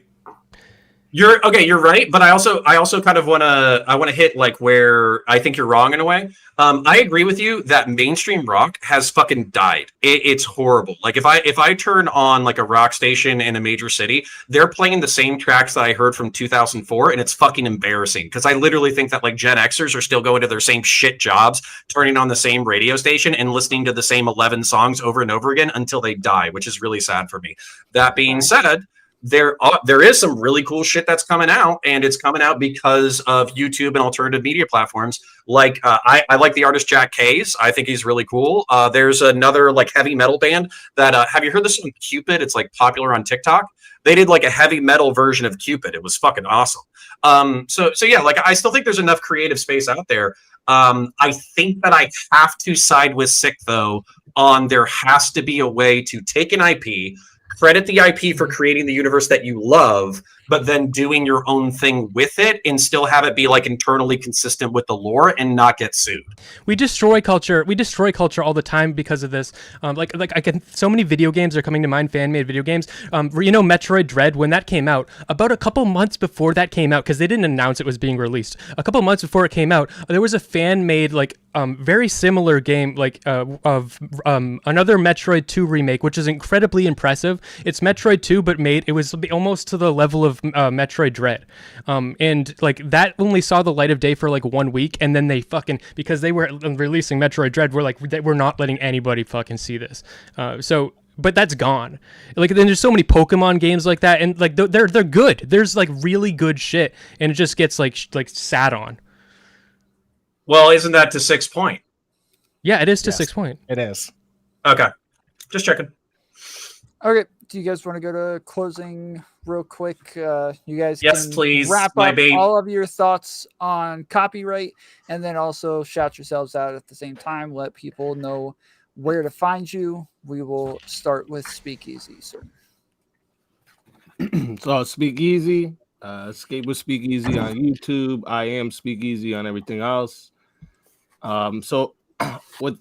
you're right, but I also kind of want to hit like where I think you're wrong in a way. I agree with you that mainstream rock has fucking died. It's horrible. Like if I turn on like a rock station in a major city, they're playing the same tracks that I heard from 2004, and it's fucking embarrassing because I literally think that like Gen Xers are still going to their same shit jobs, turning on the same radio station and listening to the same 11 songs over and over again until they die, which is really sad for me. That being said, there is some really cool shit that's coming out, and it's coming out because of YouTube and alternative media platforms. Like I like the artist Jack Kays. I think he's really cool. There's another like heavy metal band that have you heard this song Cupid? It's like popular on TikTok. They did like a heavy metal version of Cupid. It was fucking awesome. So yeah, like I still think there's enough creative space out there. I think that I have to side with Sick though on there has to be a way to take an IP, credit the IP for creating the universe that you love, but then doing your own thing with it and still have it be like internally consistent with the lore and not get sued. We destroy culture all the time because of this. So many video games are coming to mind, fan-made video games. Metroid Dread, when that came out, about a couple months before that came out, because they didn't announce it was being released, a couple months before it came out, there was a fan-made very similar game of another Metroid 2 remake, which is incredibly impressive. It's Metroid 2, but it was almost to the level of Metroid Dread. And like that only saw the light of day for like 1 week, and then they because they were releasing Metroid Dread, we're not letting anybody fucking see this. But that's gone. Like then there's so many Pokemon games like that, and like they're good. There's like really good shit, and it just gets like sat on. Well, isn't that to 6 point? Yeah, it is to 6 point. It is. Okay. Just checking. Okay. Do you guys want to go to closing real quick? You guys yes, can please. wrap up all of your thoughts on copyright and then also shout yourselves out at the same time. Let people know where to find you. We will start with Speakeasy, sir. So Speakeasy, Escape with Speakeasy on YouTube. I am Speakeasy on everything else. So with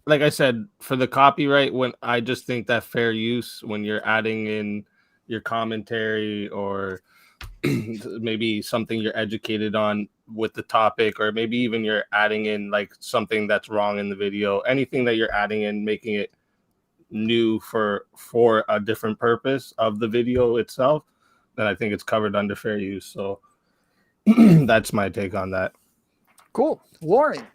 like I said, for the copyright, when I just think that fair use when you're adding in your commentary or maybe something you're educated on with the topic, or maybe even you're adding in like something that's wrong in the video, anything that you're adding in, making it new for a different purpose of the video itself, then I think it's covered under fair use. So that's my take on that. Cool. Lauren.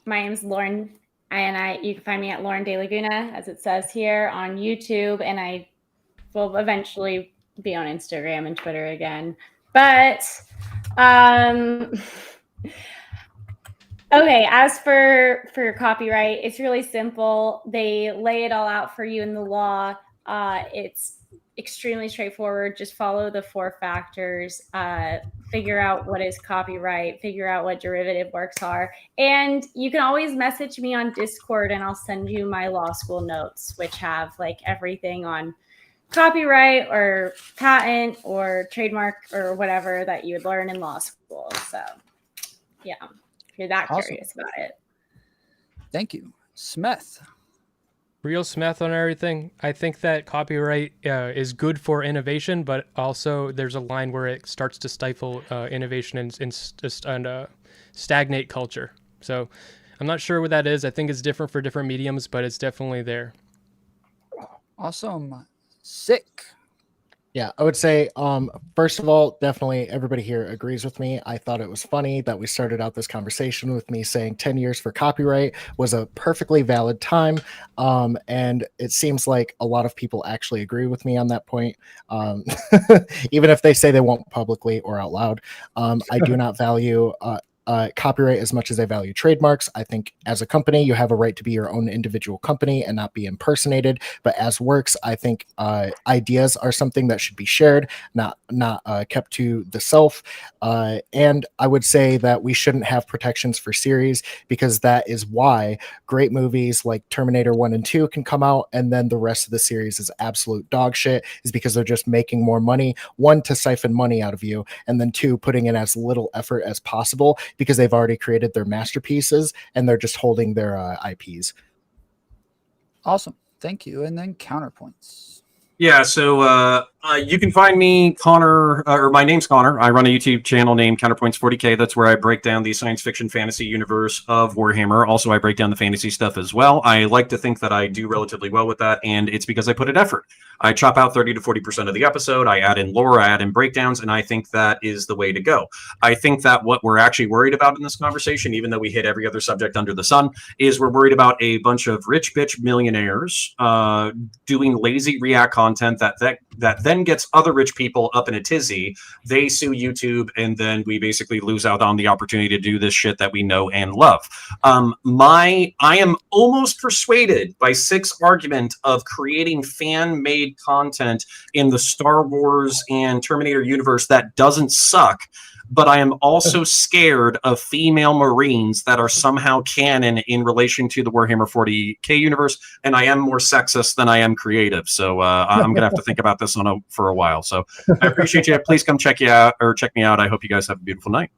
My name's Lauren, and you can find me at Lauren De Laguna, as it says here, on YouTube, and I will eventually be on Instagram and Twitter again. But okay, as for copyright, it's really simple. They lay it all out for you in the law. It's extremely straightforward. Just follow the 4 factors, figure out what is copyright, figure out what derivative works are. And you can always message me on Discord and I'll send you my law school notes, which have like everything on copyright or patent or trademark or whatever that you would learn in law school. So yeah, if you're that Awesome. curious about it. Thank you. Smith. Real Smith on everything. I think that copyright is good for innovation, but also there's a line where it starts to stifle innovation and stagnate culture. So I'm not sure what that is. I think it's different for different mediums, but it's definitely there. Awesome. Sick. Yeah, I would say, first of all, definitely everybody here agrees with me. I thought it was funny that we started out this conversation with me saying 10 years for copyright was a perfectly valid time. And it seems like a lot of people actually agree with me on that point. Even if they say they won't publicly or out loud. I do not value copyright as much as I value trademarks. I think as a company, you have a right to be your own individual company and not be impersonated. But as works, I think ideas are something that should be shared, not kept to the self. And I would say that we shouldn't have protections for series, because that is why great movies like Terminator 1 and 2 can come out, and then the rest of the series is absolute dog shit, is because they're just making more money. 1, to siphon money out of you, and then 2, putting in as little effort as possible, because they've already created their masterpieces and they're just holding their IPs. Awesome. Thank you. And then counterpoints. Yeah, so you can find me, Connor, or my name's Connor. I run a YouTube channel named Counterpoints 40K. That's where I break down the science fiction fantasy universe of Warhammer. Also, I break down the fantasy stuff as well. I like to think that I do relatively well with that, and it's because I put in effort. I chop out 30 to 40% of the episode. I add in lore, I add in breakdowns, and I think that is the way to go. I think that what we're actually worried about in this conversation, even though we hit every other subject under the sun, is we're worried about a bunch of rich bitch millionaires doing lazy React content that then gets other rich people up in a tizzy. They sue YouTube, and then we basically lose out on the opportunity to do this shit that we know and love. I am almost persuaded by Sick's argument of creating fan-made content in the Star Wars and Terminator universe that doesn't suck, but I am also scared of female Marines that are somehow canon in relation to the Warhammer 40K universe, and I am more sexist than I am creative. So I'm gonna have to think about this for a while. So I appreciate you. Please come check me out. I hope you guys have a beautiful night.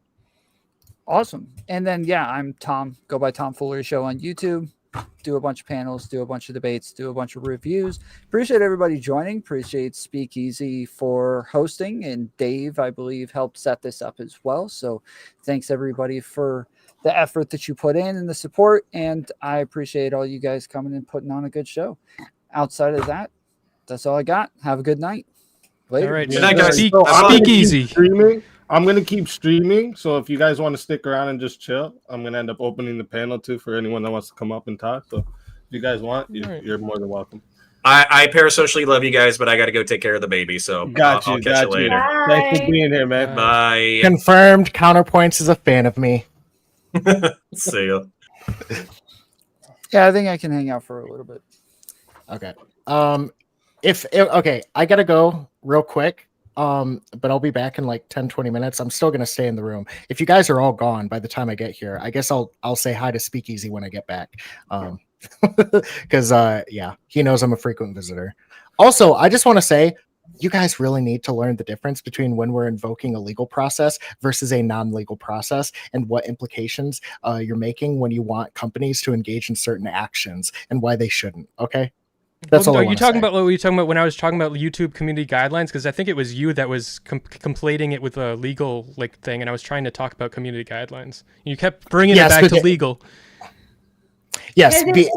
Awesome. And then, yeah, I'm Tom. Go by Tom Foolery Show on YouTube. Do a bunch of panels, do a bunch of debates, do a bunch of reviews. Appreciate everybody joining. Appreciate Speakeasy for hosting, and Dave, I believe, helped set this up as well. So thanks everybody for the effort that you put in and the support. And I appreciate all you guys coming and putting on a good show. Outside of that, that's all I got. Have a good night. Later. All right. Good night, guys. Speak easy. I'm gonna keep streaming, so if you guys want to stick around and just chill, I'm gonna end up opening the panel too for anyone that wants to come up and talk. So if you guys want, you're more than welcome. I parasocially love you guys, but I got to go take care of the baby. So I'll catch you later. Bye. Thanks for being here, man. Bye. Confirmed, Counterpoints is a fan of me. See ya. Yeah, I think I can hang out for a little bit. Okay. Okay, I gotta go real quick. But I'll be back in like 10-20 minutes. I'm still gonna stay in the room. If you guys are all gone by the time I get here, I guess I'll say hi to Speakeasy when I get back. Because yeah, he knows I'm a frequent visitor. Also, I just want to say, you guys really need to learn the difference between when we're invoking a legal process versus a non-legal process, and what implications you're making when you want companies to engage in certain actions and why they shouldn't. Okay, that's all. Are I you wanna talking say. about? Were you talking about when I was talking about YouTube community guidelines? Because I think it was you that was conflating it with a legal like thing, and I was trying to talk about community guidelines. You kept bringing it back to legal. Yes, because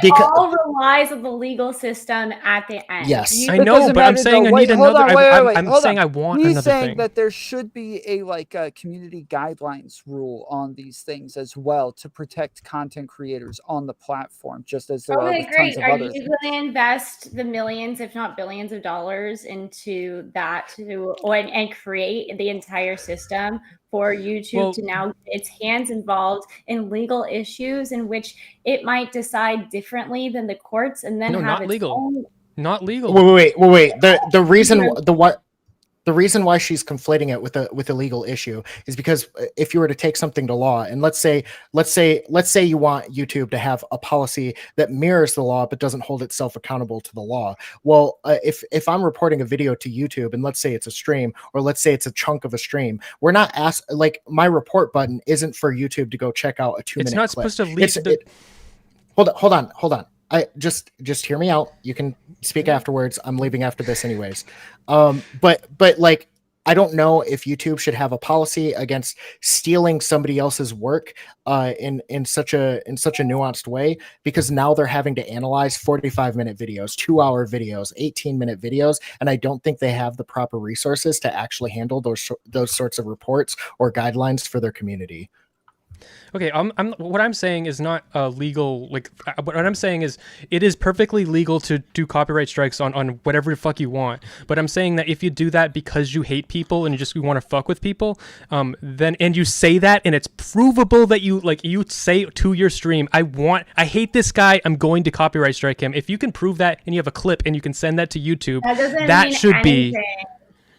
it all relies on the legal system at the end. Yes. I know, but I'm saying I need another. I'm saying I want He's another saying thing. that there should be a community guidelines rule on these things as well to protect content creators on the platform, just as there are Okay, with great. tons of Are other you things. going to invest the millions, if not billions of dollars into that and create the entire system for YouTube to now get its hands involved in legal issues in which it might decide differently than the courts, and then have not its legal. own... Not legal. Wait. The reason why she's conflating it with a legal issue is because if you were to take something to law, and let's say you want YouTube to have a policy that mirrors the law but doesn't hold itself accountable to the law. Well, if I'm reporting a video to YouTube, and let's say it's a stream, or let's say it's a chunk of a stream, we're not asked, like, my report button isn't for YouTube to go check out a 2-minute It's not clip. supposed to lead. Hold on. I just hear me out. You can speak afterwards. I'm leaving after this anyways. But like, I don't know if YouTube should have a policy against stealing somebody else's work in such a nuanced way, because now they're having to analyze 45-minute videos, 2-hour videos, 18-minute videos, and I don't think they have the proper resources to actually handle those sorts of reports or guidelines for their community. Okay, what I'm saying is not legal. Like, what I'm saying is it is perfectly legal to do copyright strikes on whatever the fuck you want. But I'm saying that if you do that because you hate people and you want to fuck with people, then and you say that and it's provable that you say to your stream, I hate this guy, I'm going to copyright strike him. If you can prove that and you have a clip and you can send that to YouTube, that should be.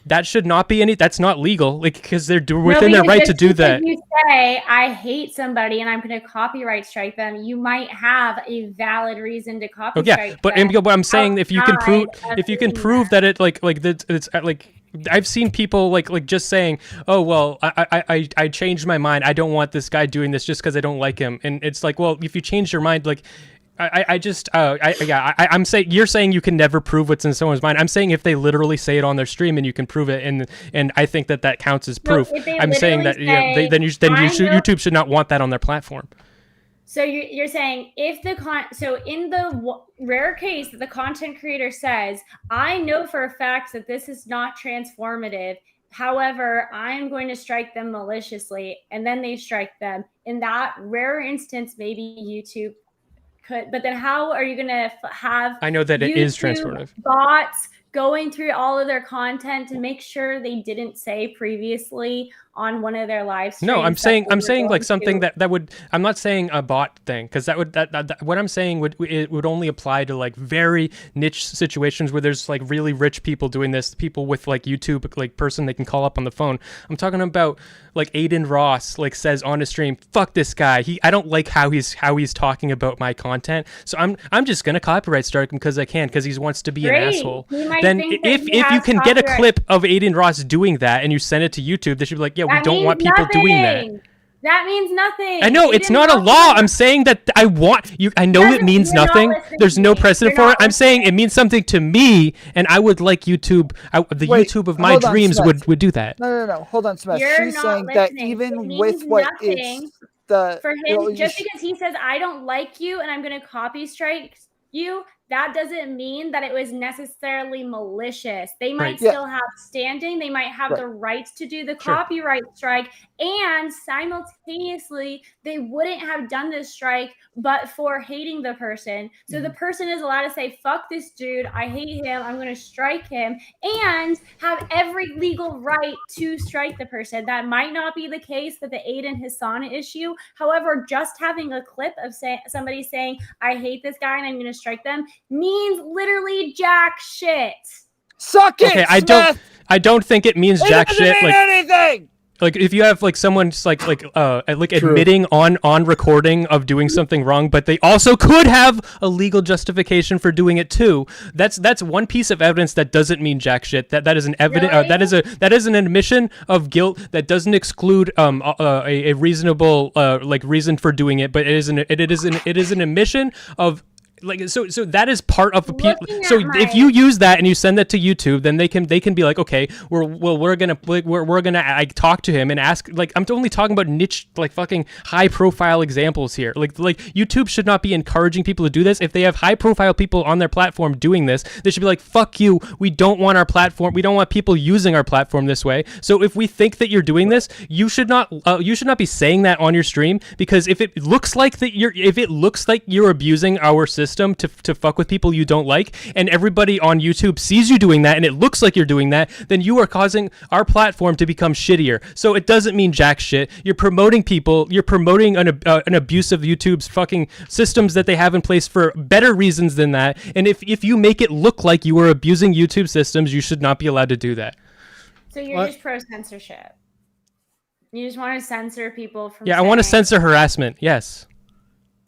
That should not be that's not legal, like, because they're within their right to do that. If you say, I hate somebody and I'm going to copyright strike them, you might have a valid reason to copyright strike them. But I'm saying if you can prove that it it's like, I've seen people like just saying, oh, well, I changed my mind. I don't want this guy doing this just because I don't like him. And it's like, well, if you change your mind, like, I'm saying you're saying you can never prove what's in someone's mind. I'm saying if they literally say it on their stream and you can prove it, and I think that counts as proof. I'm saying that YouTube should not want that on their platform. So you're saying if in the rare case that the content creator says, I know for a fact that this is not transformative, however, I'm going to strike them maliciously, and then they strike them. In that rare instance, maybe YouTube could, but then how are you going to have I know that YouTube it is transformative bots going through all of their content to make sure they didn't say previously on one of their live streams? No, I'm saying like something that would, I'm not saying a bot thing, because that what I'm saying would only apply to like very niche situations where there's like really rich people doing this, people with like YouTube like person they can call up on the phone. I'm talking about like Aiden Ross like says on a stream, fuck this guy. I don't like how he's talking about my content. So I'm just gonna copyright strike him because I can, because he wants to be an asshole. Then if you can get a clip of Aiden Ross doing that and you send it to YouTube, they should be like, yeah, we don't want people doing that. That means nothing. I know it's not a law. I'm saying that I want you. I know it means nothing. There's no precedent for it. I'm saying it means something to me, and I would like YouTube. YouTube of my dreams would do that. No. Hold on, Smash. You're She's not saying listening. that even with what is the for him, just because he says I don't like you and I'm going to copy strike you, that doesn't mean that it was necessarily malicious. They might still have standing. They might have the right to do the copyright strike. And simultaneously, they wouldn't have done this strike but for hating the person. So the person is allowed to say, fuck this dude. I hate him. I'm going to strike him, and have every legal right to strike the person. That might not be the case with the Aiden Hassana issue. However, just having a clip of somebody saying, I hate this guy and I'm going to strike them means literally jack shit. Suck it. Okay, I don't think it means jack shit. Like anything. Like if you have like someone just like True. admitting on recording of doing something wrong, but they also could have a legal justification for doing it too. That's one piece of evidence that doesn't mean jack shit. That is an evidence Really? that is an admission of guilt that doesn't exclude a reasonable like reason for doing it, but it is an admission of. Like so that is part of Looking so at if my- you use that and you send that to YouTube, then they can be like, okay, we're gonna talk to him and ask, like, I'm only talking about niche, like, fucking high profile examples here. Like YouTube should not be encouraging people to do this. If they have high profile people on their platform doing this, they should be like, fuck you, we don't want our platform, we don't want people using our platform this way. So if we think that you're doing this, you should not be saying that on your stream, because if it looks like you're abusing our system to fuck with people you don't like, and everybody on YouTube sees you doing that and it looks like you're doing that, then you are causing our platform to become shittier. So it doesn't mean jack shit. You're promoting an abuse of YouTube's fucking systems that they have in place for better reasons than that. And if you make it look like you are abusing YouTube systems, you should not be allowed to do that. So you're What? just pro censorship. You just want to censor people from. Yeah, I want to saying- censor harassment. Yes.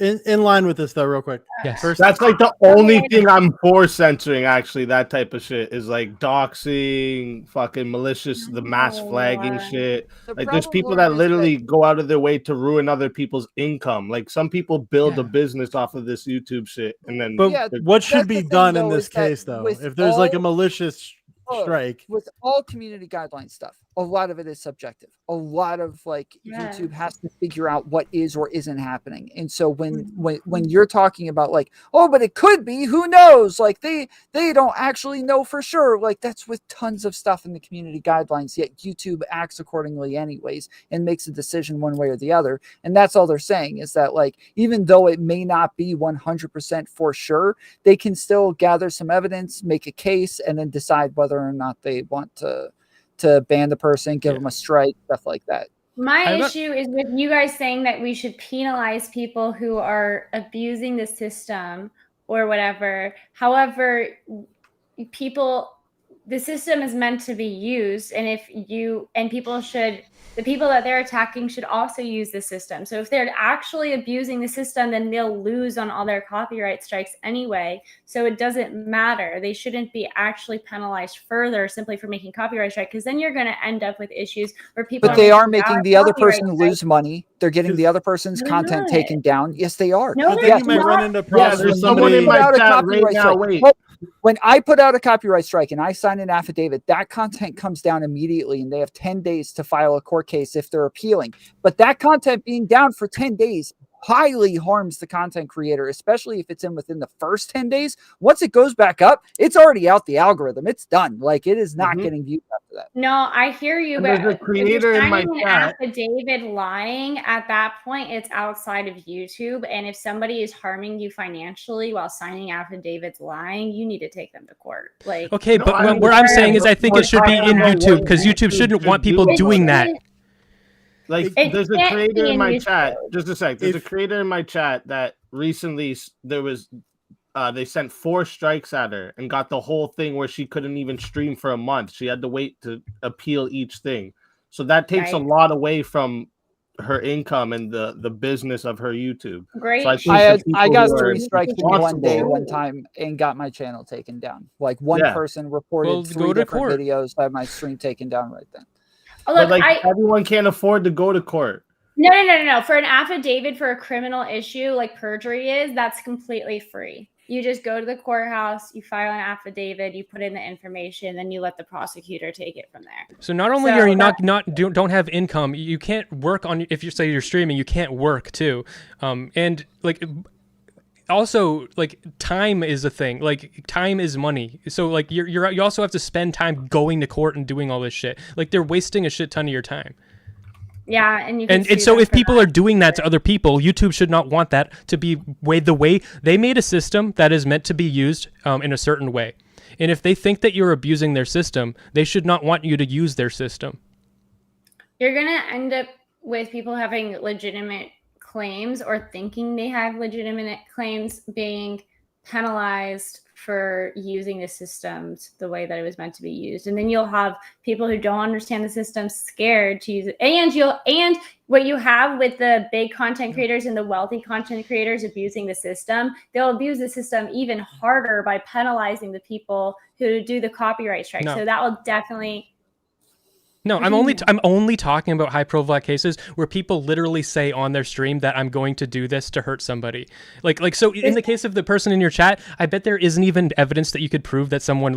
In line with this though, real quick. Yes. First, That's like the only thing I'm for censoring. Actually, that type of shit is like doxing, fucking malicious, the mass flagging No. shit. The Like there's people problem that is literally go out of their way to ruin other people's income. Like some people build Yeah. a business off of this YouTube shit, and then but Yeah, what that's should the be thing, done in though, this is that case, though? with If there's like a all- malicious Look, strike, with all community guideline stuff, a lot of it is subjective. A lot of like Yes. YouTube has to figure out what is or isn't happening. And so when you're talking about like, oh, but it could be, who knows? Like they don't actually know for sure. Like that's with tons of stuff in the community guidelines, yet YouTube acts accordingly anyways and makes a decision one way or the other. And that's all they're saying is that like even though it may not be 100% for sure, they can still gather some evidence, make a case, and then decide whether or not they want to ban the person, give them a strike, stuff like that. My I'm not- issue is with you guys saying that we should penalize people who are abusing the system or whatever. However, the system is meant to be used, and the people that they're attacking should also use the system. So if they're actually abusing the system, then they'll lose on all their copyright strikes anyway. So it doesn't matter. They shouldn't be actually penalized further simply for making copyright strike, because then you're going to end up with issues where people. But they are making valid the other copyright person strikes. lose money. They're getting the other person's They're content not. taken down. Yes, they are. No, but they're then you might not. run into Yes, problems there's with someone somebody. in my put out a chat copyright right now, strike. wait. Well, when I put out a copyright strike and I sign an affidavit, that content comes down immediately, and they have 10 days to file a court case if they're appealing. But that content being down for 10 days highly harms the content creator, especially if it's within the first 10 days. Once it goes back up, it's already out the algorithm. It's done. Like it is not Mhm. getting viewed after that. No, I hear you, And but there's a creator if you're in my signing an chat. affidavit lying, at that point, it's outside of YouTube. And if somebody is harming you financially while signing affidavits lying, you need to take them to court. Like, Okay, No, but I what I'm understand, saying is I think it should be in YouTube, because YouTube shouldn't want people doing that. Like It there's a can't creator be in in my YouTube. chat. Just a sec. There's a If- creator in my chat that recently there was they sent 4 strikes at her and got the whole thing where she couldn't even stream for a month. She had to wait to appeal each thing. So that takes a Right. lot away from her income and the business of her YouTube. great. So I think I the got people who are 3 strikes in one day, responsible- one time, and got my channel taken down. Like one Yeah. person reported Well, 3 go to different court. videos, had my stream taken down right then. Oh, But look, like everyone can't afford to go to court. No. For an affidavit for a criminal issue like perjury is, that's completely free. You just go to the courthouse, you file an affidavit, you put in the information, then you let the prosecutor take it from there. So not only So are you that- don't have income, you can't work on, if you say you're streaming, you can't work too, and like also like time is a thing. Like time is money. So like you also have to spend time going to court and doing all this shit. Like they're wasting a shit ton of your time. Yeah, and you can And sue so them if for people that. are doing that to other people, YouTube should not want that to be the way they made a system that is meant to be used in a certain way. And if they think that you're abusing their system, they should not want you to use their system. You're gonna end up with people having legitimate claims or thinking they have legitimate claims being penalized for using the systems the way that it was meant to be used. And then you'll have people who don't understand the system scared to use it. And what you have with the big content creators and the wealthy content creators abusing the system, they'll abuse the system even harder by penalizing the people who do the copyright strike. No. So that will definitely. No, I'm only talking about high profile cases where people literally say on their stream that I'm going to do this to hurt somebody. Like so in the case of the person in your chat, I bet there isn't even evidence that you could prove that someone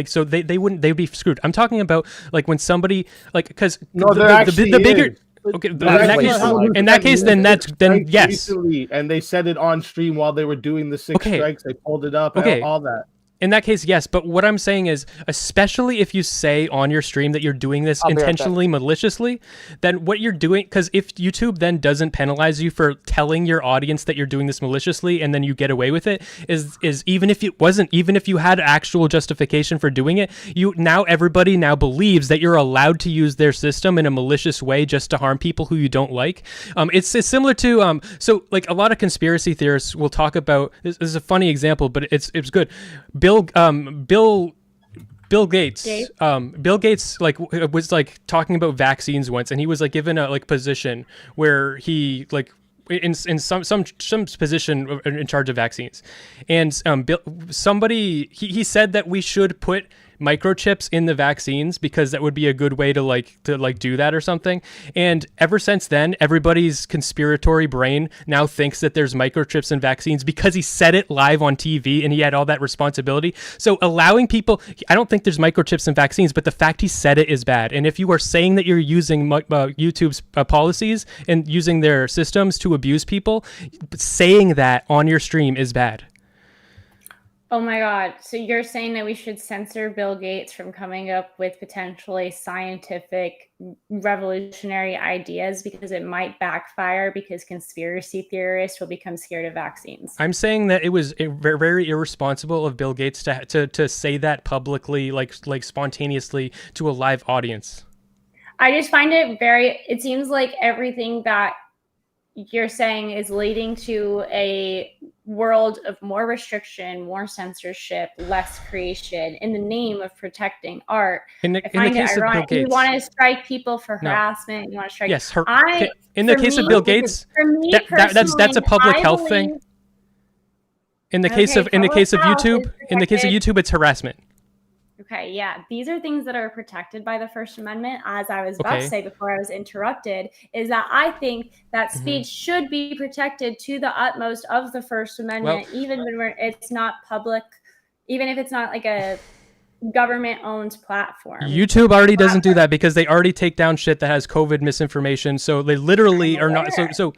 so they'd be screwed. I'm talking about like when somebody because the bigger. Okay, in that case, then yes. Recently, and they said it on stream while they were doing the 6 strikes. They pulled it up. Okay. All that. In that case, yes. But what I'm saying is, especially if you say on your stream that you're doing this intentionally, maliciously, then what you're doing, because if YouTube then doesn't penalize you for telling your audience that you're doing this maliciously and then you get away with it, is even if you had actual justification for doing it, everybody now believes that you're allowed to use their system in a malicious way just to harm people who you don't like. It's similar to so like a lot of conspiracy theorists will talk about. This is a funny example, but it's good. Bill Gates, Bill Gates was like talking about vaccines once, and he was like given a position where he in some position in charge of vaccines, and he said that we should put microchips in the vaccines because that would be a good way to do that or something. And ever since then, everybody's conspiratory brain now thinks that there's microchips in vaccines because he said it live on TV and he had all that responsibility. So allowing people, I don't think there's microchips in vaccines, but the fact he said it is bad. And if you are saying that you're using YouTube's policies and using their systems to abuse people, saying that on your stream is bad. Oh my God. So you're saying that we should censor Bill Gates from coming up with potentially scientific revolutionary ideas because it might backfire because conspiracy theorists will become scared of vaccines? I'm saying that it was very, very irresponsible of Bill Gates to say that publicly, like spontaneously to a live audience. I just find it seems like everything that you're saying is leading to a world of more restriction, more censorship, less creation in the name of protecting art. I find it ironic. You want to strike people for harassment. You want to strike. Yes, in the case of Bill Gates, that's a public health thing. In the case of YouTube, it's harassment. Okay, yeah. These are things that are protected by the First Amendment. As I was about to say before I was interrupted, is that I think that speech should be protected to the utmost of the First Amendment, even when it's not public, even if it's not like a government-owned platform. YouTube already doesn't do that because they already take down shit that has COVID misinformation. So they literally are not. So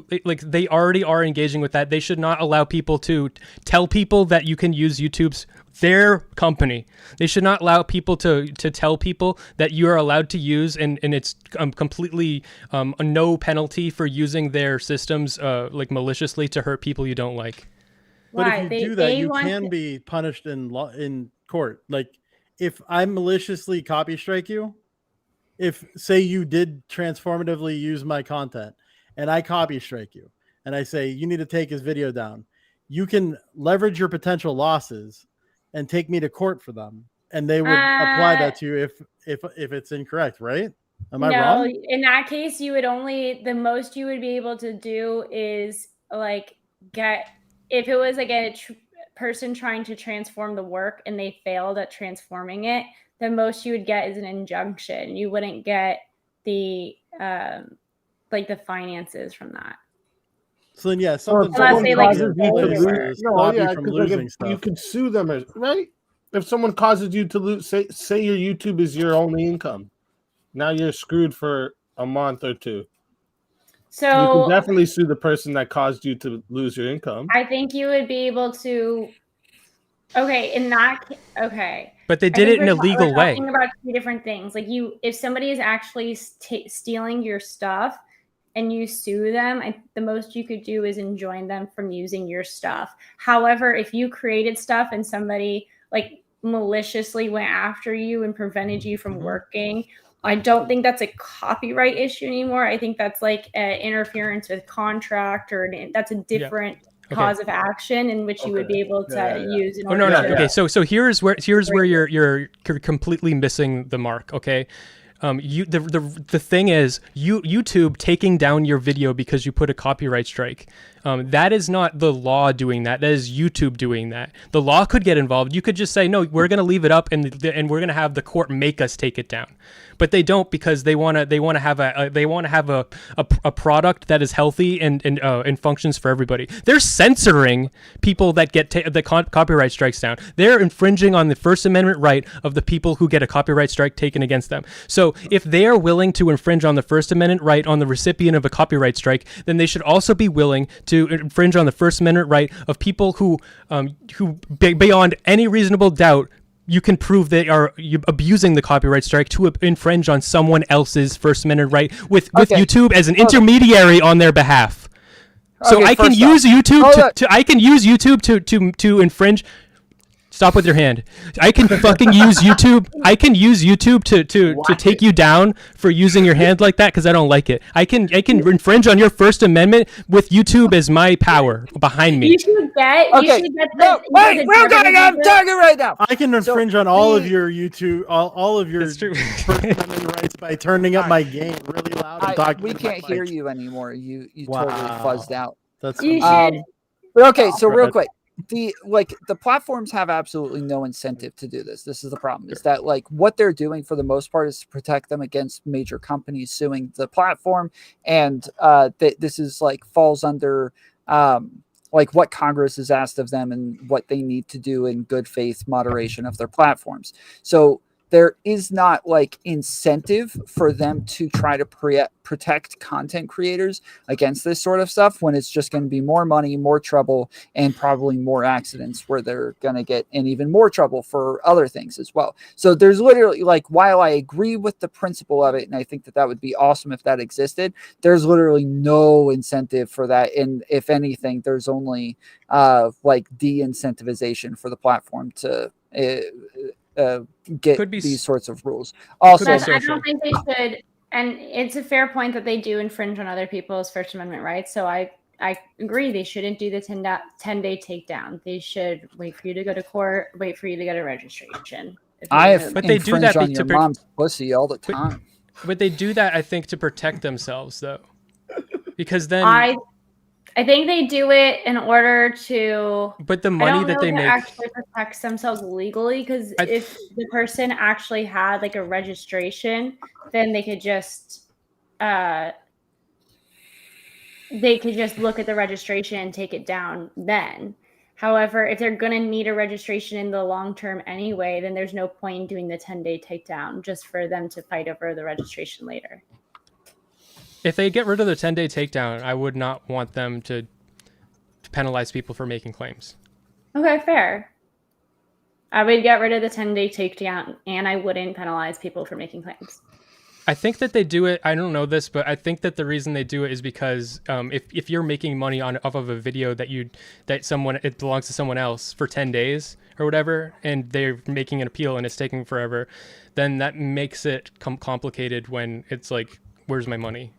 they already are engaging with that. They should not allow people to tell people that you can use YouTube's their company. They should not allow people to tell people that you are allowed to use and it's completely no penalty for using their systems maliciously to hurt people you don't like. But if you do that, you can be punished in court. Like if I maliciously copy strike you, if say you did transformatively use my content and I copy strike you and I say you need to take his video down, you can leverage your potential losses and take me to court for them, and they would apply that to you if it's incorrect, right? Am I wrong? No, in that case, you would the most you would be able to do is if it was like a person trying to transform the work and they failed at transforming it, the most you would get is an injunction. You wouldn't get the the finances from that. So then, yeah, you could sue them, right? If someone causes you to lose, say your YouTube is your only income, now you're screwed for a month or two. So you can definitely sue the person that caused you to lose your income. I think you would be able to. Okay. But they did it in a legal way. We're talking about two different things. Like if somebody is actually stealing your stuff, and you sue them, the most you could do is enjoin them from using your stuff. However, if you created stuff and somebody maliciously went after you and prevented you from working, I don't think that's a copyright issue anymore. I think that's interference with contract, or that's a different cause of action in which you would be able to use in Oh order no. to. Okay, so here's where you're completely missing the mark. Okay, the thing is, YouTube taking down your video because you put a copyright strike. That is not the law doing that. That is YouTube doing that. The law could get involved. You could just say, no, we're going to leave it up, and we're going to have the court make us take it down. But they don't, because they want to have a product that is healthy and functions for everybody. They're censoring people that get the copyright strikes down. They're infringing on the First Amendment right of the people who get a copyright strike taken against them. So if they are willing to infringe on the First Amendment right on the recipient of a copyright strike, then they should also be willing to infringe on the First Amendment right of people who beyond any reasonable doubt, you can prove they are abusing the copyright strike to infringe on someone else's First Amendment right with YouTube as an intermediary on their behalf. So I can use YouTube to infringe. Stop with your hand. I can fucking use YouTube. I can use YouTube to take you down for using your hand like that because I don't like it. I can infringe on your First Amendment with YouTube as my power behind me. You should get. Okay. You should get No, wait, we're going. I'm talking right now. I can infringe on all of your YouTube, all of your That's true. First Amendment rights by turning up my gain really loud and talking. We into my can't hear mic. you anymore. You Wow. totally fuzzed out. That's You funny. should. But okay, so real Right. quick, the platforms have absolutely no incentive to do this. This is the problem, is that what they're doing for the most part is to protect them against major companies suing the platform, and this is falls under what Congress has asked of them and what they need to do in good faith moderation of their platforms. So there is not incentive for them to try to protect content creators against this sort of stuff, when it's just going to be more money, more trouble, and probably more accidents where they're going to get in even more trouble for other things as well. So there's literally, while I agree with the principle of it, and I think that would be awesome if that existed, there's literally no incentive for that. And if anything, there's only de-incentivization for the platform to get these sorts of rules. Also, But I don't think they should, and it's a fair point that they do infringe on other people's First Amendment rights. So I agree, they shouldn't do the 10-day takedown. They should wait for you to go to court, wait for you to get a registration. But they do that on your mom's pussy all the time. But they do that, I think, to protect themselves, though, because then I think they do it in order to. But the money that they make actually protects themselves legally, because if the person actually had a registration, then they could just look at the registration and take it down then. However, if they're going to need a registration in the long term anyway, then there's no point in doing the 10-day takedown just for them to fight over the registration later. If they get rid of the 10-day takedown, I would not want them to penalize people for making claims. Okay, fair. I would get rid of the 10-day takedown, and I wouldn't penalize people for making claims. I think that they do it. I don't know this, but I think that the reason they do it is because if you're making money off of a video it belongs to someone else for 10 days or whatever, and they're making an appeal and it's taking forever, then that makes it complicated when it's where's my money?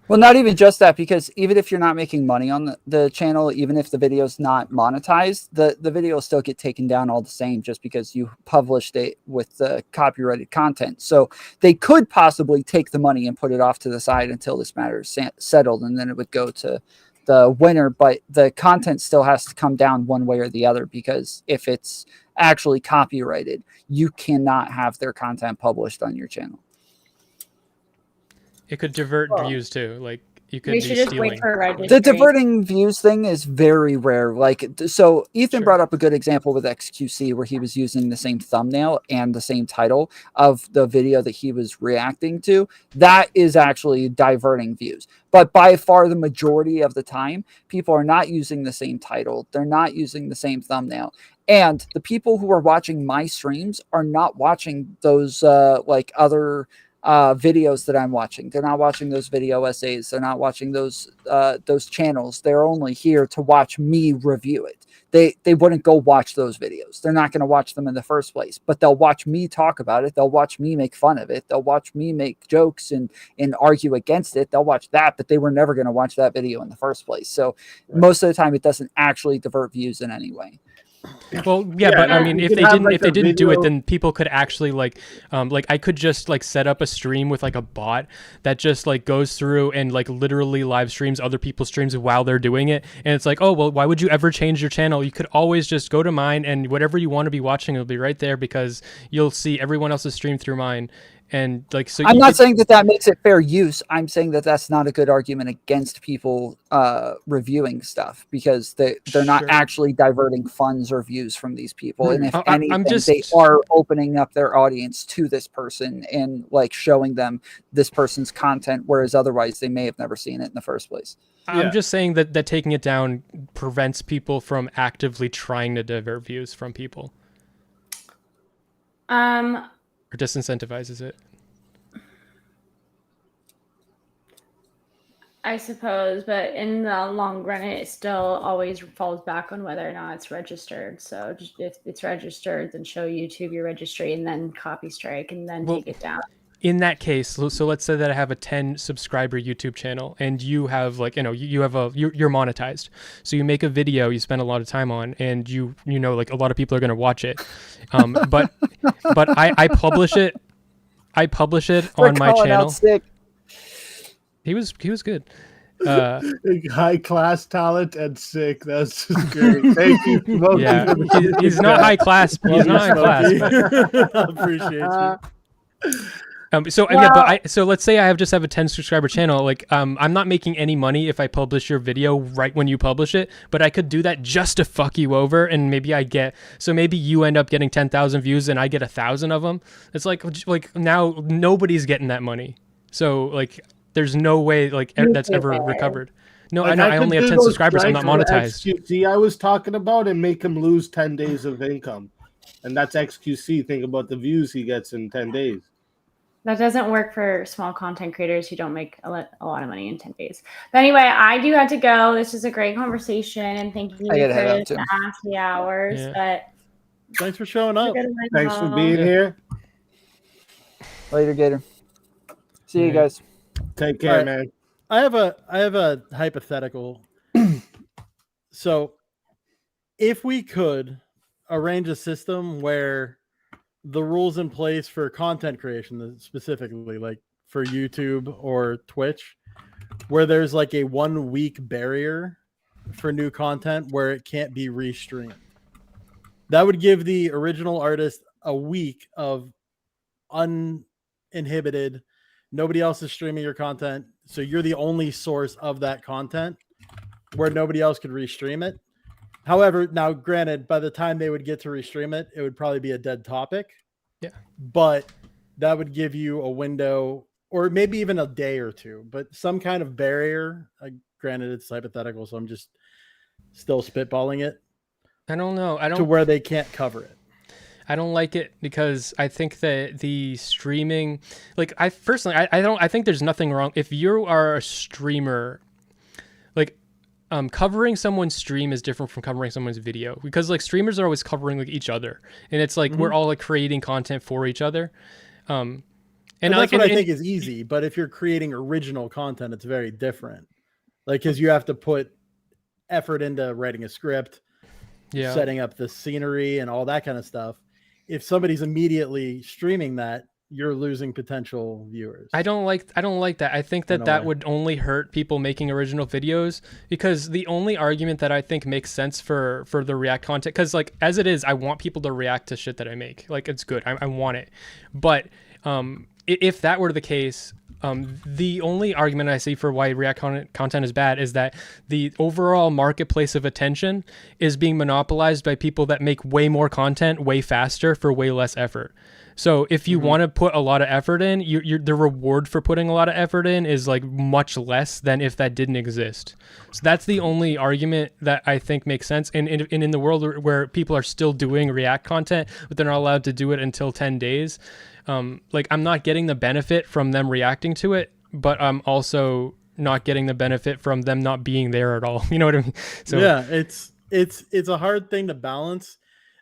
Well, not even just that, because even if you're not making money on the channel, even if the video's not monetized, the video will still get taken down all the same, just because you published it with the copyrighted content. So they could possibly take the money and put it off to the side until this matter is settled, and then it would go to the winner. But the content still has to come down one way or the other, because if it's actually copyrighted, you cannot have their content published on your channel. It could divert views too. You could We be should just stealing. wait for registration. The diverting views thing is very rare. So Ethan brought up a good example with XQC, where he was using the same thumbnail and the same title of the video that he was reacting to. That is actually diverting views. But by far the majority of the time, people are not using the same title. They're not using the same thumbnail. And the people who are watching my streams are not watching those other videos that I'm watching. They're not watching those video essays. They're not watching those channels. They're only here to watch me review it. They wouldn't go watch those videos. They're not going to watch them in the first place, but they'll watch me talk about it. They'll watch me make fun of it. They'll watch me make jokes and argue against it. They'll watch that, but they were never going to watch that video in the first place. So most of the time it doesn't actually divert views in any way. Well, yeah, but I mean, you if could they have, didn't, like, if they a didn't do it, video- then people could actually like I could just like set up a stream with like a bot that just like goes through and like literally live streams other people's streams while they're doing it. And it's like, oh, well, why would you ever change your channel? You could always just go to mine and whatever you want to be watching will be right there because you'll see everyone else's stream through mine. And like, so I'm not saying that makes it fair use. I'm saying that that's not a good argument against people reviewing stuff because they're not Sure. actually diverting funds or views from these people. And if I'm anything, just- they are opening up their audience to this person and like showing them this person's content, whereas otherwise they may have never seen it in the first place. I'm just saying that taking it down prevents people from actively trying to divert views from people or disincentivizes it. I suppose, but in the long run, it still always falls back on whether or not it's registered. So just if it's registered, then show YouTube your registry and then copy strike and then take it down. In that case, so let's say that I have a 10 subscriber YouTube channel and you have like, you have you're monetized. So you make a video you spend a lot of time on and you know, like a lot of people are going to watch it. But I publish it. I publish it on my channel. He was good. High class talent and sick. That's just great. Thank you. Smokey, Yeah, for the he's not high class. He's not high class. But, Appreciate you. So let's say I just have a 10 subscriber channel. Like, I'm not making any money if I publish your video right when you publish it, but I could do that just to fuck you over. And maybe maybe you end up getting 10,000 views and I get 1,000 of them. It's like now nobody's getting that money. So like, there's no way like that's ever recovered. No, Like, I know. I could only have do 10 those subscribers. I'm not strikes for monetized. XQC I was talking about and make him lose 10 days of income. And that's XQC. Think about the views he gets in 10 days. That doesn't work for small content creators who don't make a lot of money in 10 days. But anyway, I do have to go. This is a great conversation, and thank you I gotta head for out, the too. after hours. Yeah. But Thanks for showing up. Thanks for being here. Later, Gator. See you Right. guys. Take care, All right. man. I have a hypothetical. So, if we could arrange a system where the rules in place for content creation, specifically like for YouTube or Twitch, where there's like a 1 week barrier for new content where it can't be restreamed, that would give the original artist a week of uninhibited. Nobody else is streaming your content, so you're the only source of that content where nobody else could restream it. However, now granted, by the time they would get to restream it, it would probably be a dead topic. Yeah. But that would give you a window or maybe even a day or two, but some kind of barrier. Granted, it's hypothetical, so I'm just still spitballing it I don't know. to where they can't cover it. I don't like it because I think that the streaming, like I think there's nothing wrong. If you are a streamer, like covering someone's stream is different from covering someone's video because like streamers are always covering like each other and it's like we're all like creating content for each other. And that's what I think is easy. But if you're creating original content, it's very different. Like, because you have to put effort into writing a script, setting up the scenery and all that kind of stuff. If somebody's immediately streaming that, you're losing potential viewers. I don't like that. I think that would only hurt people making original videos because the only argument that I think makes sense for the React content, because like as it is, I want people to react to shit that I make. Like it's good. I want it. But if that were the case, the only argument I see for why React content is bad is that the overall marketplace of attention is being monopolized by people that make way more content way faster for way less effort. So if you want to put a lot of effort in, the reward for putting a lot of effort in is like much less than if that didn't exist. So that's the only argument that I think makes sense. And in the world where people are still doing React content, but they're not allowed to do it until 10 days, like I'm not getting the benefit from them reacting to it, but I'm also not getting the benefit from them not being there at all. You know what I mean? So yeah, it's a hard thing to balance.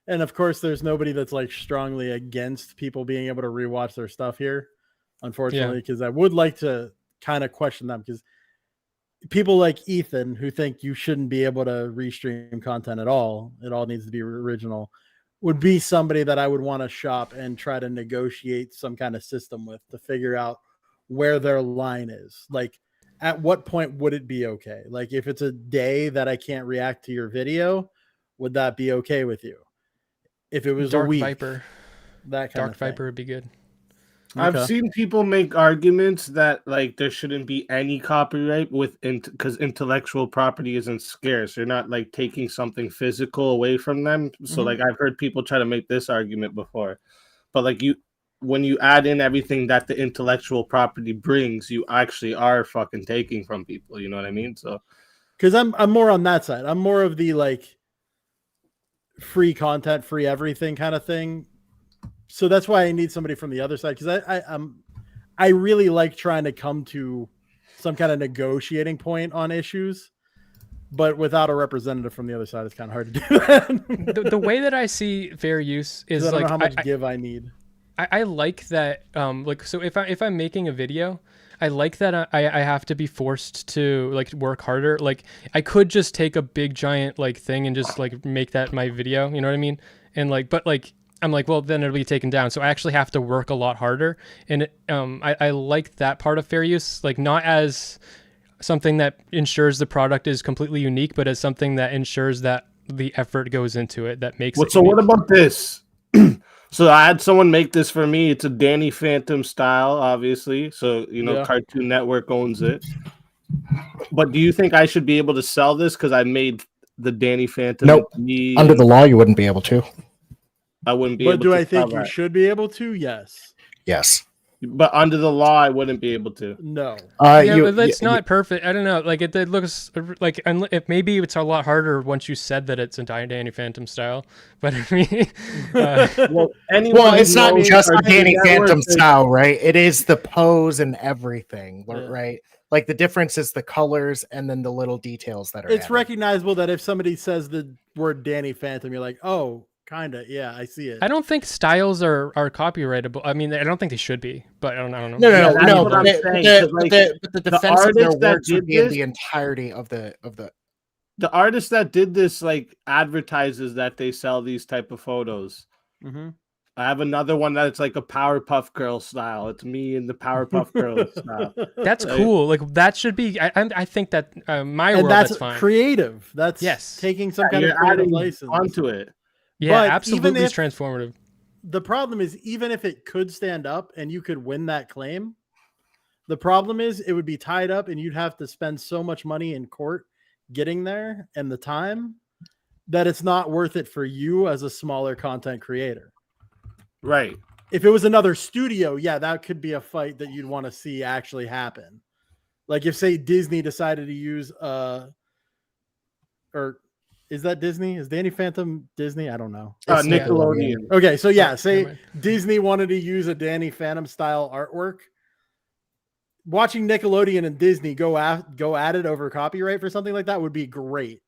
And of course, there's nobody that's like strongly against people being able to rewatch their stuff here, unfortunately, because I would like to kind of question them, because people like Ethan who think you shouldn't be able to restream content at all, it all needs to be original, would be somebody that I would want to shop and try to negotiate some kind of system with to figure out where their line is. Like, at what point would it be okay? Like, if it's a day that I can't react to your video, would that be okay with you? If it was Dark a week, Viper, that kind Dark of thing. Viper would be good. I've Okay. seen people make arguments that like there shouldn't be any copyright because intellectual property isn't scarce. You're not like taking something physical away from them. So like I've heard people try to make this argument before, but like when you add in everything that the intellectual property brings, you actually are fucking taking from people. You know what I mean? So Because I'm more on that side. I'm more of the like free content, free everything kind of thing. So that's why I need somebody from the other side, because I really like trying to come to some kind of negotiating point on issues, but without a representative from the other side, it's kind of hard to do that. The way that I see fair use is I don't like know how much give I need. I like that like, so if I'm making a video, I like that I have to be forced to like work harder. Like I could just take a big giant like thing and just like make that my video, you know what I mean? And like, but like I'm like, well, then it'll be taken down. So I actually have to work a lot harder. And I like that part of fair use, like not as something that ensures the product is completely unique, but as something that ensures that the effort goes into it that makes it so unique. what about this? So I had someone make this for me. It's a Danny Phantom style, obviously. So, you know, Yeah. Cartoon Network owns it. But do you think I should be able to sell this because I made the Danny Phantom? Nope. Under the law, you wouldn't be able to. I wouldn't be But able do to I think sell you that. should be able to? Yes. Yes. But under the law, I wouldn't be able to. No. Yeah, but it's not perfect. I don't know. Like it looks like, if maybe it's a lot harder once you said that it's a Danny Phantom style. But I mean, Well, Well, it's not just Cartoon Danny Network Phantom is- style, right? It is the pose and everything, right? Like the difference is the colors and then the little details that are. It's added. recognizable that if somebody says the word Danny Phantom, you're like, oh, kind of. Yeah, I see it. I don't think styles are copyrightable. I mean, I don't think they should be, but I don't know. No. that's No, what but I'm saying, 'cause, like, the the defense of their artist that words would did be in this- the entirety of the. The artist that did this like advertises that they sell these type of photos. Mhm. I have another one that's like a Powerpuff Girl style. It's me in the Powerpuff Girl style. That's Like- cool. Like that should be. I think that my And world that's fine. creative. That's Yes. taking some kind You're of creative adding license onto it. Yeah, But absolutely even is if- transformative. The problem is, even if it could stand up and you could win that claim, the problem is it would be tied up and you'd have to spend so much money in court getting there and the time that it's not worth it for you as a smaller content creator. Right. If it was another studio, yeah, that could be a fight that you'd want to see actually happen. Like if, say, Disney decided to use or is that Disney? Is Danny Phantom Disney? I don't know. It's Nickelodeon. Okay, so yeah, Never say mind. Disney wanted to use a Danny Phantom style artwork. Watching Nickelodeon and Disney go at it over copyright for something like that would be great.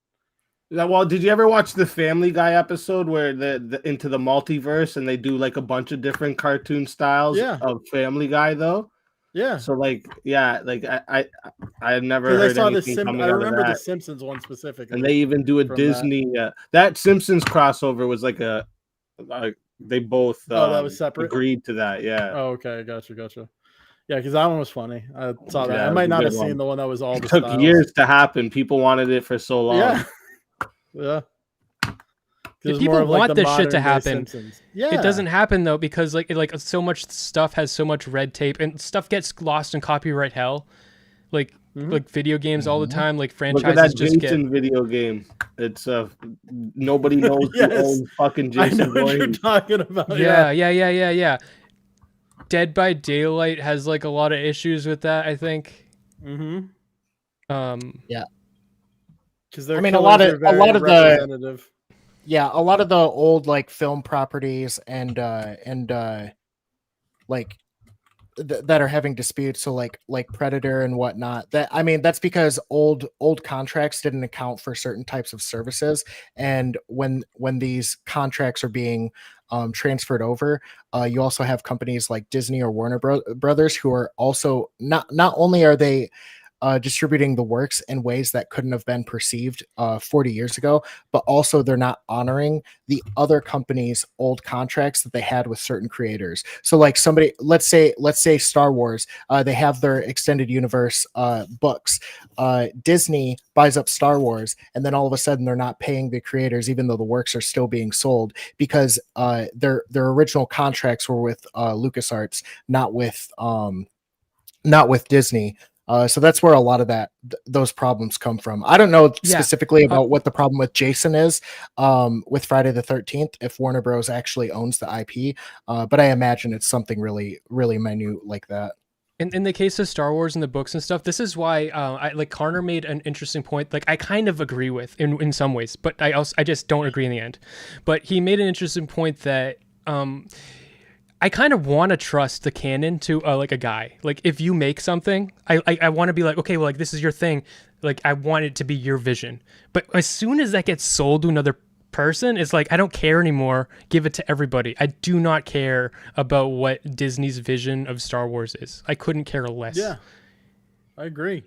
Yeah, well, did you ever watch the Family Guy episode where the into the multiverse and they do like a bunch of different cartoon styles Yeah. of Family Guy though? Yeah, So like, yeah, like I had never because I heard saw the anything coming I out of remember the that. Simpsons one specifically. And they even do a from Disney that Simpsons crossover was like they both Oh, that was separate? agreed to that. Yeah. Oh, okay, gotcha. Yeah, because that one was funny. I saw that. Yeah, I it might was a not good have one. seen the one that was all the It took styles. years to happen. People wanted it for so long. Yeah, yeah. It was People more of like want the this shit to modern-day happen. Simpsons. Yeah, It doesn't happen though because like so much stuff has so much red tape and stuff gets lost in copyright hell. Like Mhm. like video games all the time, like Look at franchises that just Jason video game. It's nobody knows Yes. who owns fucking I Jason know what you're Voorhees. talking about. get yeah. Dead by Daylight has like a lot of issues with that, I think. Mm-hmm. Because I mean, a lot of the representative. yeah, a lot of the old like film properties and like that are having disputes. So like Predator and whatnot. That I mean, that's because old contracts didn't account for certain types of services, and when these contracts are being transferred over, you also have companies like Disney or Warner Brothers who are also not only are they distributing the works in ways that couldn't have been perceived 40 years ago, but also they're not honoring the other companies' old contracts that they had with certain creators. So like somebody, let's say Star Wars, they have their extended universe books. Disney buys up Star Wars, and then all of a sudden they're not paying the creators, even though the works are still being sold, because their original contracts were with LucasArts, not with Disney. So that's where a lot of those problems come from. I don't know specifically about what the problem with Jason is with Friday the 13th, if Warner Bros. Actually owns the IP, but I imagine it's something really, really minute like that. In the case of Star Wars and the books and stuff, this is why Karner made an interesting point. Like I kind of agree with in some ways, but I just don't agree in the end. But he made an interesting point that I kind of want to trust the canon to like a guy. Like if you make something, I want to be like, okay, well, like this is your thing. Like I want it to be your vision. But as soon as that gets sold to another person, it's like I don't care anymore. Give it to everybody. I do not care about what Disney's vision of Star Wars is. I couldn't care less. Yeah, I agree.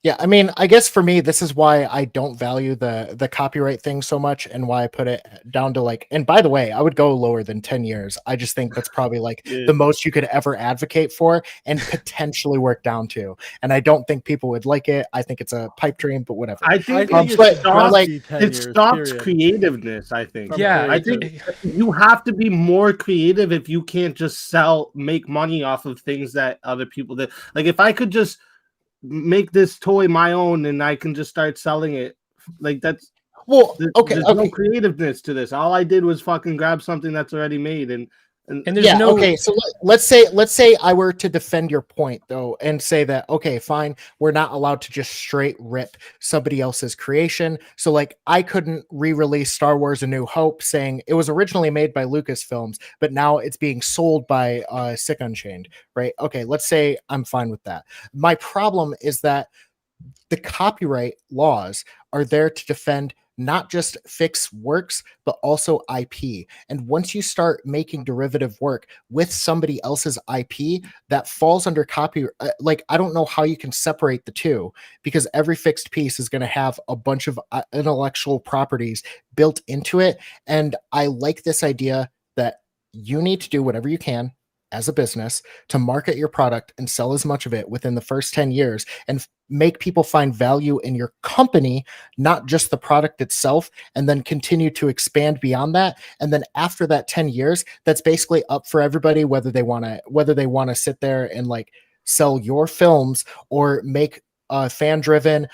Yeah, I mean, I guess for me, this is why I don't value the copyright thing so much, and why I put it down to like. And by the way, I would go lower than 10 years. I just think that's probably like the most you could ever advocate for and potentially work down to. And I don't think people would like it. I think it's a pipe dream, but whatever. I think it stops creativeness. I think. Yeah, I think you have to be more creative if you can't just make money off of things that other people did. Like if I could just make this toy my own and I can just start selling it, like that's okay. No creativeness to this. All I did was fucking grab something that's already made and there's okay. So let's say I were to defend your point though and say that okay, fine, we're not allowed to just straight rip somebody else's creation. So like I couldn't re-release Star Wars: A New Hope saying it was originally made by Lucasfilms, but now it's being sold by Sick Unchained, right? Okay, let's say I'm fine with that. My problem is that the copyright laws are there to defend not just fixed works, but also IP. And once you start making derivative work with somebody else's IP, that falls under copyright. Like, I don't know how you can separate the two, because every fixed piece is going to have a bunch of intellectual properties built into it. And I like this idea that you need to do whatever you can as a business to market your product and sell as much of it within the first 10 years and make people find value in your company, not just the product itself, and then continue to expand beyond that. And then after that 10 years, that's basically up for everybody, whether they want to sit there and like sell your films or make fan driven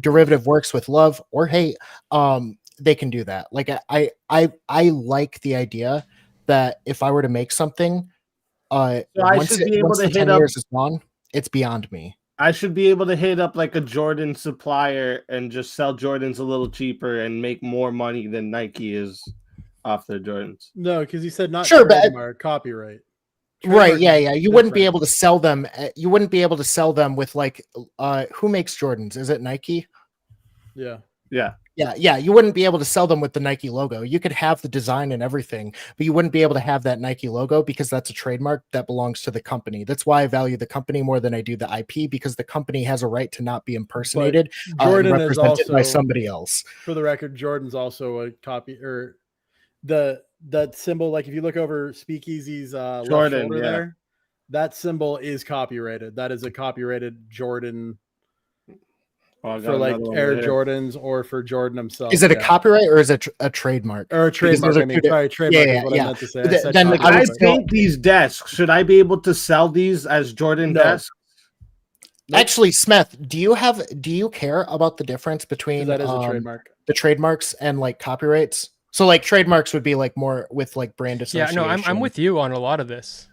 derivative works with love or hate. They can do that. Like I like the idea that if I were to make something, once the 10 years is gone, it's beyond me. I should be able to hit up like a Jordan supplier and just sell Jordans a little cheaper and make more money than Nike is off their Jordans. No, because he said not trademark, copyright. Right, yeah. You wouldn't be able to sell them. You wouldn't be able to sell them with like, who makes Jordans? Is it Nike? Yeah. You wouldn't be able to sell them with the Nike logo. You could have the design and everything, but you wouldn't be able to have that Nike logo because that's a trademark that belongs to the company. That's why I value the company more than I do the IP, because the company has a right to not be impersonated, Jordan and represented is also, by somebody else. For the record, Jordan's also a copy, or that symbol. Like if you look over Speakeasy's left shoulder there, that symbol is copyrighted. That is a copyrighted Jordan. For like Air Jordans or for Jordan himself. Is it a copyright or is it a trademark? Or a trademark. Sorry, trademark is what I meant to say. Then I paint these desks. Should I be able to sell these as Jordan desks? Actually, Smith, do you care about the difference between that is a trademark, the trademarks and like copyrights? So like trademarks would be like more with like brand Yeah, association. no, I'm with you on a lot of this.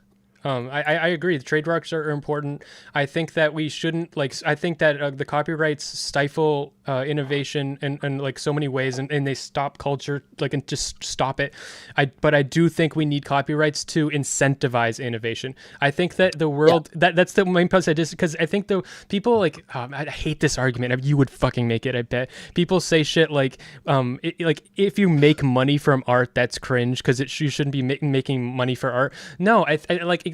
I agree. The trademarks are important. I think that we shouldn't I think that the copyrights stifle innovation in like so many ways, and they stop culture, and just stop it. But I do think we need copyrights to incentivize innovation. I think that the world that's the main place because I think the people I hate this argument. You would fucking make it. I bet people say shit like if you make money from art, that's cringe because you shouldn't be making money for art. No, I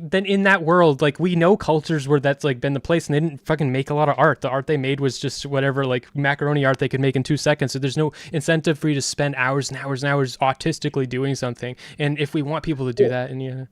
then in that world, we know cultures where that's been the place, and they didn't fucking make a lot of art. The art they made was just whatever macaroni art they could make in 2 seconds. So there's no incentive for you to spend hours and hours and hours autistically doing something. And if we want people to do that, and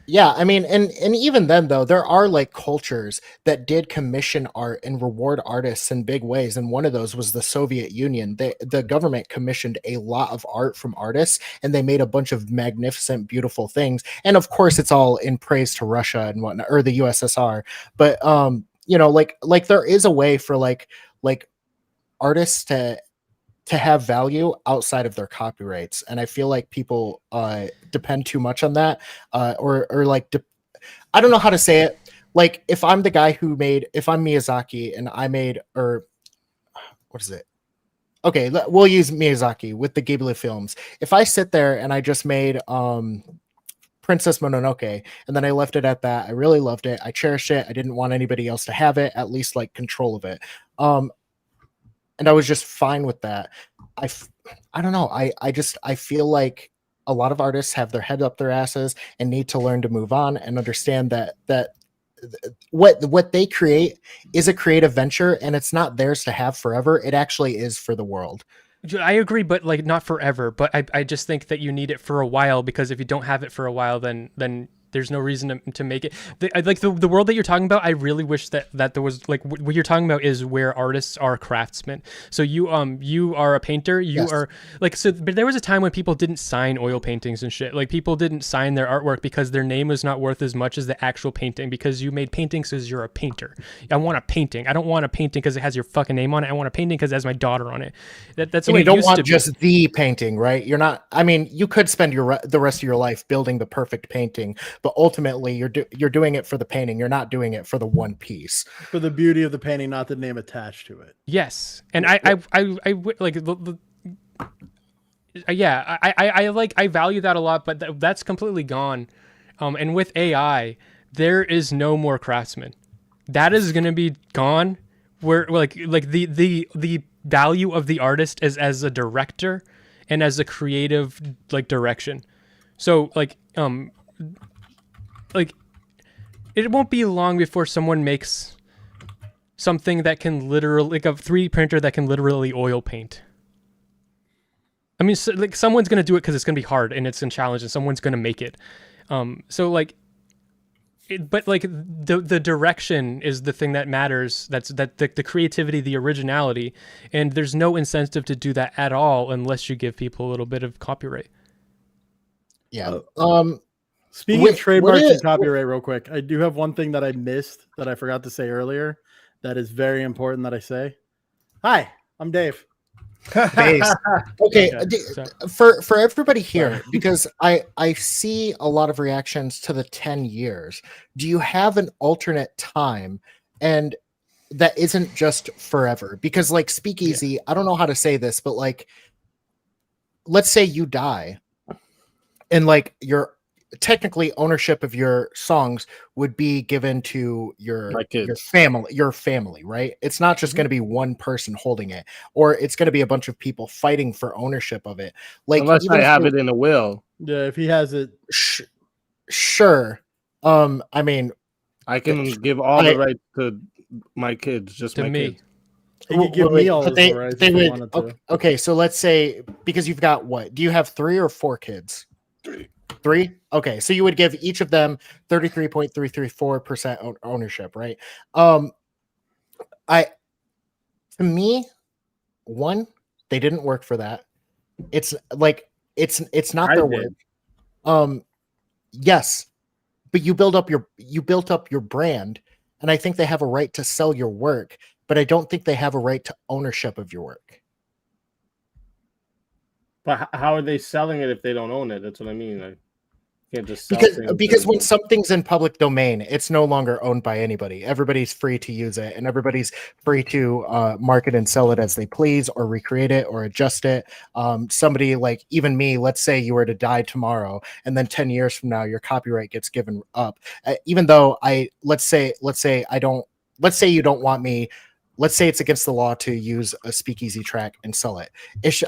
yeah, I mean, and even then though, there are cultures that did commission art and reward artists in big ways, and one of those was the Soviet Union. The government commissioned a lot of art from artists, and they made a bunch of magnificent, beautiful things. And of course, it's all in praise to Russia and whatnot, or the USSR. But there is a way for artists to have value outside of their copyrights, and I feel like people depend too much on that, I don't know how to say it. If I'm the guy if I'm Miyazaki and I made, or what is it? Okay, we'll use Miyazaki with the Ghibli films. If I sit there and I just made Princess Mononoke, and then I left it at that, I really loved it, I cherished it, I didn't want anybody else to have it, at least control of it. And I was just fine with that. I don't know. I feel like a lot of artists have their head up their asses and need to learn to move on and understand that what they create is a creative venture, and it's not theirs to have forever. It actually is for the world. I agree, but not forever. But I just think that you need it for a while, because if you don't have it for a while, then there's no reason to make it. The world that you're talking about, I really wish that there was what you're talking about is where artists are craftsmen. So you are a painter. You Yes. are but there was a time when people didn't sign oil paintings and shit. People didn't sign their artwork because their name was not worth as much as the actual painting, because you made paintings because you're a painter. I want a painting. I don't want a painting because it has your fucking name on it. I want a painting because it has my daughter on it. That's the And way you it don't used want to be. just the painting, right? You're not. I mean, you could spend the rest of your life building the perfect painting, but ultimately you're doing it for the painting. You're not doing it for the one piece. For the beauty of the painting, not the name attached to it. Yes, and I value that a lot, but that's completely gone. And with AI, there is no more craftsmen. That is going to be gone. Where the value of the artist is as a director and as a creative direction. So it won't be long before someone makes something that can literally, a 3D printer that can literally oil paint. I mean, someone's going to do it because it's going to be hard and it's a challenge, and someone's going to make it. The direction is the thing that matters. That's the creativity, the originality, and there's no incentive to do that at all unless you give people a little bit of copyright. Yeah. Speaking of trademarks and copyright, real quick, I do have one thing that I missed that I forgot to say earlier that is very important that I say. Hi, I'm Dave. Base. Okay, So- for everybody here, because I see a lot of reactions to the 10 years. Do you have an alternate time, and that isn't just forever? Because Speakeasy, I don't know how to say this, but let's say you die, and your technically ownership of your songs would be given to your family, right? It's not just going to be one person holding it, or it's going to be a bunch of people fighting for ownership of it. Unless I have it in a will. Yeah, if he has it. Sure. I mean, I can give all the rights to my kids, just To my me. kids. He could give me all the rights they if he would. wanted to. Okay, so let's say, because you've got what? Do you have 3 or 4 kids? 3? Okay, so you would give each of them 33.334% ownership, right? To me, one, they didn't work for that. It's not I their did. work. Yes, but you built up your brand, and I think they have a right to sell your work, but I don't think they have a right to ownership of your work. But how are they selling it if they don't own it? That's what I mean. Like, you can't just sell Because when something's in public domain, it's no longer owned by anybody. Everybody's free to use it, and everybody's free to market and sell it as they please, or recreate it, or adjust it. Somebody like even me, let's say you were to die tomorrow, and then 10 years from now, your copyright gets given up. Even though let's say you don't want me. Let's say it's against the law to use a speakeasy track and sell it.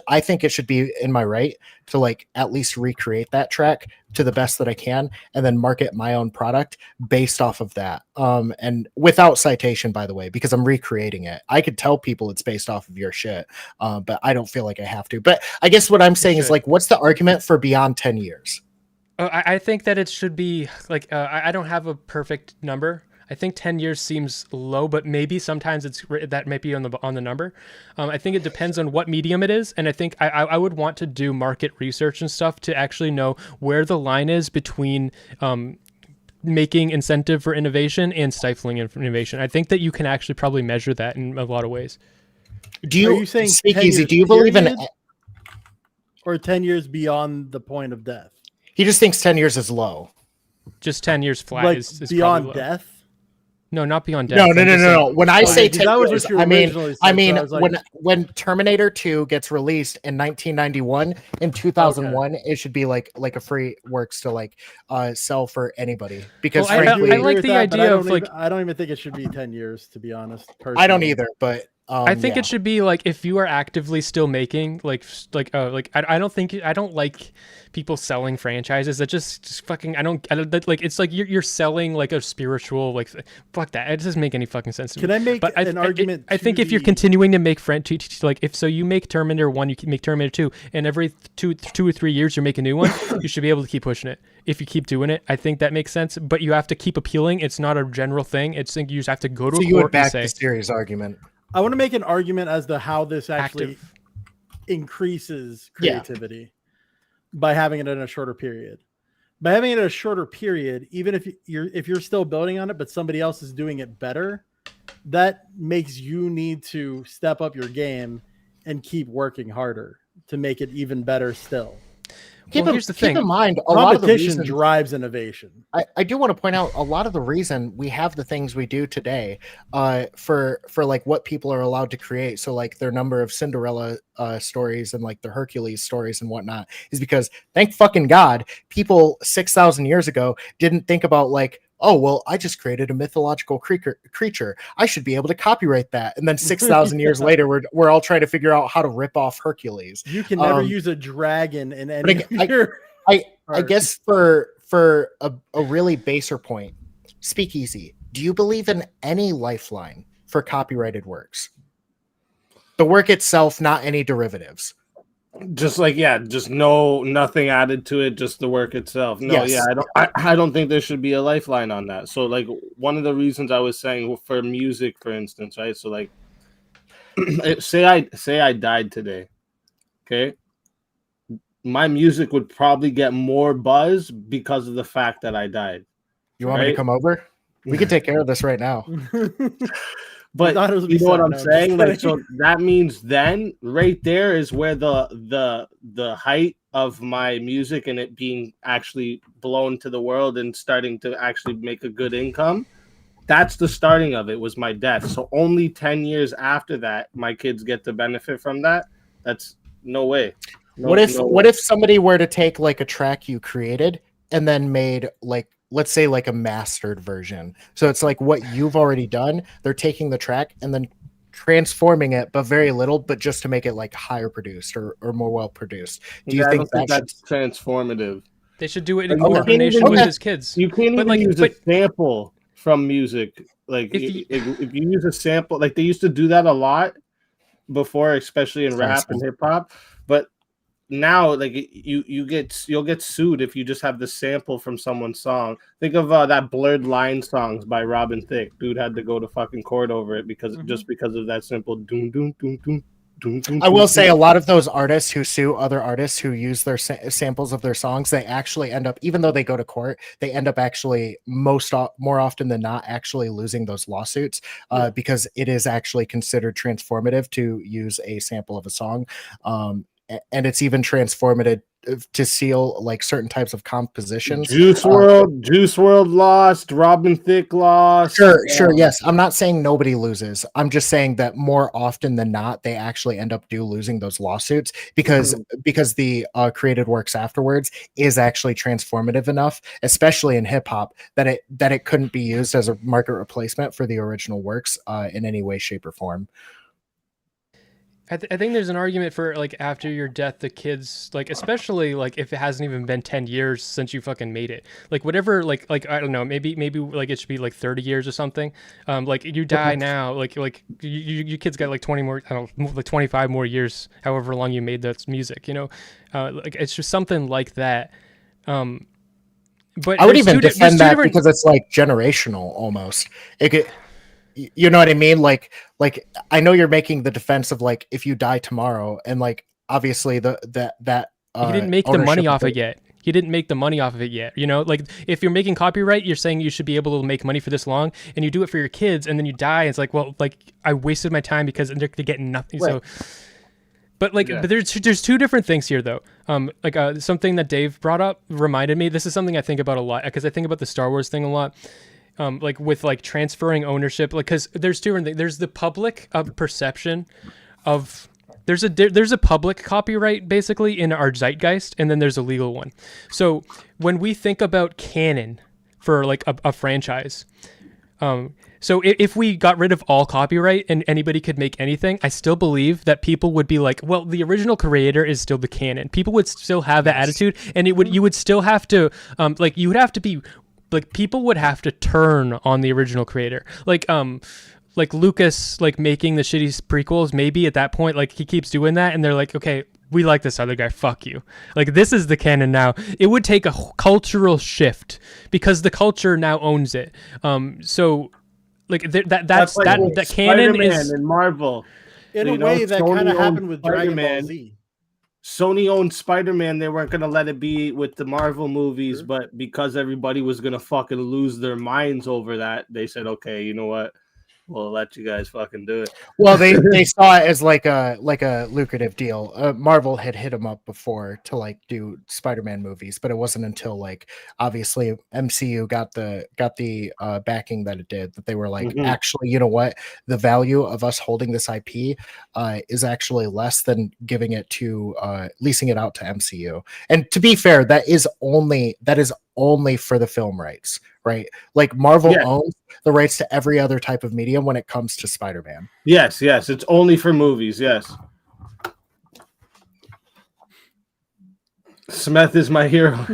I think it should be in my right to like at least recreate that track to the best that I can, and then market my own product based off of that. And without citation, by the way, because I'm recreating it. I could tell people it's based off of your shit, but I don't feel like I have to. But I guess what I'm saying is like, what's the argument for beyond 10 years? I think that it should be like I don't have a perfect number. I think 10 years seems low, but maybe sometimes that might be on the number. I think it depends on what medium it is, and I think I would want to do market research and stuff to actually know where the line is between making incentive for innovation and stifling innovation. I think that you can actually probably measure that in a lot of ways. Are you saying Speakeasy? Do you believe in, or 10 years beyond the point of death? He just thinks 10 years is low. Just 10 years flat Like is beyond probably low. death. No, not beyond death. No. When I say 10 that was years, what you I mean, originally said, so I was like- when Terminator 2 gets released in 1991, in 2001, it should be like a free works to like sell for anybody. Because Well, frankly, I like the idea of like I don't even think it should be 10 years, to be honest. Personally. I don't either, but I think yeah. it should be like if you are actively still making I don't like people selling franchises that just fucking I don't like it's like you're selling like a spiritual like fuck that, it doesn't make any fucking sense to Can me. I make But an argument? I think if you're continuing to make like if so you make Terminator 1, you can make Terminator 2, and every two or 3 years you make a new one, you should be able to keep pushing it. If you keep doing it, I think that makes sense, but you have to keep appealing. It's not a general thing. It's like you just have to go to So a you would court back and say the series argument. I want to make an argument as to how this actually active. increases creativity by having it in a shorter period. By having it in a shorter period, even if you're still building on it, but somebody else is doing it better, that makes you need to step up your game and keep working harder to make it even better still. Well, here's the thing. Keep in mind, a lot of the Competition reasons, drives innovation. I do want to point out a lot of the reason we have the things we do today for like what people are allowed to create. So like their number of Cinderella stories and like the Hercules stories and whatnot is because thank fucking God, people 6,000 years ago didn't think about like, oh, well, I just created a mythological creature. I should be able to copyright that. And then 6,000 years later, we're all trying to figure out how to rip off Hercules. You can never use a dragon in any I guess for a really baser point, Speakeasy, do you believe in any lifeline for copyrighted works? The work itself, not any derivatives. Just like just nothing added to it, just the work itself. Yes. I don't think there should be a lifeline on that. So like one of the reasons I was saying for music, for instance, right? So like say I died today, okay? My music would probably get more buzz because of the fact that I died. You want me to come over? We can take care of this right now. But you know what I'm saying? Like, so that means then right there is where the height of my music and it being actually blown to the world and starting to actually make a good income. That's the starting of it, was my death. So only 10 years after that, my kids get to benefit from that. That's no way. What if somebody were to take like a track you created and then made like, let's say like a mastered version. So it's like what you've already done. They're taking the track and then transforming it, but very little, but just to make it like higher produced or more well produced. Do you think that's transformative? They should do it in coordination with his kids. You can't even use a sample from music. Like if you use a sample, like they used to do that a lot before, especially in rap and hip hop. But now, like you'll get sued if you just have the sample from someone's song. Think of that Blurred Line songs by Robin Thicke. Dude had to go to fucking court over it because just because of that simple doom doom doom doom. I will say a lot of those artists who sue other artists who use their samples of their songs, they actually end up, even though they go to court, they end up actually more often than not actually losing those lawsuits because it is actually considered transformative to use a sample of a song. and it's even transformative to seal like certain types of compositions. Juice WRLD lost, Robin Thicke lost. Sure, yes. I'm not saying nobody loses. I'm just saying that more often than not, they actually end up losing those lawsuits because the created works afterwards is actually transformative enough, especially in hip hop, that it couldn't be used as a market replacement for the original works in any way, shape, or form. I think there's an argument for like after your death, the kids, like especially like if it hasn't even been 10 years since you fucking made it, like whatever, like I don't know, maybe like it should be like 30 years or something. Like you die now, like you kids got like 20 more, I don't know, like 25 more years, however long you made that music, you know, like it's just something like that. But I would even defend that because it's like generational almost. It could, you know what I mean? Like I know you're making the defense of like if you die tomorrow, and like obviously that he didn't make the money off it yet. He didn't make the money off of it yet. You know, like if you're making copyright, you're saying you should be able to make money for this long, and you do it for your kids, and then you die. And it's like, well, like I wasted my time because they're getting nothing. Right. So, but like, but there's two different things here though. Something that Dave brought up reminded me. This is something I think about a lot because I think about the Star Wars thing a lot. Like with like transferring ownership, like because there's two different things. There's the public perception of there's a public copyright basically in our zeitgeist, and then there's a legal one. So when we think about canon for like a franchise, so if we got rid of all copyright and anybody could make anything, I still believe that people would be like, well, the original creator is still the canon. People would still have that attitude, and you would still have to you would have to be. Like people would have to turn on the original creator, like Lucas, like making the shitty prequels. Maybe at that point, like he keeps doing that, and they're like, okay, we like this other guy. Fuck you. Like this is the canon now. It would take a cultural shift because the culture now owns it. So like that's like that canon is in Marvel. In a way, that kind of happened with Dragon Ball Z. Sony owned Spider-Man. They weren't going to let it be with the Marvel movies, but because everybody was going to fucking lose their minds over that, they said, okay, you know what? We'll let you guys fucking do it. Well, they saw it as like a lucrative deal. Marvel had hit them up before to like do Spider-Man movies, but it wasn't until like obviously MCU got the backing that it did that they were like, actually, you know what? The value of us holding this IP is actually less than giving it to leasing it out to MCU. And to be fair, that is only for the film rights, right? Like Marvel owns the rights to every other type of medium when it comes to Spider-Man. Yes, it's only for movies. Yes. Smith is my hero.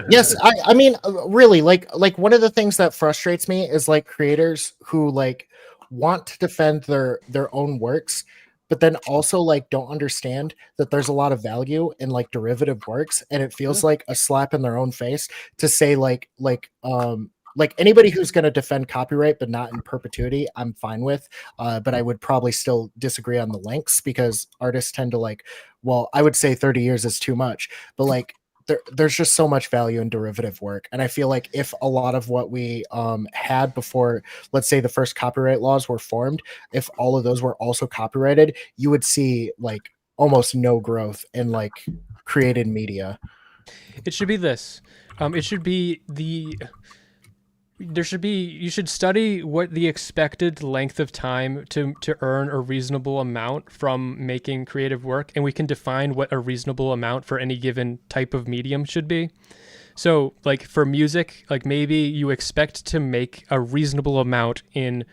Yes, I mean, really, like one of the things that frustrates me is like creators who like want to defend their own works, but then also like don't understand that there's a lot of value in like derivative works, and it feels like a slap in their own face to say like anybody who's going to defend copyright but not in perpetuity, I'm fine with, but I would probably still disagree on the lengths because artists tend to like, well, I would say 30 years is too much, but like there's just so much value in derivative work. And I feel like if a lot of what we had before, let's say the first copyright laws were formed, if all of those were also copyrighted, you would see like almost no growth in like created media. It should be this. It should be you should study what the expected length of time to earn a reasonable amount from making creative work, and we can define what a reasonable amount for any given type of medium should be. So like for music, like maybe you expect to make a reasonable amount in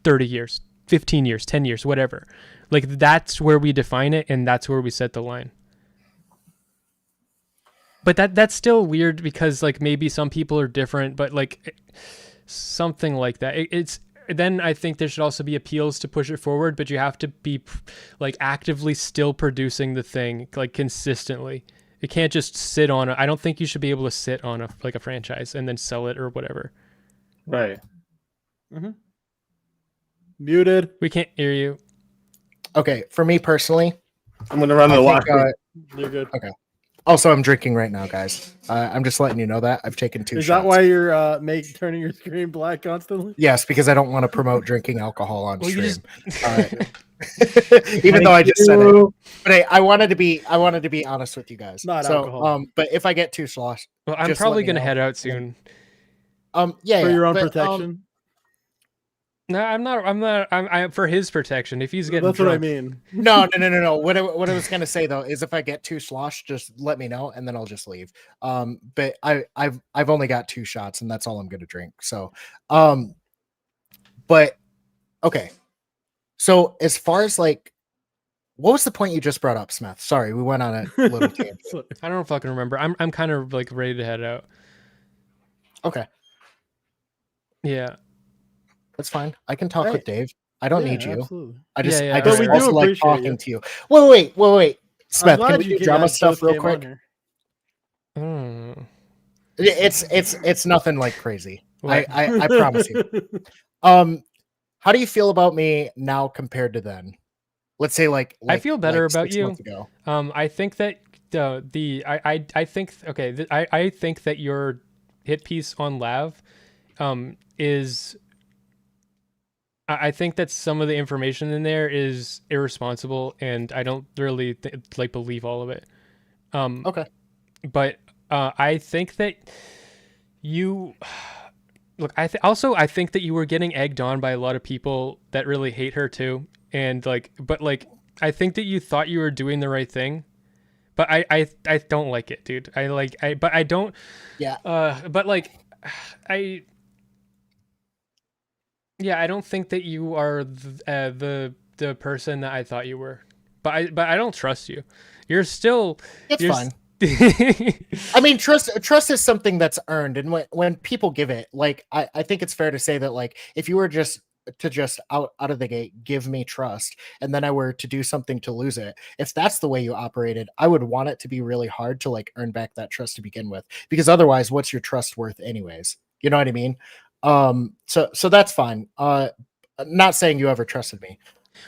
30 years, 15 years, 10 years, whatever. Like that's where we define it, and that's where we set the line. But that's still weird because like maybe some people are different, but like something like that. It's then I think there should also be appeals to push it forward, but you have to be like actively still producing the thing like consistently. It can't just sit on I don't think you should be able to sit on a franchise and then sell it or whatever. Right. Muted. We can't hear you. Okay, for me personally, I'm gonna run the walk. You're good. Okay. Also, I'm drinking right now, guys. I'm just letting you know that I've taken 2 Is shots. that why you're turning your screen black constantly? Yes, because I don't want to promote drinking alcohol on Well, you stream. Even though I just said it, but hey, I wanted to be honest with you guys. Not so, alcohol. but if I get 2 slosh, Well, I'm just probably let me gonna know. head out soon. Yeah, For yeah, your own but, protection. No, I'm not. I'm for his protection. If he's getting That's what I drunk. mean. No. What I was gonna say though is if I get 2 slosh, just let me know and then I'll just leave. But I've only got 2 shots and that's all I'm gonna drink. So, but okay. So as far as like, what was the point you just brought up, Smith? Sorry, we went on a little tangent. I don't fucking remember. I'm kind of like ready to head out. Okay, Yeah. that's fine. I can talk Hey. with Dave. I don't Yeah, need you. Absolutely. I just, Yeah, I but just we do also like appreciate talking you. to you. Wait. Smith, I'm can glad we you do drama guys stuff both real came on quick? here. Mm. It's nothing like crazy. What? I promise you. How do you feel about me now compared to then? Let's say like I feel better about 6 you. months ago. I think that I think okay. I think that your hit piece on Lav, is. I think that some of the information in there is irresponsible, and I don't really like believe all of it. Okay. But I think that you look. I think that you were getting egged on by a lot of people that really hate her too, and I think that you thought you were doing the right thing, but I don't like it, dude. But I don't. Yeah. But like, I don't think that you are the person that I thought you were. But I don't trust you. You're still. It's fine. I mean, trust is something that's earned, and when people give it, like I think it's fair to say that like if you were just out of the gate give me trust, and then I were to do something to lose it, if that's the way you operated, I would want it to be really hard to like earn back that trust to begin with, because otherwise, what's your trust worth anyways? You know what I mean? So that's fine. Not saying you ever trusted me.